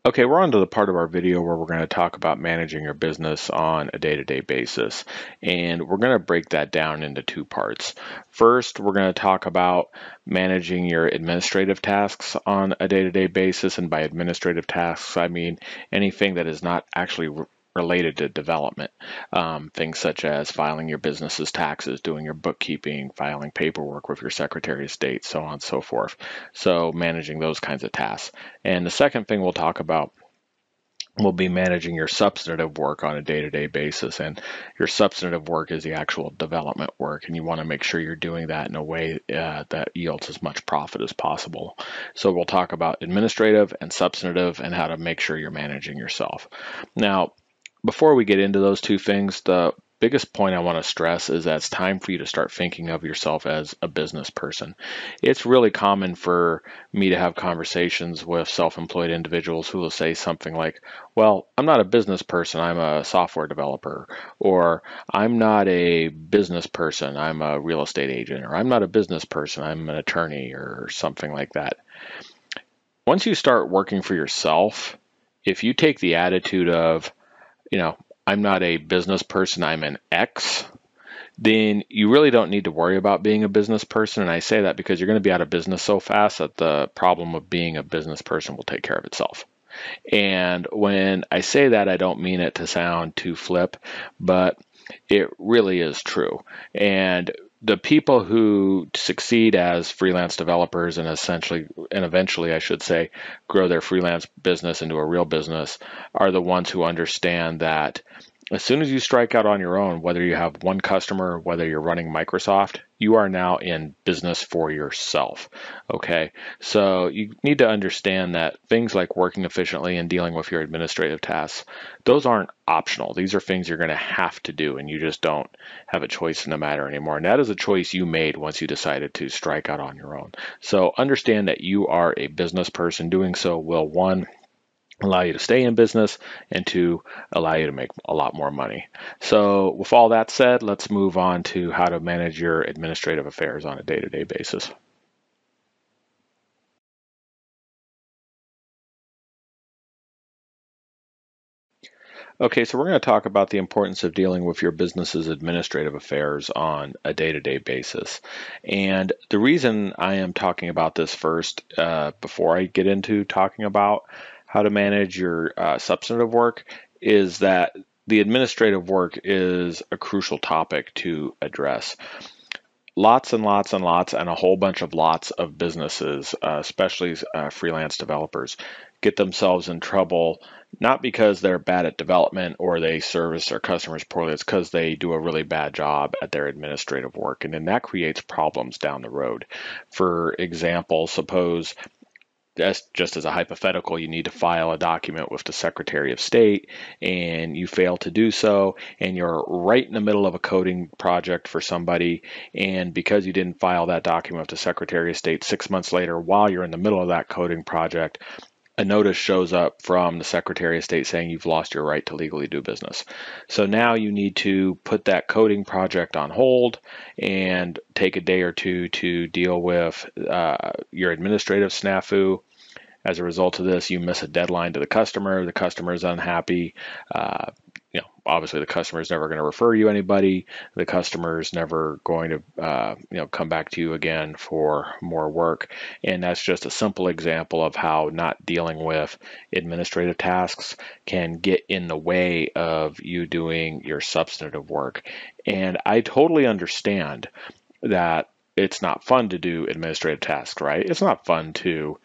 Okay, we're on to the part of our video where we're going to talk about managing your business on a day-to-day basis. And we're going to break that down into two parts. First, we're going to talk about managing your administrative tasks on a day-to-day basis. And by administrative tasks, I mean anything that is not actually related to development. Things such as filing your business's taxes, doing your bookkeeping, filing paperwork with your Secretary of State, so on and so forth. So managing those kinds of tasks. And the second thing we'll talk about will be managing your substantive work on a day-to-day basis. And your substantive work is the actual development work, and you want to make sure you're doing that in a way that yields as much profit as possible. So we'll talk about administrative and substantive and how to make sure you're managing yourself. Now, before we get into those two things, the biggest point I want to stress is that it's time for you to start thinking of yourself as a business person. It's really common for me to have conversations with self-employed individuals who will say something like, well, I'm not a business person, I'm a software developer, or I'm not a business person, I'm a real estate agent, or I'm not a business person, I'm an attorney, or something like that. Once you start working for yourself, if you take the attitude of, I'm not a business person, I'm an X, then you really don't need to worry about being a business person. And I say that because you're going to be out of business so fast that the problem of being a business person will take care of itself. And when I say that, I don't mean it to sound too flip, but it really is true. And the people who succeed as freelance developers and eventually, I should say, grow their freelance business into a real business are the ones who understand that as soon as you strike out on your own, whether you have one customer, or whether you're running Microsoft, you are now in business for yourself. Okay, so you need to understand that things like working efficiently and dealing with your administrative tasks, those aren't optional. These are things you're going to have to do, and you just don't have a choice in the matter anymore. And that is a choice you made once you decided to strike out on your own. So understand that you are a business person. Doing so will, one, allow you to stay in business, and two, allow you to make a lot more money. So with all that said, let's move on to how to manage your administrative affairs on a day-to-day basis. Okay, so we're going to talk about the importance of dealing with your business's administrative affairs on a day-to-day basis. And the reason I am talking about this first, before I get into talking about how to manage your substantive work, is that the administrative work is a crucial topic to address. Lots and lots and lots and a whole bunch of lots of businesses, especially freelance developers, get themselves in trouble not because they're bad at development or they service their customers poorly. It's because they do a really bad job at their administrative work, and then that creates problems down the road. For example, suppose, just as a hypothetical, you need to file a document with the Secretary of State and you fail to do so, and you're right in the middle of a coding project for somebody, and because you didn't file that document with the Secretary of State 6 months later, while you're in the middle of that coding project, a notice shows up from the Secretary of State saying you've lost your right to legally do business. So now you need to put that coding project on hold and take a day or two to deal with your administrative snafu. As a result of this, you miss a deadline to the customer. The customer is unhappy. Obviously the customer is never going to refer you anybody. The customer is never going to, come back to you again for more work. And that's just a simple example of how not dealing with administrative tasks can get in the way of you doing your substantive work. And I totally understand that it's not fun to do administrative tasks, right? It's not fun to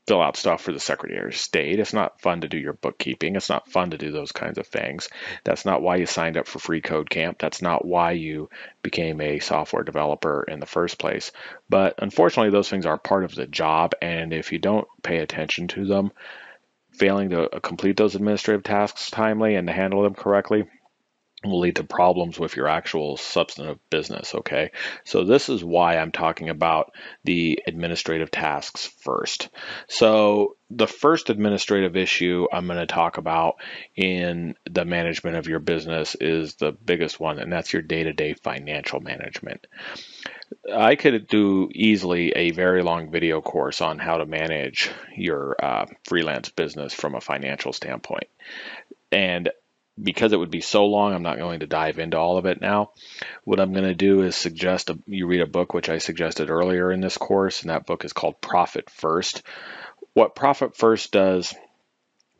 fill out stuff for the Secretary of State. It's not fun to do your bookkeeping. It's not fun to do those kinds of things. That's not why you signed up for freeCodeCamp. That's not why you became a software developer in the first place. But unfortunately, those things are part of the job, and if you don't pay attention to them, failing to complete those administrative tasks timely and to handle them correctly will lead to problems with your actual substantive business, okay? So this is why I'm talking about the administrative tasks first. So the first administrative issue I'm going to talk about in the management of your business is the biggest one, and that's your day-to-day financial management. I could do easily a very long video course on how to manage your freelance business from a financial standpoint. And because it would be so long, I'm not going to dive into all of it now. What I'm going to do is suggest you read a book which I suggested earlier in this course, and that book is called Profit First. What Profit First does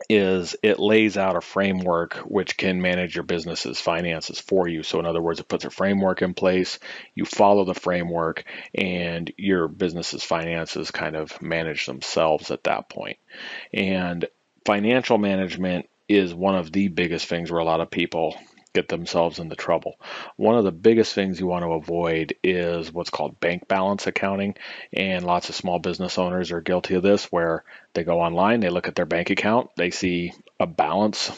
is it lays out a framework which can manage your business's finances for you. So in other words, it puts a framework in place, you follow the framework, and your business's finances kind of manage themselves at that point. And financial management is one of the biggest things where a lot of people get themselves into trouble. One of the biggest things you want to avoid is what's called bank balance accounting, and lots of small business owners are guilty of this, where they go online, they look at their bank account, they see a balance,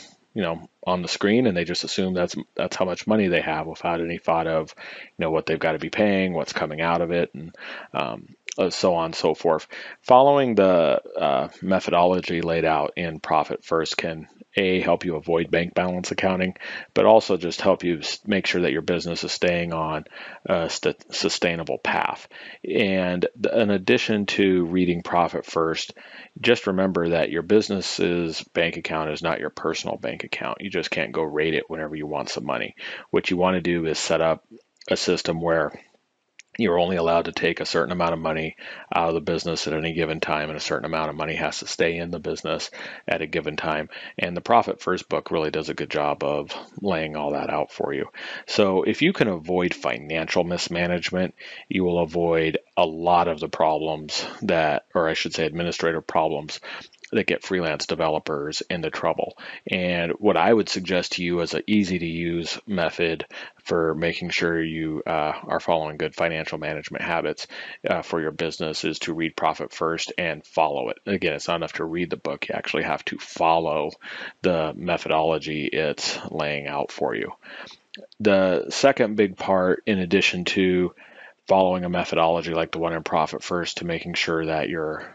on the screen, and they just assume that's how much money they have without any thought of, what they've got to be paying, what's coming out of it, and so on and so forth. Following the methodology laid out in Profit First can help you avoid bank balance accounting, but also just help you make sure that your business is staying on a sustainable path. And in addition to reading Profit First, just remember that your business's bank account is not your personal bank account. You just can't go raid it whenever you want some money. What you want to do is set up a system where you're only allowed to take a certain amount of money out of the business at any given time, and a certain amount of money has to stay in the business at a given time. And the Profit First book really does a good job of laying all that out for you. So if you can avoid financial mismanagement, you will avoid a lot of the problems or I should say administrative problems that get freelance developers into trouble. And what I would suggest to you as an easy to use method for making sure you are following good financial management habits for your business is to read Profit First and follow it. Again, it's not enough to read the book. You actually have to follow the methodology it's laying out for you. The second big part, in addition to following a methodology like the one in Profit First to making sure that your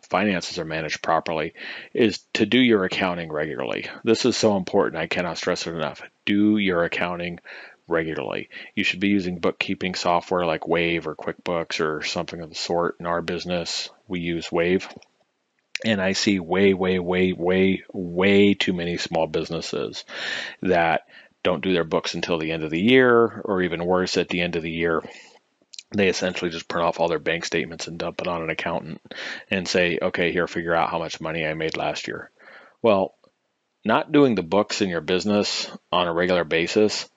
finances are managed properly, is to do your accounting regularly. This is so important. I cannot stress it enough. Do your accounting regularly. You should be using bookkeeping software like Wave or QuickBooks or something of the sort. In our business, we use Wave. And I see way, way, way, way, way too many small businesses that don't do their books until the end of the year, or even worse, at the end of the year, they essentially just print off all their bank statements and dump it on an accountant and say, okay, here, figure out how much money I made last year. Well, not doing the books in your business on a regular basis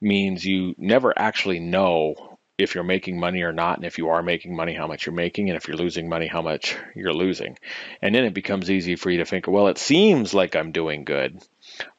means you never actually know if you're making money or not, and if you are making money, how much you're making, and if you're losing money, how much you're losing. And then it becomes easy for you to think, well, it seems like I'm doing good.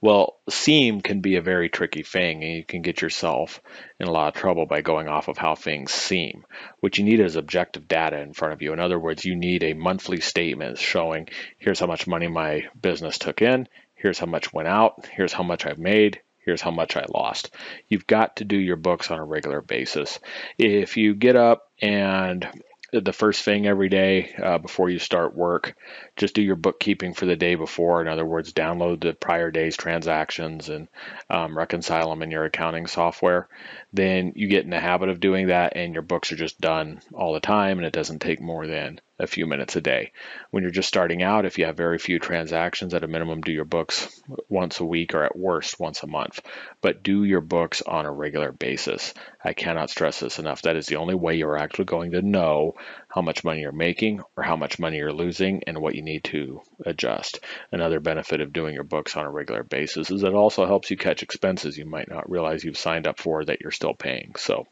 Well, seem can be a very tricky thing, and you can get yourself in a lot of trouble by going off of how things seem. What you need is objective data in front of you. In other words, you need a monthly statement showing, here's how much money my business took in, here's how much went out, here's how much I've made, here's how much I lost. You've got to do your books on a regular basis. If you get up and the first thing every day before you start work, just do your bookkeeping for the day before. In other words, download the prior day's transactions and reconcile them in your accounting software. Then you get in the habit of doing that, and your books are just done all the time, and it doesn't take more than a few minutes a day. When you're just starting out, if you have very few transactions, at a minimum, do your books once a week, or at worst once a month. But do your books on a regular basis. I cannot stress this enough. That is the only way you're actually going to know how much money you're making or how much money you're losing and what you need to adjust. Another benefit of doing your books on a regular basis is it also helps you catch expenses you might not realize you've signed up for that you're still paying. So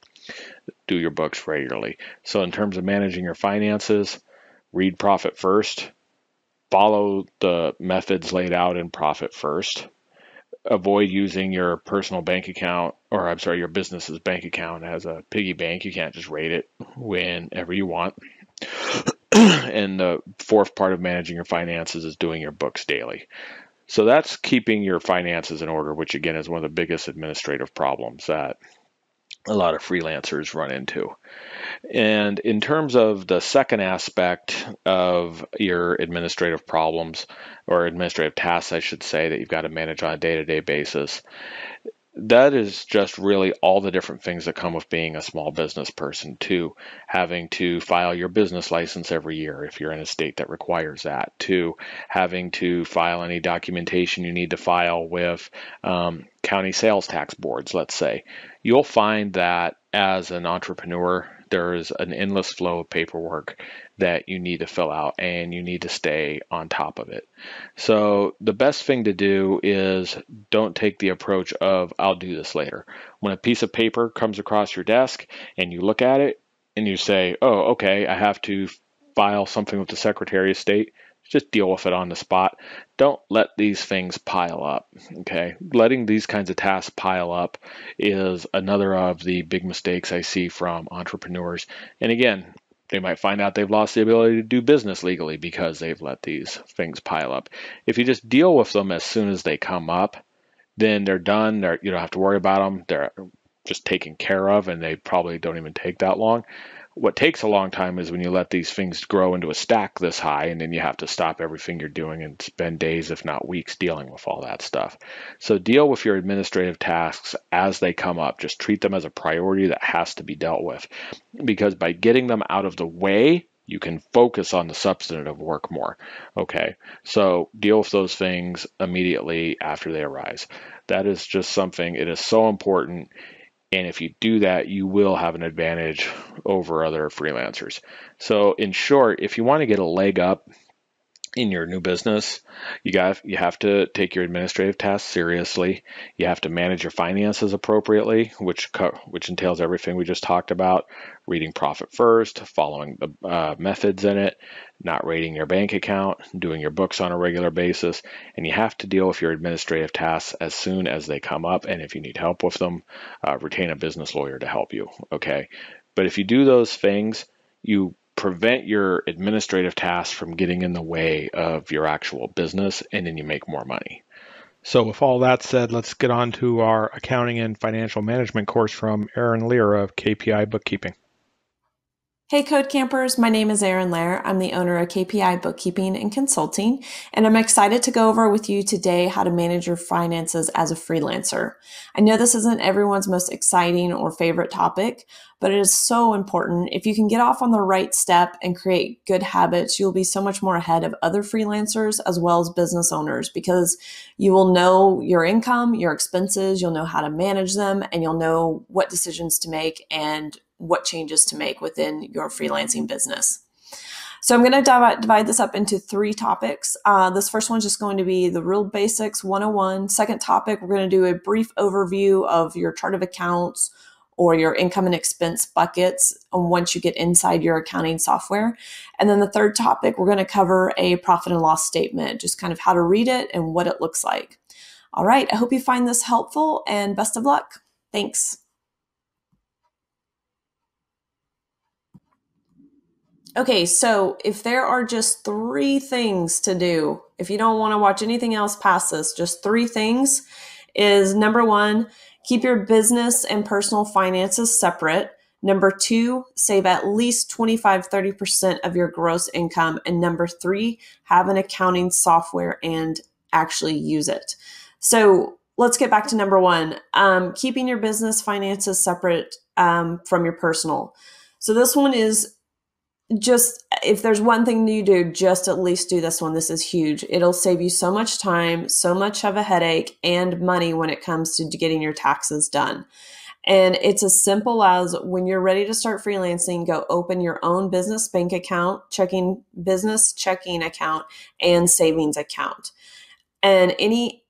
do your books regularly. So in terms of managing your finances, read Profit First, follow the methods laid out in Profit First, avoid using your personal bank account, or I'm sorry, your business's bank account as a piggy bank. You can't just raid it whenever you want. And the fourth part of managing your finances is doing your books daily. So that's keeping your finances in order, which again is one of the biggest administrative problems that a lot of freelancers run into. And in terms of the second aspect of your administrative problems, or administrative tasks, I should say, that you've got to manage on a day-to-day basis, that is just really all the different things that come with being a small business person, to having to file your business license every year if you're in a state that requires that, to having to file any documentation you need to file with county sales tax boards, let's say. You'll find that as an entrepreneur, there is an endless flow of paperwork that you need to fill out, and you need to stay on top of it. So the best thing to do is don't take the approach of, I'll do this later. When a piece of paper comes across your desk and you look at it and you say, oh, okay, I have to file something with the Secretary of State, just deal with it on the spot. Don't let these things pile up, okay? Letting these kinds of tasks pile up is another of the big mistakes I see from entrepreneurs. And again, they might find out they've lost the ability to do business legally because they've let these things pile up. If you just deal with them as soon as they come up, then they're done. You don't have to worry about them. They're just taken care of, and they probably don't even take that long. What takes a long time is when you let these things grow into a stack this high, and then you have to stop everything you're doing and spend days, if not weeks, dealing with all that stuff. So deal with your administrative tasks as they come up. Just treat them as a priority that has to be dealt with, because by getting them out of the way, you can focus on the substantive work more. Okay, so deal with those things immediately after they arise. That is just something, it is so important. And if you do that, you will have an advantage over other freelancers. So in short, if you want to get a leg up in your new business, you have to take your administrative tasks seriously. You have to manage your finances appropriately, which entails everything we just talked about: reading Profit First, following the methods in it, not raiding your bank account, doing your books on a regular basis, and you have to deal with your administrative tasks as soon as they come up. And if you need help with them, retain a business lawyer to help you. Okay, but if you do those things, you prevent your administrative tasks from getting in the way of your actual business, and then you make more money. So with all that said, let's get on to our accounting and financial management course from Erin Lehr of KPI Bookkeeping. Hey Code Campers, my name is Erin Lehr. I'm the owner of KPI Bookkeeping and Consulting, and I'm excited to go over with you today how to manage your finances as a freelancer. I know this isn't everyone's most exciting or favorite topic, but it is so important. If you can get off on the right step and create good habits, you'll be so much more ahead of other freelancers as well as business owners because you will know your income, your expenses, you'll know how to manage them, and you'll know what decisions to make and what changes to make within your freelancing business. So I'm going to divide this up into 3 topics. This first one is just going to be the real basics 101. Second topic, we're going to do a brief overview of your chart of accounts or your income and expense buckets once you get inside your accounting software. And then the third topic, we're going to cover a profit and loss statement, just kind of how to read it and what it looks like. All right, I hope you find this helpful and best of luck. Thanks. Okay, so if there are just 3 things to do, if you don't want to watch anything else past this, just 3 things is number 1, keep your business and personal finances separate. Number 2, save at least 25-30% of your gross income. And number 3, have an accounting software and actually use it. So let's get back to number 1, keeping your business finances separate from your personal. So this one is just, if there's one thing you do, just at least do this one. This is huge. It'll save you so much time, so much of a headache, and money when it comes to getting your taxes done. And it's as simple as when you're ready to start freelancing, go open your own business bank account, business checking account, and savings account. And any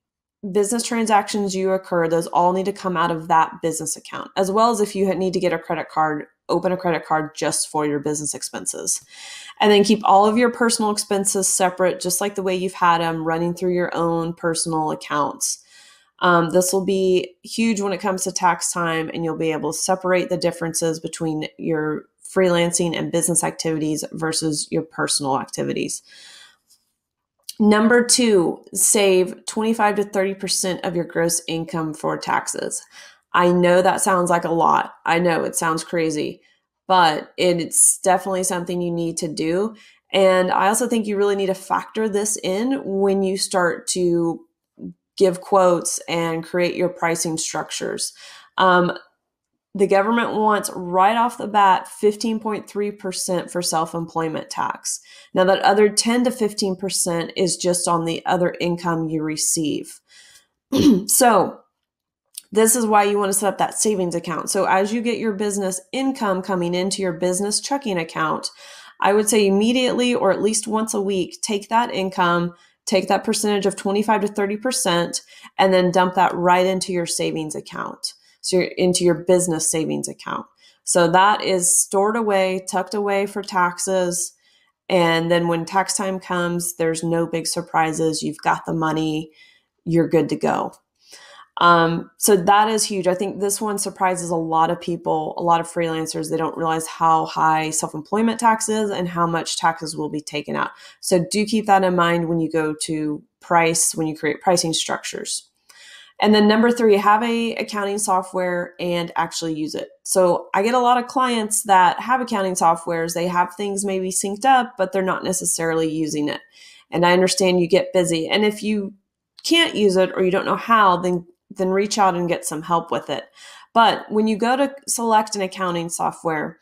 business transactions you occur, those all need to come out of that business account, as well as if you need to get a credit card, open a credit card just for your business expenses. And then keep all of your personal expenses separate, just like the way you've had them, running through your own personal accounts. This will be huge when it comes to tax time, and you'll be able to separate the differences between your freelancing and business activities versus your personal activities. Number 2, save 25-30% of your gross income for taxes. I know that sounds like a lot. I know it sounds crazy, but it's definitely something you need to do. And I also think you really need to factor this in when you start to give quotes and create your pricing structures. The government wants right off the bat 15.3% for self-employment tax. Now that other 10 to 15% is just on the other income you receive. So this is why you want to set up that savings account. So as you get your business income coming into your business checking account, I would say immediately or at least once a week, take that income, take that percentage of 25-30%, and then dump that right into your savings account. So you're into your business savings account. So that is stored away, tucked away for taxes. And then when tax time comes, there's no big surprises. You've got the money, you're good to go. So that is huge. I think this one surprises a lot of people, a lot of freelancers. They don't realize how high self-employment tax is and how much taxes will be taken out. So do keep that in mind when you go to price, when you create pricing structures. And then number 3, have a accounting software and actually use it. So I get a lot of clients that have accounting softwares. They have things maybe synced up, but they're not necessarily using it. And I understand you get busy. And if you can't use it or you don't know how, then reach out and get some help with it. But when you go to select an accounting software,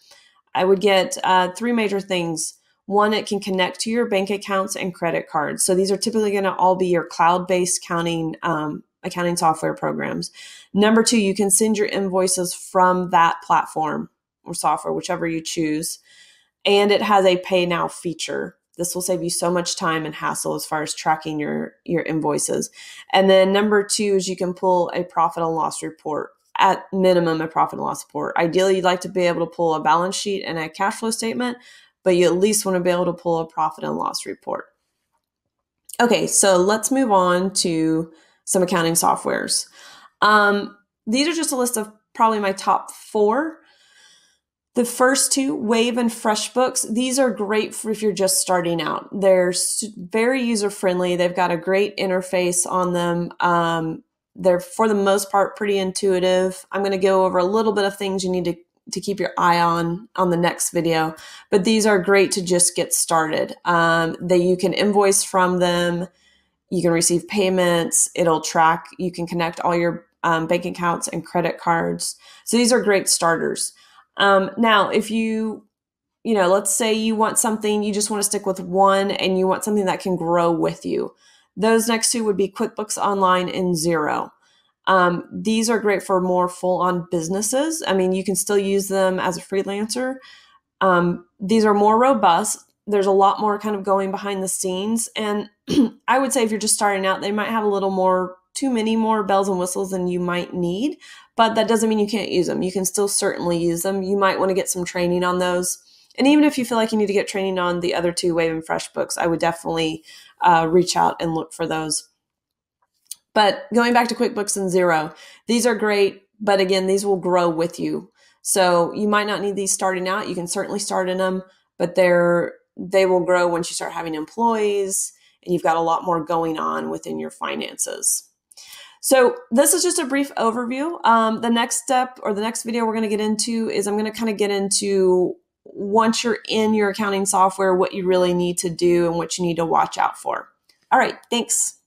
I would get 3 major things. 1, it can connect to your bank accounts and credit cards. So these are typically going to all be your cloud-based accounting software programs. Number 2, you can send your invoices from that platform or software, whichever you choose. And it has a pay now feature. This will save you so much time and hassle as far as tracking your invoices. And then number 2 is you can pull a profit and loss report, at minimum a profit and loss report. Ideally, you'd like to be able to pull a balance sheet and a cash flow statement, but you at least want to be able to pull a profit and loss report. Okay, so let's move on to some accounting softwares. These are just a list of probably my top 4. The first 2, Wave and FreshBooks, these are great for if you're just starting out. They're very user-friendly. They've got a great interface on them. They're, for the most part, pretty intuitive. I'm going to go over a little bit of things you need to to keep your eye on the next video. But these are great to just get started. That you can invoice from them. You can receive payments. It'll track. You can connect all your bank accounts and credit cards. So these are great starters. Now, if let's say you want something, you just want to stick with one and you want something that can grow with you. Those next two would be QuickBooks Online and Xero. These are great for more full-on businesses. I mean, you can still use them as a freelancer. These are more robust. There's a lot more kind of going behind the scenes. And I would say if you're just starting out, they might have a little more, too many more bells and whistles than you might need, but that doesn't mean you can't use them. You can still certainly use them. You might want to get some training on those. And even if you feel like you need to get training on the other two Wave and FreshBooks, I would definitely reach out and look for those. But going back to QuickBooks and Xero, these are great, but again, these will grow with you. So you might not need these starting out. You can certainly start in them, but they will grow once you start having employees and you've got a lot more going on within your finances. So this is just a brief overview. The next step or the next video we're going to get into is I'm going to kind of get into once you're in your accounting software, what you really need to do and what you need to watch out for. All right, thanks.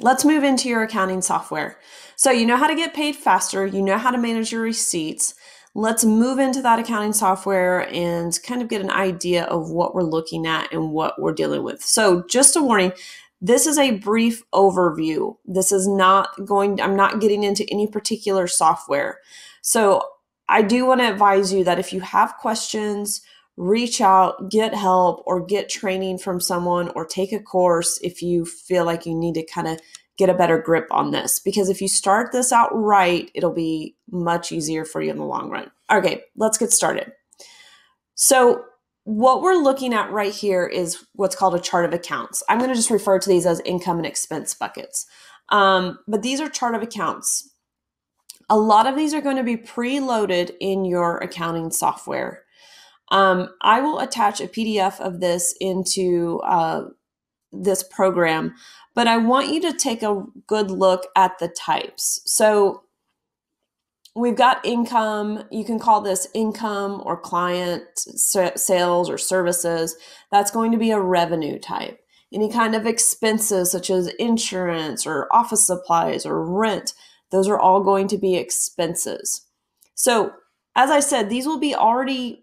Let's move into your accounting software. So you know how to get paid faster. You know how to manage your receipts. Let's move into that accounting software and kind of get an idea of what we're looking at and what we're dealing with. So just a warning, this is a brief overview. This is I'm not getting into any particular software. So I do want to advise you that if you have questions, reach out, get help, or get training from someone, or take a course if you feel like you need to kind of get a better grip on this. Because if you start this out right, it'll be much easier for you in the long run. Okay, let's get started. So what we're looking at right here is what's called a chart of accounts. I'm going to just refer to these as income and expense buckets. But these are chart of accounts. A lot of these are going to be preloaded in your accounting software. I will attach a PDF of this into this program, but I want you to take a good look at the types. So we've got income. You can call this income or client sales or services. That's going to be a revenue type. Any kind of expenses such as insurance or office supplies or rent, those are all going to be expenses. So as I said, these will be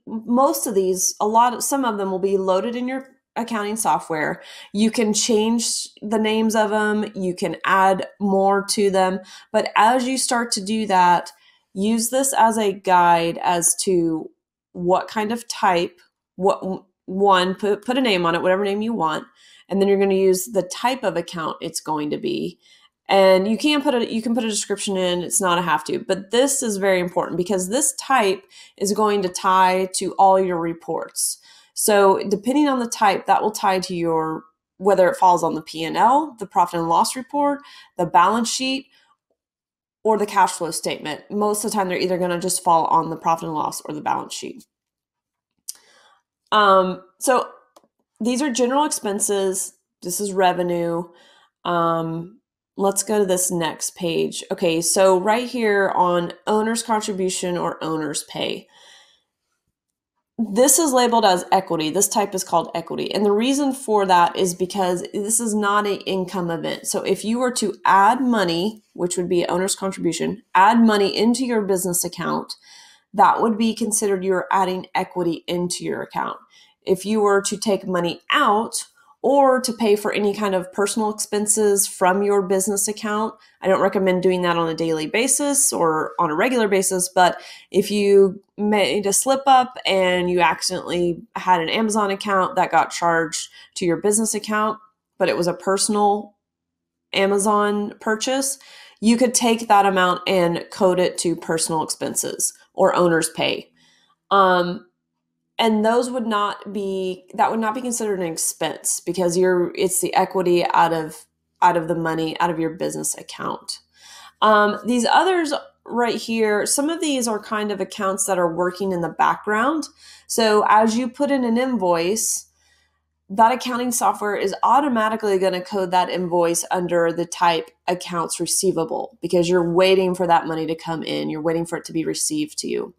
most of these, some of them will be loaded in your accounting software. You can change the names of them. You can add more to them. But as you start to do that, use this as a guide as to what kind of type, put a name on it, whatever name you want. And then you're going to use the type of account it's going to be. And you can put a description in, it's not a have to, but this is very important because this type is going to tie to all your reports. So depending on the type, that will tie to whether it falls on the P&L, the profit and loss report, the balance sheet, or the cash flow statement. Most of the time, they're either going to just fall on the profit and loss or the balance sheet. So these are general expenses. This is revenue. Let's go to this next page. Okay, so right here on owner's contribution or owner's pay, this is labeled as equity. This type is called equity. And the reason for that is because this is not an income event. So if you were to add money, which would be owner's contribution, add money into your business account, that would be considered you're adding equity into your account. If you were to take money out, or to pay for any kind of personal expenses from your business account. I don't recommend doing that on a daily basis or on a regular basis, but if you made a slip up and you accidentally had an Amazon account that got charged to your business account, but it was a personal Amazon purchase, you could take that amount and code it to personal expenses or owner's pay. And those would not be considered an expense because it's the equity out of the money out of your business account. These others right here, some of these are kind of accounts that are working in the background. So as you put in an invoice, that accounting software is automatically going to code that invoice under the type accounts receivable because you're waiting for that money to come in. You're waiting for it to be received to you.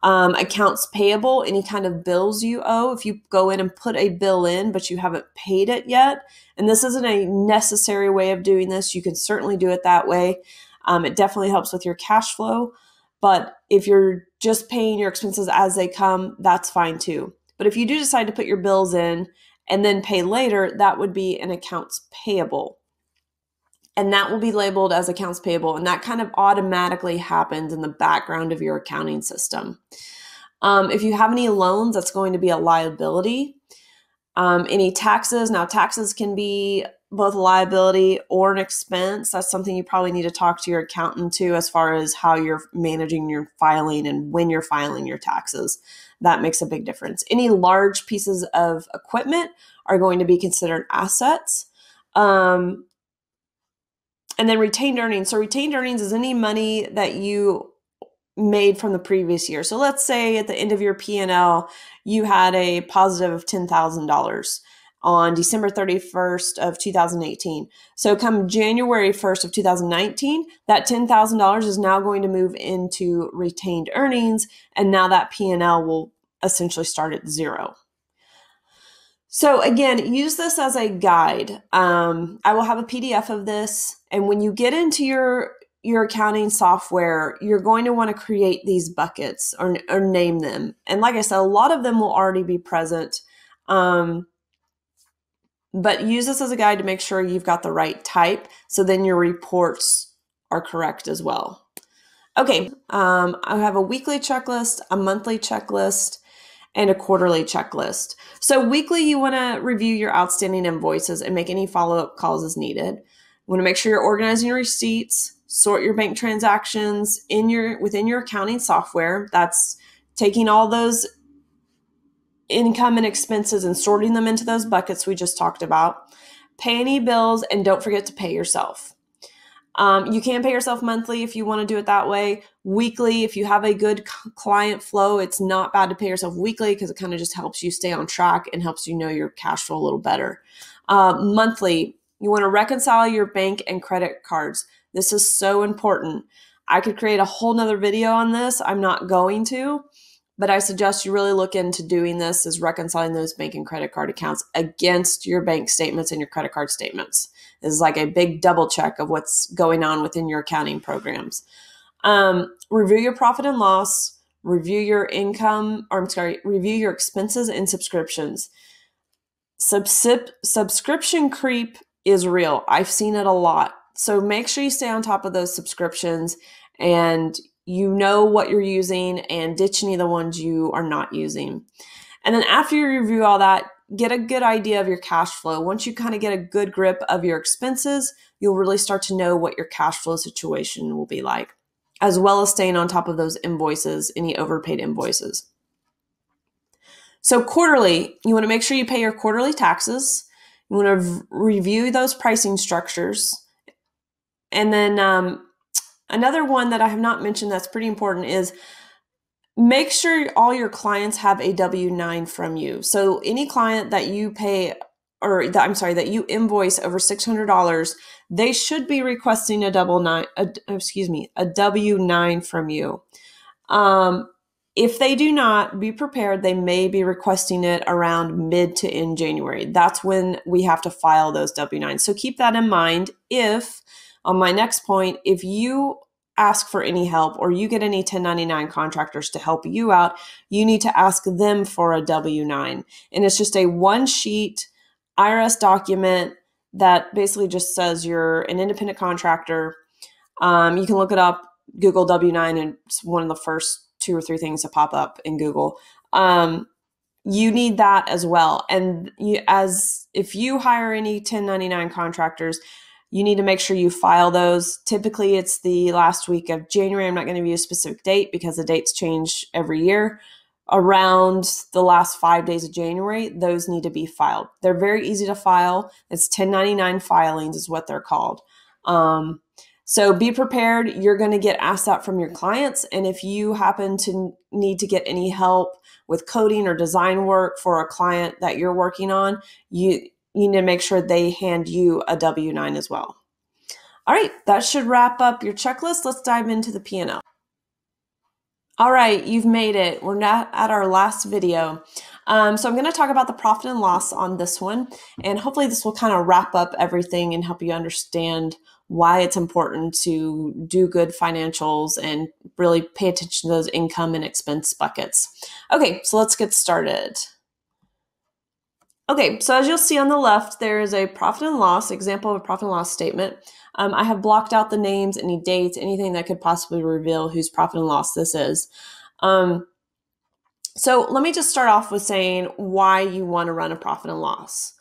Accounts payable, any kind of bills you owe, if you go in and put a bill in, but you haven't paid it yet, and this isn't a necessary way of doing this, you can certainly do it that way. It definitely helps with your cash flow, but if you're just paying your expenses as they come, that's fine too. But if you do decide to put your bills in and then pay later, that would be an accounts payable. And that will be labeled as accounts payable. And that kind of automatically happens in the background of your accounting system. If you have any loans, that's going to be a liability. Any taxes, now taxes can be both a liability or an expense. That's something you probably need to talk to your accountant too, as far as how you're managing your filing and when you're filing your taxes. That makes a big difference. Any large pieces of equipment are going to be considered assets. And then retained earnings. So retained earnings is any money that you made from the previous year. So let's say at the end of your P&L, you had a positive of $10,000 on December 31st of 2018. So come January 1st of 2019, that $10,000 is now going to move into retained earnings, and now that P&L will essentially start at zero. So again, use this as a guide. I will have a PDF of this, and when you get into your accounting software, you're going to want to create these buckets or name them. And like I said, a lot of them will already be present. But use this as a guide to make sure you've got the right type, so then your reports are correct as well. Okay, I have a weekly checklist, a monthly checklist, and a quarterly checklist. So weekly, you want to review your outstanding invoices and make any follow-up calls as needed. You want to make sure you're organizing your receipts, sort your bank transactions within your accounting software. That's taking all those income and expenses and sorting them into those buckets we just talked about. Pay any bills, and don't forget to pay yourself. You can pay yourself monthly if you want to do it that way. Weekly, if you have a good client flow, it's not bad to pay yourself weekly because it kind of just helps you stay on track and helps you know your cash flow a little better. Monthly, you want to reconcile your bank and credit cards. This is so important. I could create a whole nother video on this. I'm not going to, but I suggest you really look into doing this, is reconciling those bank and credit card accounts against your bank statements and your credit card statements. This is like a big double check of what's going on within your accounting programs. Review your profit and loss, review your review your expenses and subscriptions. Subscription creep is real. I've seen it a lot. So make sure you stay on top of those subscriptions and you know what you're using, and ditch any of the ones you are not using. And then after you review all that, get a good idea of your cash flow. Once you kind of get a good grip of your expenses, you'll really start to know what your cash flow situation will be like, as well as staying on top of those invoices, any overpaid invoices. So quarterly, you want to make sure you pay your quarterly taxes. You want to review those pricing structures. And then another one that I have not mentioned that's pretty important is make sure all your clients have a W-9 from you. So any client that you pay, that you invoice over $600, they should be requesting a W-9 from you. If they do not, be prepared. They may be requesting it around mid to end January. That's when we have to file those W-9s. So keep that in mind. On my next point, if you ask for any help or you get any 1099 contractors to help you out, you need to ask them for a W-9. And it's just a one-sheet IRS document that basically just says you're an independent contractor. You can look it up, Google W-9, and it's one of the first 2 or 3 things to pop up in Google. You need that as well. And if you hire any 1099 contractors, you need to make sure you file those. Typically, it's the last week of January. I'm not going to give you a specific date because the dates change every year. Around the last 5 days of January, those need to be filed. They're very easy to file. It's 1099 filings is what they're called. So be prepared. You're going to get asked that from your clients. And if you happen to need to get any help with coding or design work for a client that you're working on, you need to make sure they hand you a W-9 as well. All right, that should wrap up your checklist. Let's dive into the P&L. All right, you've made it. We're not at our last video. So I'm going to talk about the profit and loss on this one, and hopefully this will kind of wrap up everything and help you understand why it's important to do good financials and really pay attention to those income and expense buckets. Okay, so let's get started. Okay, so as you'll see on the left, there is a profit and loss, example of a profit and loss statement. I have blocked out the names, any dates, anything that could possibly reveal whose profit and loss this is. So let me just start off with saying why you want to run a profit and loss.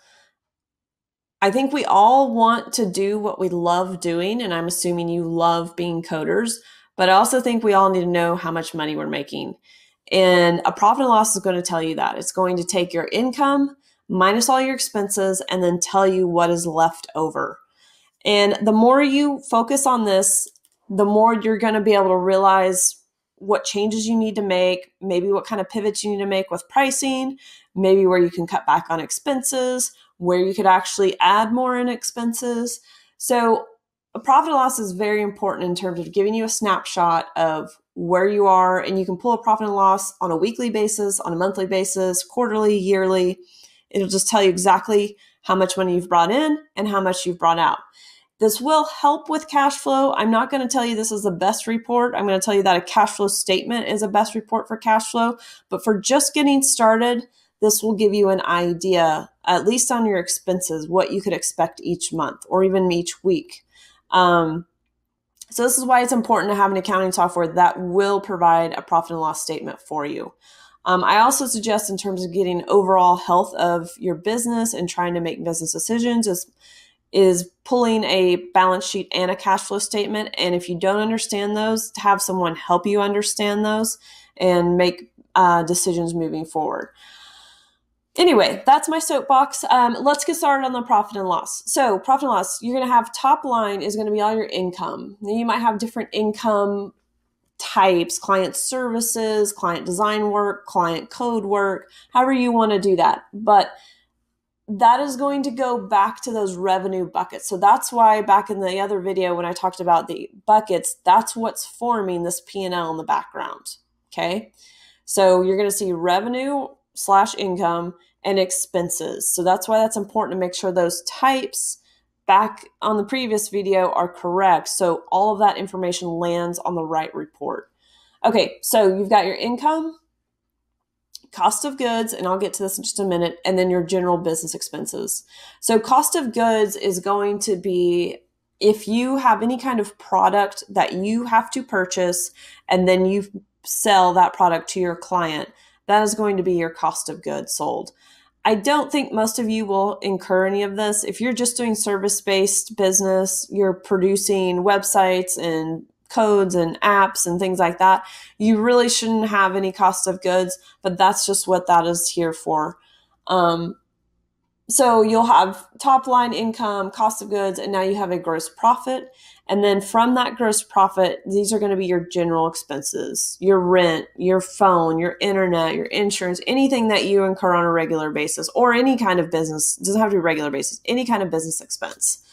I think we all want to do what we love doing, and I'm assuming you love being coders, but I also think we all need to know how much money we're making. And a profit and loss is going to tell you that. It's going to take your income minus all your expenses and then tell you what is left over. And the more you focus on this, the more you're going to be able to realize what changes you need to make, maybe what kind of pivots you need to make with pricing, maybe where you can cut back on expenses, where you could actually add more in expenses. So a profit and loss is very important in terms of giving you a snapshot of where you are, and you can pull a profit and loss on a weekly basis, on a monthly basis, quarterly, yearly. It'll just tell you exactly how much money you've brought in and how much you've brought out. This will help with cash flow. I'm not going to tell you this is the best report. I'm going to tell you that a cash flow statement is a best report for cash flow. But for just getting started, this will give you an idea, at least on your expenses, what you could expect each month or even each week. So this is why it's important to have an accounting software that will provide a profit and loss statement for you. I also suggest, in terms of getting overall health of your business and trying to make business decisions, is pulling a balance sheet and a cash flow statement. And if you don't understand those, to have someone help you understand those and make decisions moving forward. Anyway, that's my soapbox. Let's get started on the profit and loss. So profit and loss, you're going to have top line is going to be all your income. Then you might have different income types, client services, client design work, client code work, however you want to do that. But that is going to go back to those revenue buckets. So that's why back in the other video when I talked about the buckets, that's what's forming this P&L in the background. Okay. So you're going to see revenue / income and expenses. So that's why that's important to make sure those types back on the previous video are correct. So all of that information lands on the right report. Okay. So you've got your income, cost of goods, and I'll get to this in just a minute, and then your general business expenses. So cost of goods is going to be if you have any kind of product that you have to purchase and then you sell that product to your client, that is going to be your cost of goods sold. I don't think most of you will incur any of this. If you're just doing service-based business, you're producing websites and codes and apps and things like that, you really shouldn't have any cost of goods, but that's just what that is here for. So you'll have top line income, cost of goods, and now you have a gross profit. And then from that gross profit, these are going to be your general expenses, your rent, your phone, your internet, your insurance, anything that you incur on a regular basis or any kind of business. It doesn't have to be a regular basis, any kind of business expense.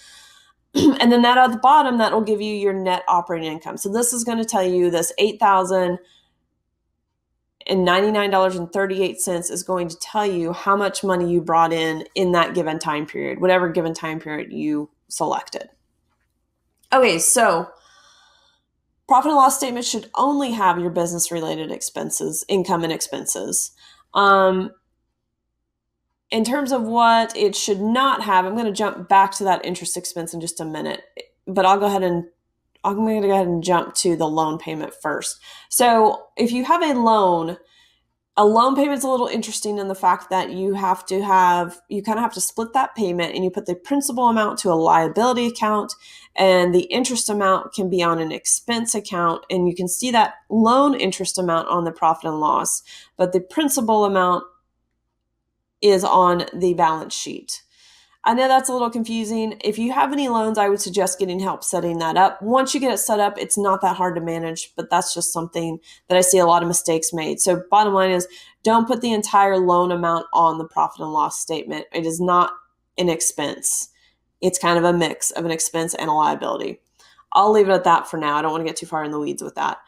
And then that at the bottom, that will give you your net operating income. So this is going to tell you this $8,099.38 is going to tell you how much money you brought in that given time period, whatever given time period you selected. Okay, so profit and loss statement should only have your business related expenses, income and expenses. In terms of what it should not have, I'm going to jump back to that interest expense in just a minute, but I'm going to go ahead and jump to the loan payment first. So if you have a loan payment is a little interesting in the fact that you kind of have to split that payment, and you put the principal amount to a liability account and the interest amount can be on an expense account. And you can see that loan interest amount on the profit and loss, but the principal amount is on the balance sheet. I know that's a little confusing. If you have any loans, I would suggest getting help setting that up. Once you get it set up, it's not that hard to manage, but that's just something that I see a lot of mistakes made. So bottom line is, don't put the entire loan amount on the profit and loss statement. It is not an expense. It's kind of a mix of an expense and a liability. I'll leave it at that for now. I don't want to get too far in the weeds with that.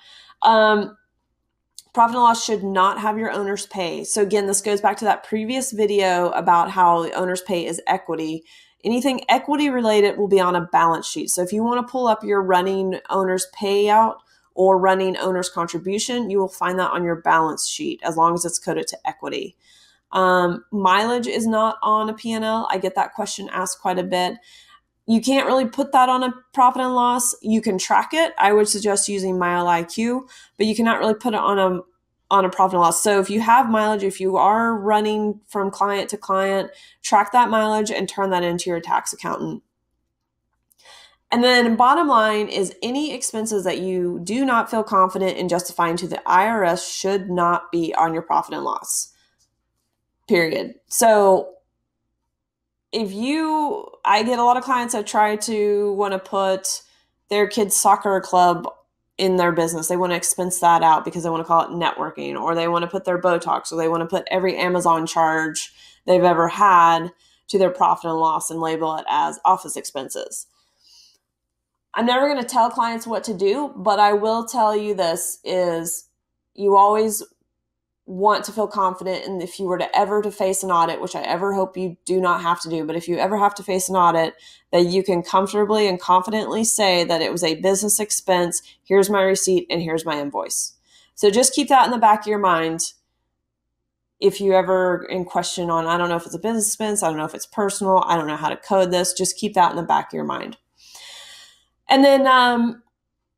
Profit and loss should not have your owner's pay. So again, this goes back to that previous video about how the owner's pay is equity. Anything equity related will be on a balance sheet. So if you want to pull up your running owner's payout or running owner's contribution, you will find that on your balance sheet as long as it's coded to equity. Mileage is not on a P&L. I get that question asked quite a bit. You can't really put that on a profit and loss. You can track it. I would suggest using MileIQ, but you cannot really put it on a profit and loss. So if you have mileage, if you are running from client to client, track that mileage and turn that into your tax accountant. And then bottom line is, any expenses that you do not feel confident in justifying to the IRS should not be on your profit and loss, period. So I get a lot of clients that try to want to put their kid's soccer club in their business. They want to expense that out because they want to call it networking, or they want to put their Botox, or they want to put every Amazon charge they've ever had to their profit and loss and label it as office expenses. I'm never going to tell clients what to do, but I will tell you this is, you always want to feel confident, and if you were to ever to face an audit, which I ever hope you do not have to do, but if you ever have to face an audit, that you can comfortably and confidently say that it was a business expense, here's my receipt, and here's my invoice. So just keep that in the back of your mind. If you ever in question on, I don't know if it's a business expense, I don't know if it's personal, I don't know how to code this, just keep that in the back of your mind. And then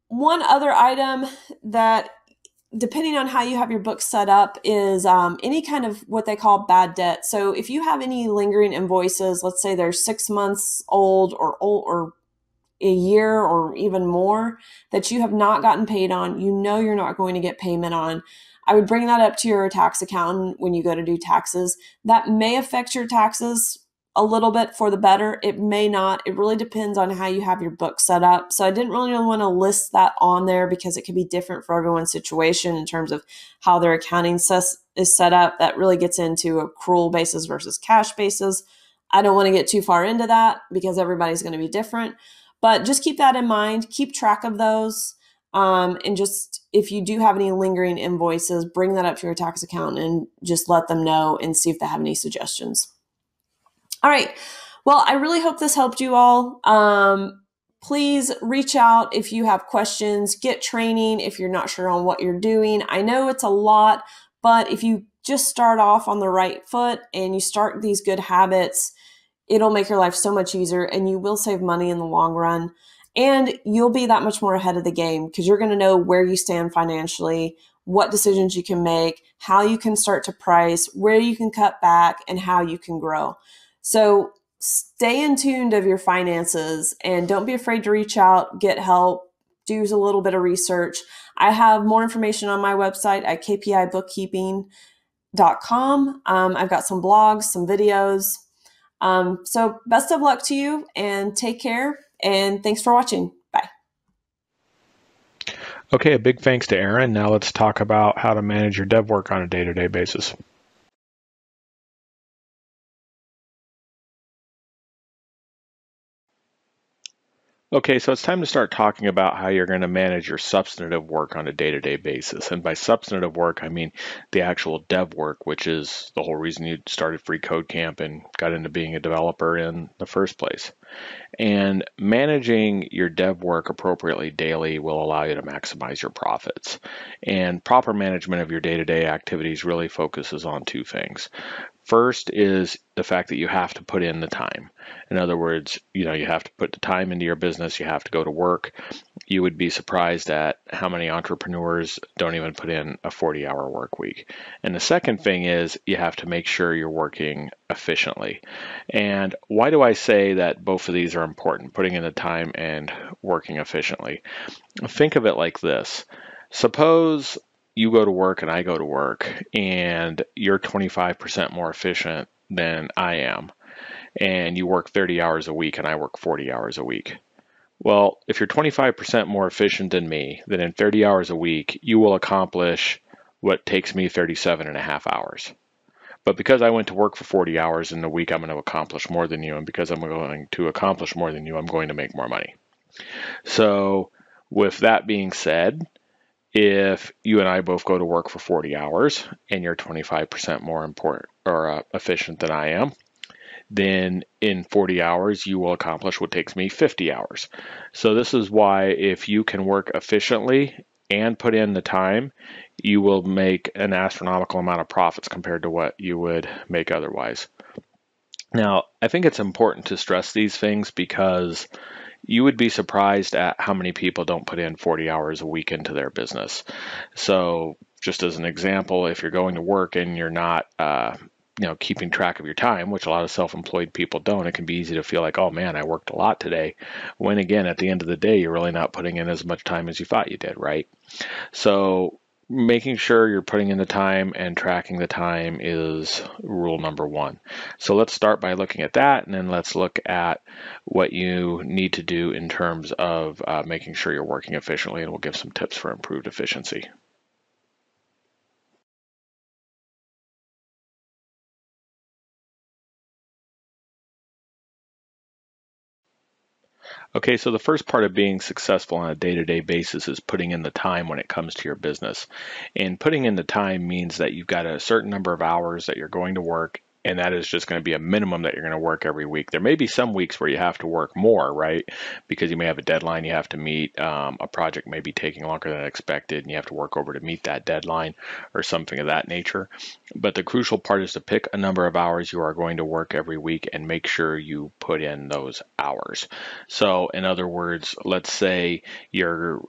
one other item that, depending on how you have your book set up, is any kind of what they call bad debt. So if you have any lingering invoices, let's say they're 6 months old or a year or even more, that you have not gotten paid on, you know you're not going to get payment on, I would bring that up to your tax accountant when you go to do taxes. That may affect your taxes a little bit for the better. It may not. It really depends on how you have your book set up. So I didn't really want to list that on there because it can be different for everyone's situation in terms of how their accounting is set up. That really gets into accrual basis versus cash basis. I don't want to get too far into that because everybody's going to be different. But just keep that in mind. Keep track of those. And just, if you do have any lingering invoices, bring that up to your tax accountant and just let them know and see if they have any suggestions. All right. Well, I really hope this helped you all. Please reach out if you have questions, get training if you're not sure on what you're doing. I know it's a lot, but if you just start off on the right foot and you start these good habits, it'll make your life so much easier, and you will save money in the long run. And you'll be that much more ahead of the game because you're going to know where you stand financially, what decisions you can make, how you can start to price, where you can cut back, and how you can grow. So stay in tune of your finances and don't be afraid to reach out, get help, do a little bit of research. I have more information on my website at kpibookkeeping.com. I've got some blogs, some videos. So best of luck to you and take care. And thanks for watching. Bye. Okay, a big thanks to Erin. Now let's talk about how to manage your dev work on a day-to-day basis. Okay, so it's time to start talking about how you're going to manage your substantive work on a day-to-day basis. And by substantive work, I mean the actual dev work, which is the whole reason you started FreeCodeCamp and got into being a developer in the first place. And managing your dev work appropriately daily will allow you to maximize your profits. And proper management of your day-to-day activities really focuses on two things. First is the fact that you have to put in the time. In other words, you have to put the time into your business. You have to go to work. You would be surprised at how many entrepreneurs don't even put in a 40-hour work week. And the second thing is you have to make sure you're working efficiently. And why do I say that both of these are important, putting in the time and working efficiently? Think of it like this. Suppose you go to work and I go to work and you're 25% more efficient than I am. and you work 30 hours a week and I work 40 hours a week. Well, if you're 25% more efficient than me, then in 30 hours a week, you will accomplish what takes me 37 and a half hours. But because I went to work for 40 hours in the week, I'm going to accomplish more than you. And because I'm going to accomplish more than you, I'm going to make more money. So with that being said, if you and I both go to work for 40 hours and you're 25% more important or efficient than I am, then in 40 hours, you will accomplish what takes me 50 hours. So this is why if you can work efficiently and put in the time, you will make an astronomical amount of profits compared to what you would make otherwise. Now, I think it's important to stress these things because you would be surprised at how many people don't put in 40 hours a week into their business. So just as an example, if you're going to work and you're not keeping track of your time, which a lot of self-employed people don't, it can be easy to feel like, oh man, I worked a lot today. When again, at the end of the day, you're really not putting in as much time as you thought you did, right? So making sure you're putting in the time and tracking the time is rule number one. So let's start by looking at that, and then let's look at what you need to do in terms of making sure you're working efficiently, and we'll give some tips for improved efficiency. Okay, so the first part of being successful on a day-to-day basis is putting in the time when it comes to your business. And putting in the time means that you've got a certain number of hours that you're going to work, and that is just going to be a minimum that you're going to work every week. There may be some weeks where you have to work more, right? Because you may have a deadline you have to meet, a project may be taking longer than expected, and you have to work over to meet that deadline or something of that nature. But the crucial part is to pick a number of hours you are going to work every week and make sure you put in those hours. So in other words, let's say you're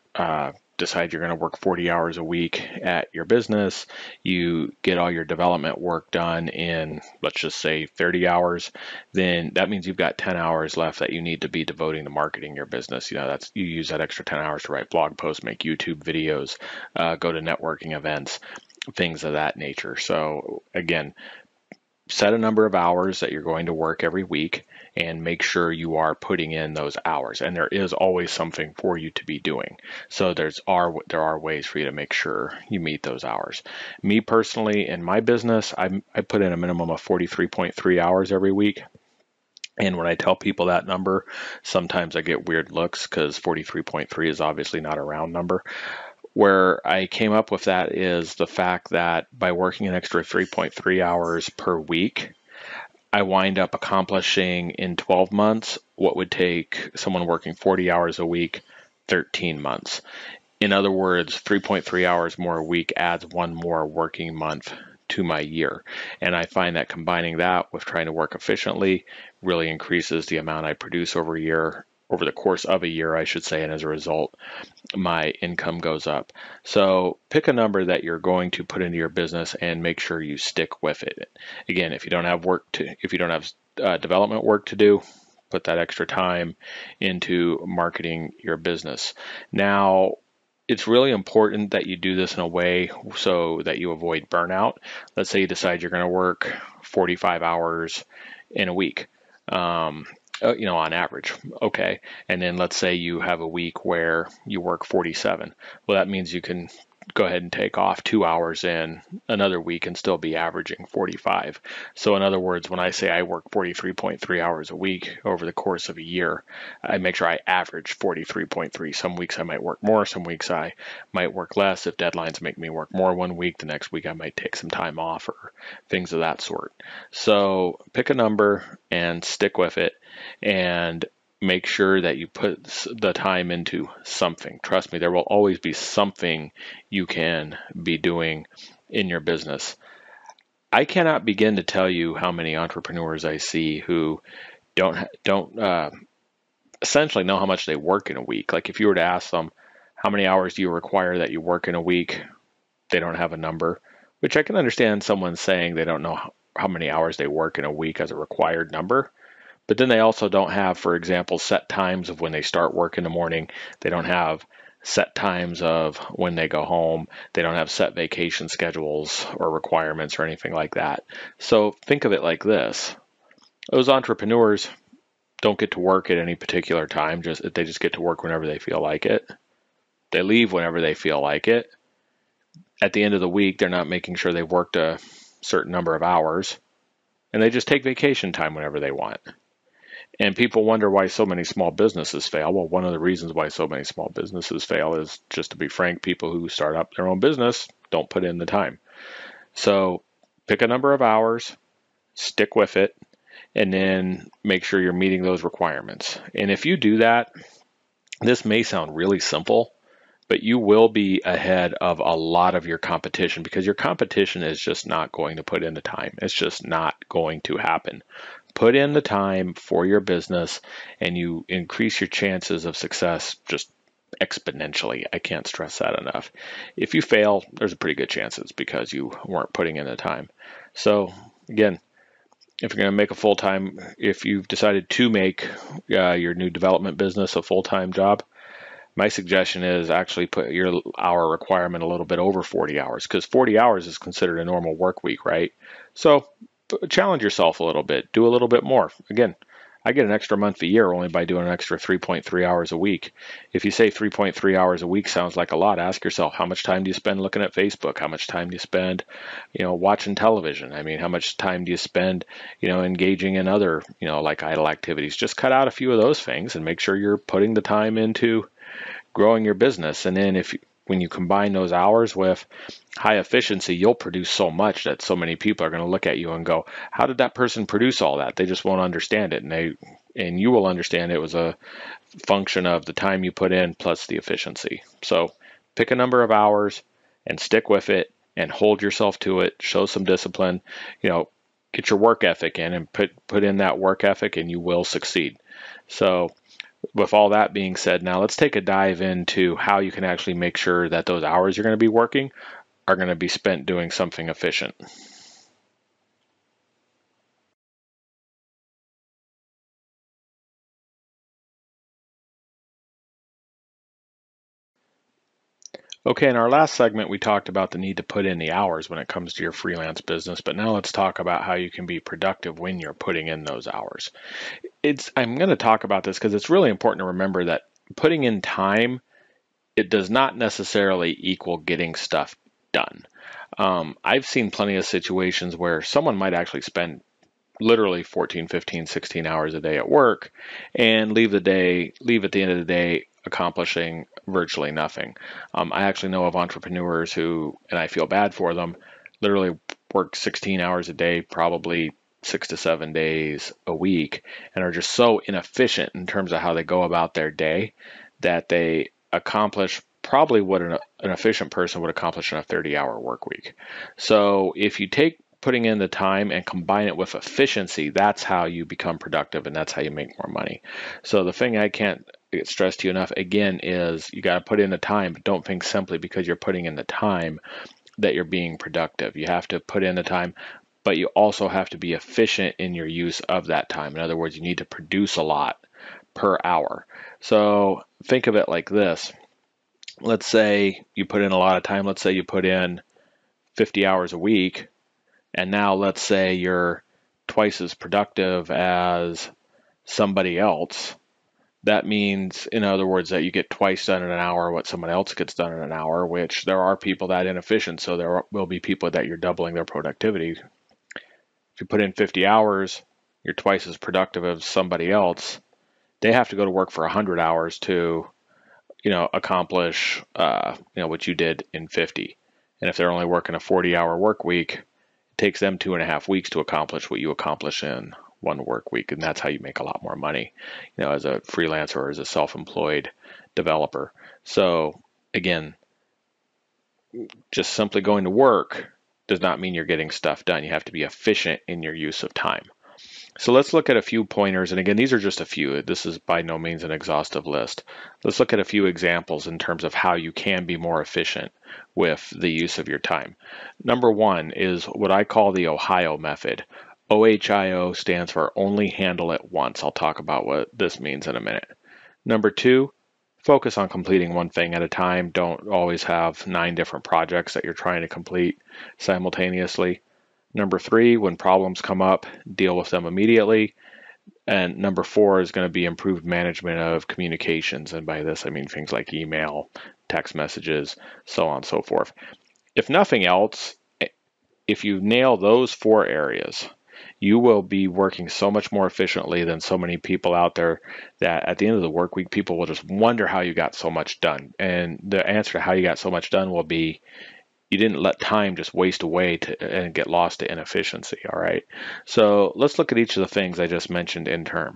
decide you're going to work 40 hours a week at your business, you get all your development work done in, let's just say 30 hours, then that means you've got 10 hours left that you need to be devoting to marketing your business. You use that extra 10 hours to write blog posts, make YouTube videos, go to networking events, things of that nature. So again, set a number of hours that you're going to work every week and make sure you are putting in those hours. And there is always something for you to be doing. So there are ways for you to make sure you meet those hours. Me personally, in my business, I put in a minimum of 43.3 hours every week. And when I tell people that number, sometimes I get weird looks because 43.3 is obviously not a round number. Where I came up with that is the fact that by working an extra 3.3 hours per week, I wind up accomplishing in 12 months what would take someone working 40 hours a week 13 months. In other words, 3.3 hours more a week adds one more working month to my year. And I find that combining that with trying to work efficiently really increases the amount I produce over the course of a year, I should say, and as a result, my income goes up. So pick a number that you're going to put into your business and make sure you stick with it. Again, if you don't have development work to do, put that extra time into marketing your business. Now, it's really important that you do this in a way so that you avoid burnout. Let's say you decide you're going to work 45 hours in a week. On average, okay. And then let's say you have a week where you work 47. Well, that means you can go ahead and take off 2 hours in another week and still be averaging 45. So in other words, when I say I work 43.3 hours a week over the course of a year, I make sure I average 43.3. Some weeks I might work more, some weeks I might work less. If deadlines make me work more one week, the next week I might take some time off or things of that sort. So pick a number and stick with it, and make sure that you put the time into something. Trust me, there will always be something you can be doing in your business. I cannot begin to tell you how many entrepreneurs I see who don't essentially know how much they work in a week. Like if you were to ask them, how many hours do you require that you work in a week? They don't have a number, which I can understand someone saying they don't know how many hours they work in a week as a required number. But then they also don't have, for example, set times of when they start work in the morning. They don't have set times of when they go home. They don't have set vacation schedules or requirements or anything like that. So think of it like this. Those entrepreneurs don't get to work at any particular time. They just get to work whenever they feel like it. They leave whenever they feel like it. At the end of the week, they're not making sure they've worked a certain number of hours, and they just take vacation time whenever they want. And people wonder why so many small businesses fail. Well, one of the reasons why so many small businesses fail is, just to be frank, people who start up their own business don't put in the time. So pick a number of hours, stick with it, and then make sure you're meeting those requirements. And if you do that, this may sound really simple, but you will be ahead of a lot of your competition, because your competition is just not going to put in the time. It's just not going to happen. Put in the time for your business and you increase your chances of success just exponentially. I can't stress that enough. If you fail, there's a pretty good chance it's because you weren't putting in the time. So again, if you're going to make a full-time, if you've decided to make your new development business a full-time job, my suggestion is actually put your hour requirement a little bit over 40 hours, because 40 hours is considered a normal work week, right? So challenge yourself a little bit, do a little bit more. Again, I get an extra month a year only by doing an extra 3.3 hours a week. If you say 3.3 hours a week sounds like a lot, ask yourself, how much time do you spend looking at Facebook? How much time do you spend, watching television? I mean, how much time do you spend, engaging in other, like idle activities? Just cut out a few of those things and make sure you're putting the time into growing your business. And then when you combine those hours with high efficiency, you'll produce so much that so many people are going to look at you and go, how did that person produce all that? They just won't understand it. And you will understand it was a function of the time you put in plus the efficiency. So pick a number of hours and stick with it and hold yourself to it. Show some discipline, get your work ethic in and put in that work ethic, and you will succeed. So with all that being said, now let's take a dive into how you can actually make sure that those hours you're going to be working are going to be spent doing something efficient. Okay, in our last segment, we talked about the need to put in the hours when it comes to your freelance business, but now let's talk about how you can be productive when you're putting in those hours. I'm going to talk about this because it's really important to remember that putting in time, it does not necessarily equal getting stuff done. I've seen plenty of situations where someone might actually spend literally 14, 15, 16 hours a day at work and leave at the end of the day accomplishing virtually nothing. I actually know of entrepreneurs who, and I feel bad for them, literally work 16 hours a day, probably 6 to 7 days a week, and are just so inefficient in terms of how they go about their day that they accomplish probably what an efficient person would accomplish in a 30-hour work week. So if you take putting in the time and combine it with efficiency, that's how you become productive, and that's how you make more money. So the thing I can't stress to you enough, again, is you got to put in the time, but don't think simply because you're putting in the time that you're being productive. You have to put in the time, but you also have to be efficient in your use of that time. In other words, you need to produce a lot per hour. So think of it like this. Let's say you put in a lot of time. Let's say you put in 50 hours a week, and now let's say you're twice as productive as somebody else. That means, in other words, that you get twice done in an hour what someone else gets done in an hour, which there are people that inefficient, so there will be people that you're doubling their productivity. If you put in 50 hours, you're twice as productive as somebody else. They have to go to work for 100 hours to, accomplish, what you did in 50. And if they're only working a 40-hour work week, it takes them 2.5 weeks to accomplish what you accomplish in one work week. And that's how you make a lot more money, as a freelancer or as a self-employed developer. So again, just simply going to work does not mean you're getting stuff done. You have to be efficient in your use of time. So let's look at a few pointers. And again, these are just a few. This is by no means an exhaustive list. Let's look at a few examples in terms of how you can be more efficient with the use of your time. Number one is what I call the OHIO method. OHIO stands for only handle it once. I'll talk about what this means in a minute. Number two, focus on completing one thing at a time. Don't always have 9 different projects that you're trying to complete simultaneously. Number 3, when problems come up, deal with them immediately. And number 4 is going to be improved management of communications. And by this, I mean things like email, text messages, so on and so forth. If nothing else, if you nail those 4 areas, you will be working so much more efficiently than so many people out there that at the end of the work week, people will just wonder how you got so much done. And the answer to how you got so much done will be you didn't let time just waste away and get lost to inefficiency, all right? So let's look at each of the things I just mentioned in turn.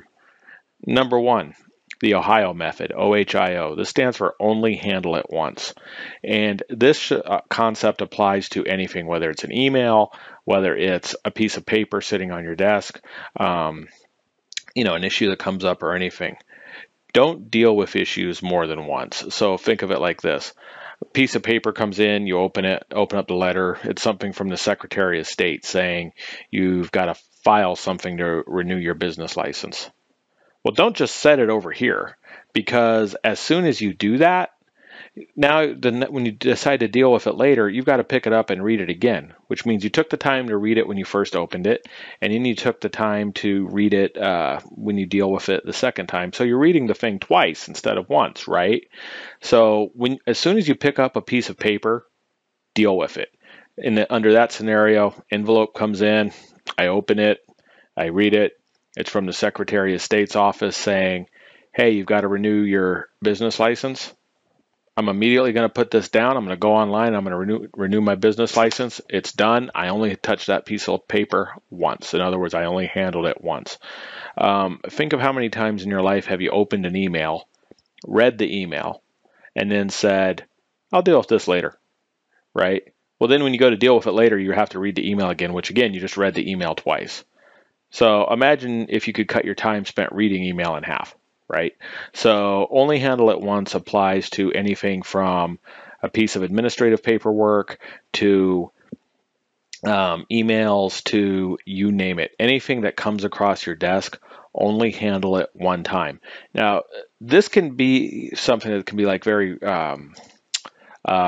Number 1, the Ohio method, OHIO. This stands for only handle it once. And this concept applies to anything, whether it's an email, whether it's a piece of paper sitting on your desk, an issue that comes up or anything. Don't deal with issues more than once. So think of it like this. A piece of paper comes in, you open up the letter. It's something from the Secretary of State saying you've got to file something to renew your business license. Well, don't just set it over here, because as soon as you do that, now when you decide to deal with it later, you've got to pick it up and read it again, which means you took the time to read it when you first opened it, and then you took the time to read it when you deal with it the second time. So you're reading the thing twice instead of once, right? So as soon as you pick up a piece of paper, deal with it. Under that scenario, envelope comes in, I open it, I read it. It's from the Secretary of State's office saying, hey, you've got to renew your business license. I'm immediately going to put this down. I'm going to go online. I'm going to renew my business license. It's done. I only touched that piece of paper once. In other words, I only handled it once. Think of how many times in your life have you opened an email, read the email, and then said, I'll deal with this later, right? Well, then when you go to deal with it later, you have to read the email again, which again, you just read the email twice. So imagine if you could cut your time spent reading email in half. Right? So only handle it once applies to anything from a piece of administrative paperwork to emails to you name it. Anything that comes across your desk, only handle it one time. Now, this can be something that can be like very,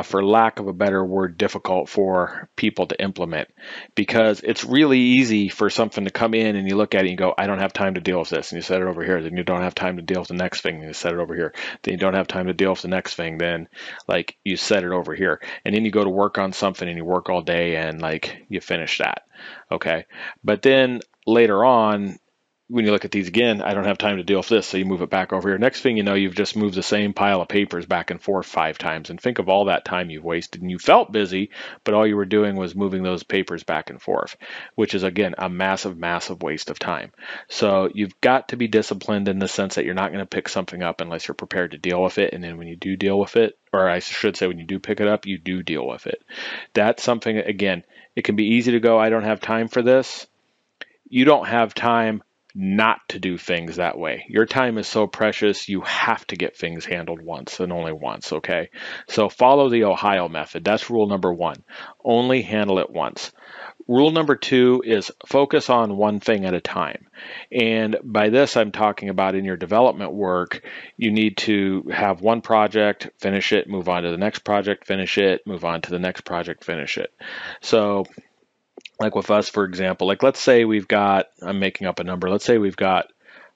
for lack of a better word, difficult for people to implement, because it's really easy for something to come in and you look at it and you go, I don't have time to deal with this, and you set it over here. Then you don't have time to deal with the next thing, and you set it over here. Then you don't have time to deal with the next thing, then like you set it over here. And then you go to work on something and you work all day and like you finish that. Okay. But then later on, when you look at these again, I don't have time to deal with this, so you move it back over here. Next thing you know, you've just moved the same pile of papers back and forth 5 times. And think of all that time you've wasted. And you felt busy, but all you were doing was moving those papers back and forth, which is, again, a massive, massive waste of time. So you've got to be disciplined in the sense that you're not going to pick something up unless you're prepared to deal with it. And then when you do deal with it, or I should say when you do pick it up, you do deal with it. That's something, again, it can be easy to go, I don't have time for this. You don't have time not to do things that way. Your time is so precious, you have to get things handled once and only once, okay? So follow the Ohio method. That's rule number 1. Only handle it once. Rule number 2 is focus on one thing at a time. And by this, I'm talking about in your development work, you need to have one project, finish it, move on to the next project, finish it, move on to the next project, finish it. So like with us, for example, like let's say we've got, I'm making up a number, let's say we've got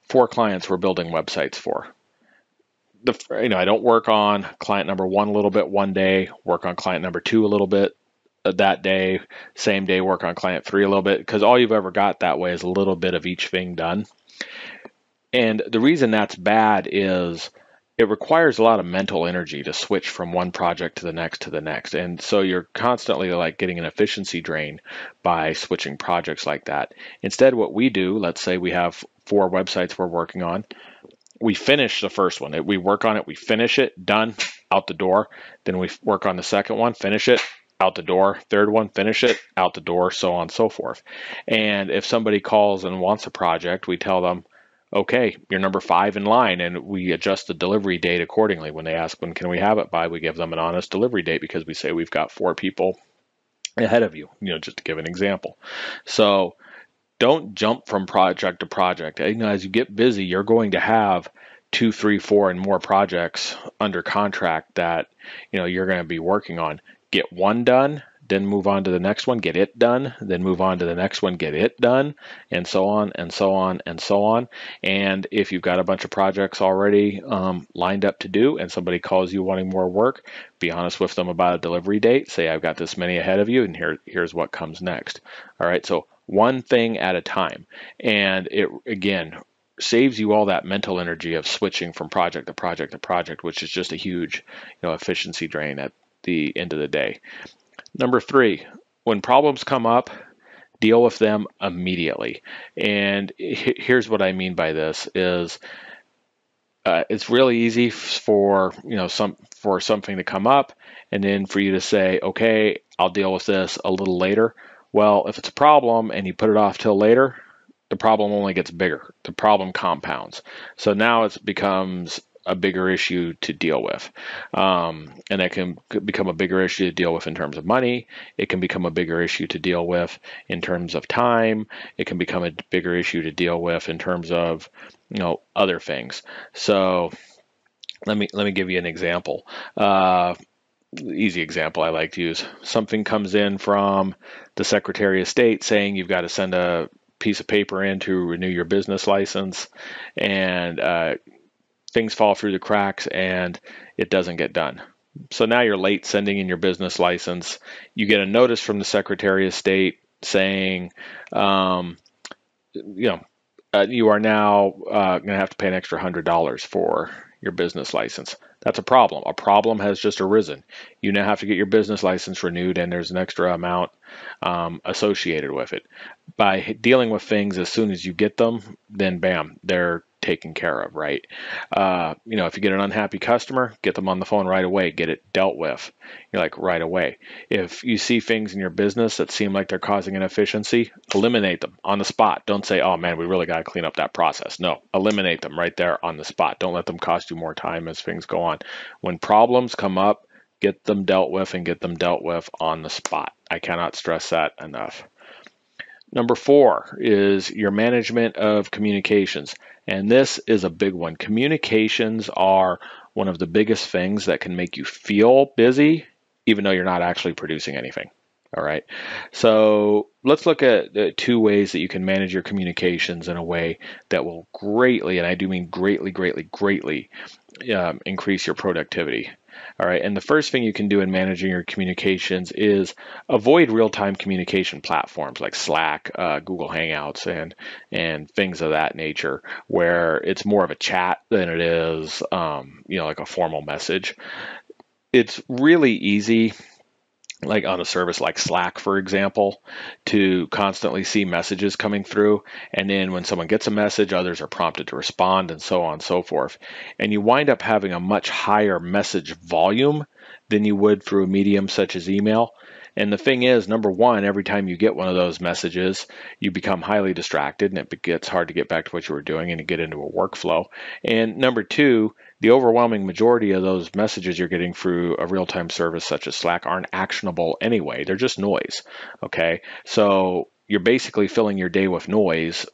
4 clients we're building websites for. I don't work on client number 1 a little bit one day, work on client number 2 a little bit that day, same day work on client 3 a little bit, because all you've ever got that way is a little bit of each thing done. And the reason that's bad is it requires a lot of mental energy to switch from one project to the next. And so you're constantly like getting an efficiency drain by switching projects like that. Instead, what we do, let's say we have 4 websites we're working on. We finish the first one. We work on it, we finish it, done, out the door. Then we work on the second one, finish it, out the door. Third one, finish it, out the door, so on and so forth. And if somebody calls and wants a project, we tell them, okay, you're number 5 in line, and we adjust the delivery date accordingly. When they ask when can we have it by, we give them an honest delivery date because we say we've got 4 people ahead of you, just to give an example. So don't jump from project to project. As you get busy, you're going to have 2, 3, 4 and more projects under contract that you're going to be working on. Get one done, then move on to the next one, get it done, then move on to the next one, get it done, and so on and so on and so on. And if you've got a bunch of projects already lined up to do and somebody calls you wanting more work, be honest with them about a delivery date. Say, I've got this many ahead of you, and here's what comes next. All right, so one thing at a time. And it, again, saves you all that mental energy of switching from project to project to project, which is just a huge, efficiency drain at the end of the day. Number 3, when problems come up, deal with them immediately. And here's what I mean by this is it's really easy for something to come up and then for you to say, okay, I'll deal with this a little later. Well, if it's a problem and you put it off till later, the problem only gets bigger. The problem compounds. So now it becomes a bigger issue to deal with. And it can become a bigger issue to deal with in terms of money. It can become a bigger issue to deal with in terms of time. It can become a bigger issue to deal with in terms of, other things. So let me give you an example. Easy example I like to use. Something comes in from the Secretary of State saying you've got to send a piece of paper in to renew your business license, and things fall through the cracks and it doesn't get done. So now you're late sending in your business license. You get a notice from the Secretary of State saying, you are now going to have to pay an extra $100 for your business license. That's a problem. A problem has just arisen. You now have to get your business license renewed, and there's an extra amount associated with it. By dealing with things as soon as you get them, then bam, they're taken care of, right? If you get an unhappy customer, get them on the phone right away, get it dealt with, right away. If you see things in your business that seem like they're causing inefficiency, eliminate them on the spot. Don't say, oh man, we really got to clean up that process. No, eliminate them right there on the spot. Don't let them cost you more time as things go on. When problems come up, get them dealt with, and get them dealt with on the spot. I cannot stress that enough. Number 4 is your management of communications. And this is a big one. Communications are one of the biggest things that can make you feel busy, even though you're not actually producing anything. All right. So let's look at the 2 ways that you can manage your communications in a way that will greatly, and I do mean greatly, increase your productivity. All right, and the first thing you can do in managing your communications is avoid real-time communication platforms like Slack, Google Hangouts, and things of that nature, where it's more of a chat than it is, like a formal message. It's really easy, like on a service like Slack, for example, to constantly see messages coming through. And then when someone gets a message, others are prompted to respond, and so on and so forth. And you wind up having a much higher message volume than you would through a medium such as email. And the thing is, number 1, every time you get one of those messages, you become highly distracted and it gets hard to get back to what you were doing and you get into a workflow. And number 2, the overwhelming majority of those messages you're getting through a real-time service such as Slack aren't actionable anyway. They're just noise, okay? So you're basically filling your day with noise,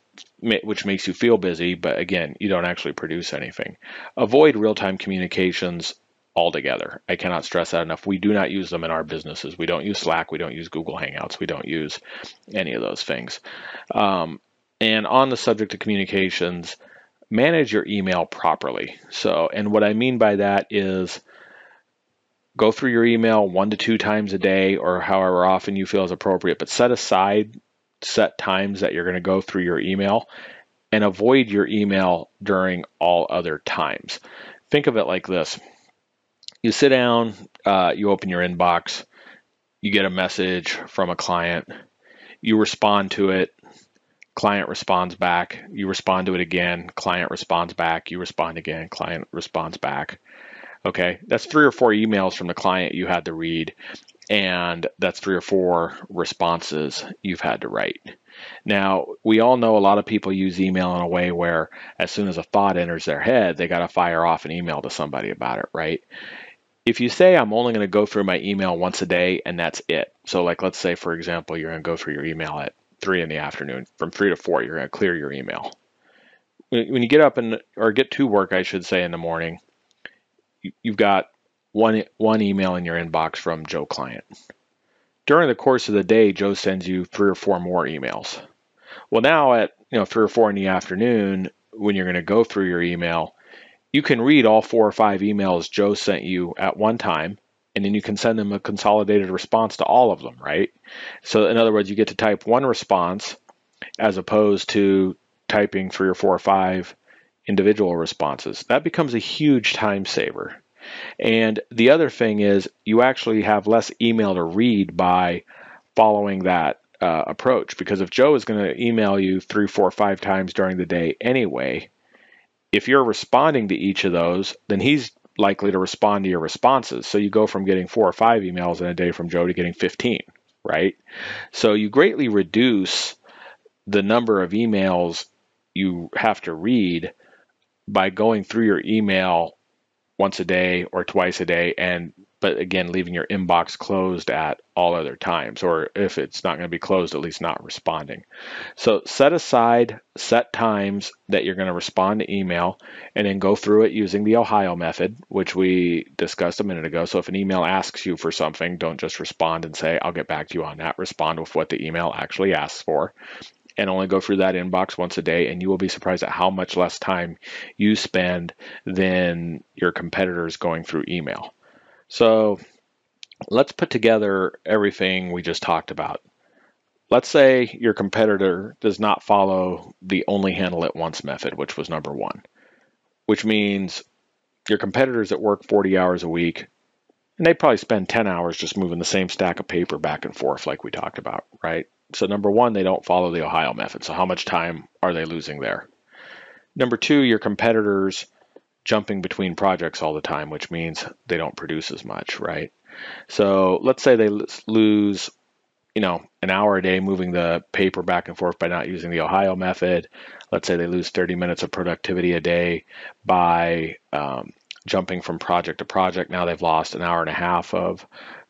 which makes you feel busy, but again, you don't actually produce anything. Avoid real-time communications altogether. I cannot stress that enough. We do not use them in our businesses. We don't use Slack. We don't use Google Hangouts. We don't use any of those things. And on the subject of communications, manage your email properly. And what I mean by that is go through your email 1 to 2 times a day or however often you feel is appropriate, but set times that you're going to go through your email and avoid your email during all other times. Think of it like this. You sit down, you open your inbox, you get a message from a client, you respond to it, client responds back, you respond to it again, client responds back, you respond again, client responds back. Okay, that's 3 or 4 emails from the client you had to read, and that's 3 or 4 responses you've had to write. Now, we all know a lot of people use email in a way where as soon as a thought enters their head, they got to fire off an email to somebody about it, right? If you say I'm only going to go through my email once a day and that's it. So like, let's say, for example, you're going to go through your email at 3 in the afternoon. From 3 to 4, you're going to clear your email. When you get up or get to work, I should say, in the morning, you've got one email in your inbox from Joe client. During the course of the day, Joe sends you 3 or 4 more emails. Well, now at 3 or 4 in the afternoon, when you're going to go through your email, you can read all 4 or 5 emails Joe sent you at one time, and then you can send them a consolidated response to all of them, right? So in other words, you get to type one response as opposed to typing 3 or 4 or 5 individual responses. That becomes a huge time saver. And the other thing is you actually have less email to read by following that approach, because if Joe is going to email you 3, 4, 5 times during the day anyway, if you're responding to each of those, then he's likely to respond to your responses. So you go from getting 4 or 5 emails in a day from Joe to getting 15, right? So you greatly reduce the number of emails you have to read by going through your email once a day or twice a day, but again, leaving your inbox closed at all other times, or if it's not going to be closed, at least not responding. So set aside set times that you're going to respond to email, and then go through it using the Ohio method, which we discussed a minute ago. So if an email asks you for something, don't just respond and say, I'll get back to you on that. Respond with what the email actually asks for, and only go through that inbox once a day, and you will be surprised at how much less time you spend than your competitors going through email. So let's put together everything we just talked about. Let's say your competitor does not follow the only handle it once method, which was number 1, which means your competitors that work 40 hours a week, and they probably spend 10 hours just moving the same stack of paper back and forth like we talked about, right? So number 1, they don't follow the Ohio method. So how much time are they losing there? Number 2, your competitors jumping between projects all the time, which means they don't produce as much, right? So let's say they lose, an hour a day moving the paper back and forth by not using the Ohio method. Let's say they lose 30 minutes of productivity a day by jumping from project to project. Now they've lost an hour and a half of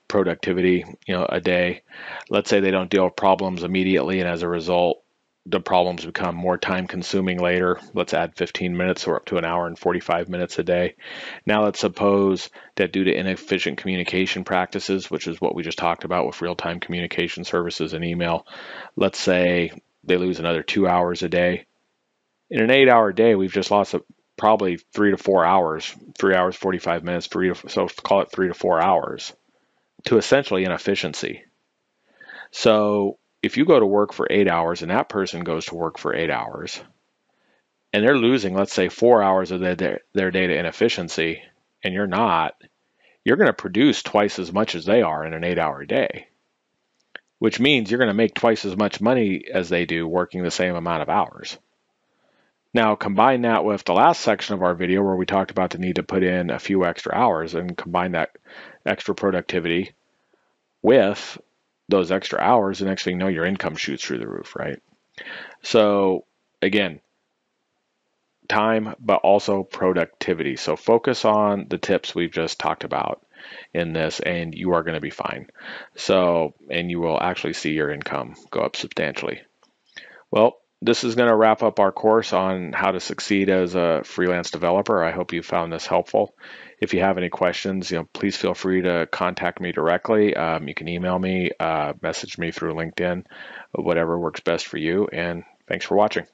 productivity, a day. Let's say they don't deal with problems immediately, and as a result, the problems become more time consuming later. Let's add 15 minutes or up to an hour and 45 minutes a day. Now let's suppose that due to inefficient communication practices, which is what we just talked about with real-time communication services and email, let's say they lose another 2 hours a day. In an 8-hour day, we've just lost probably 3 to 4 hours, 3 hours, 45 minutes, so call it 3 to 4 hours to essentially inefficiency. So if you go to work for 8 hours and that person goes to work for 8 hours and they're losing, let's say 4 hours of their day to inefficiency, and you're not, you're going to produce twice as much as they are in an 8-hour day, which means you're going to make twice as much money as they do working the same amount of hours. Now combine that with the last section of our video where we talked about the need to put in a few extra hours, and combine that extra productivity with those extra hours, the next thing you know, your income shoots through the roof, right? So again, time, but also productivity. So focus on the tips we've just talked about in this, and you are going to be fine. And you will actually see your income go up substantially. Well, this is going to wrap up our course on how to succeed as a freelance developer. I hope you found this helpful. If you have any questions, please feel free to contact me directly. You can email me, message me through LinkedIn, whatever works best for you. And thanks for watching.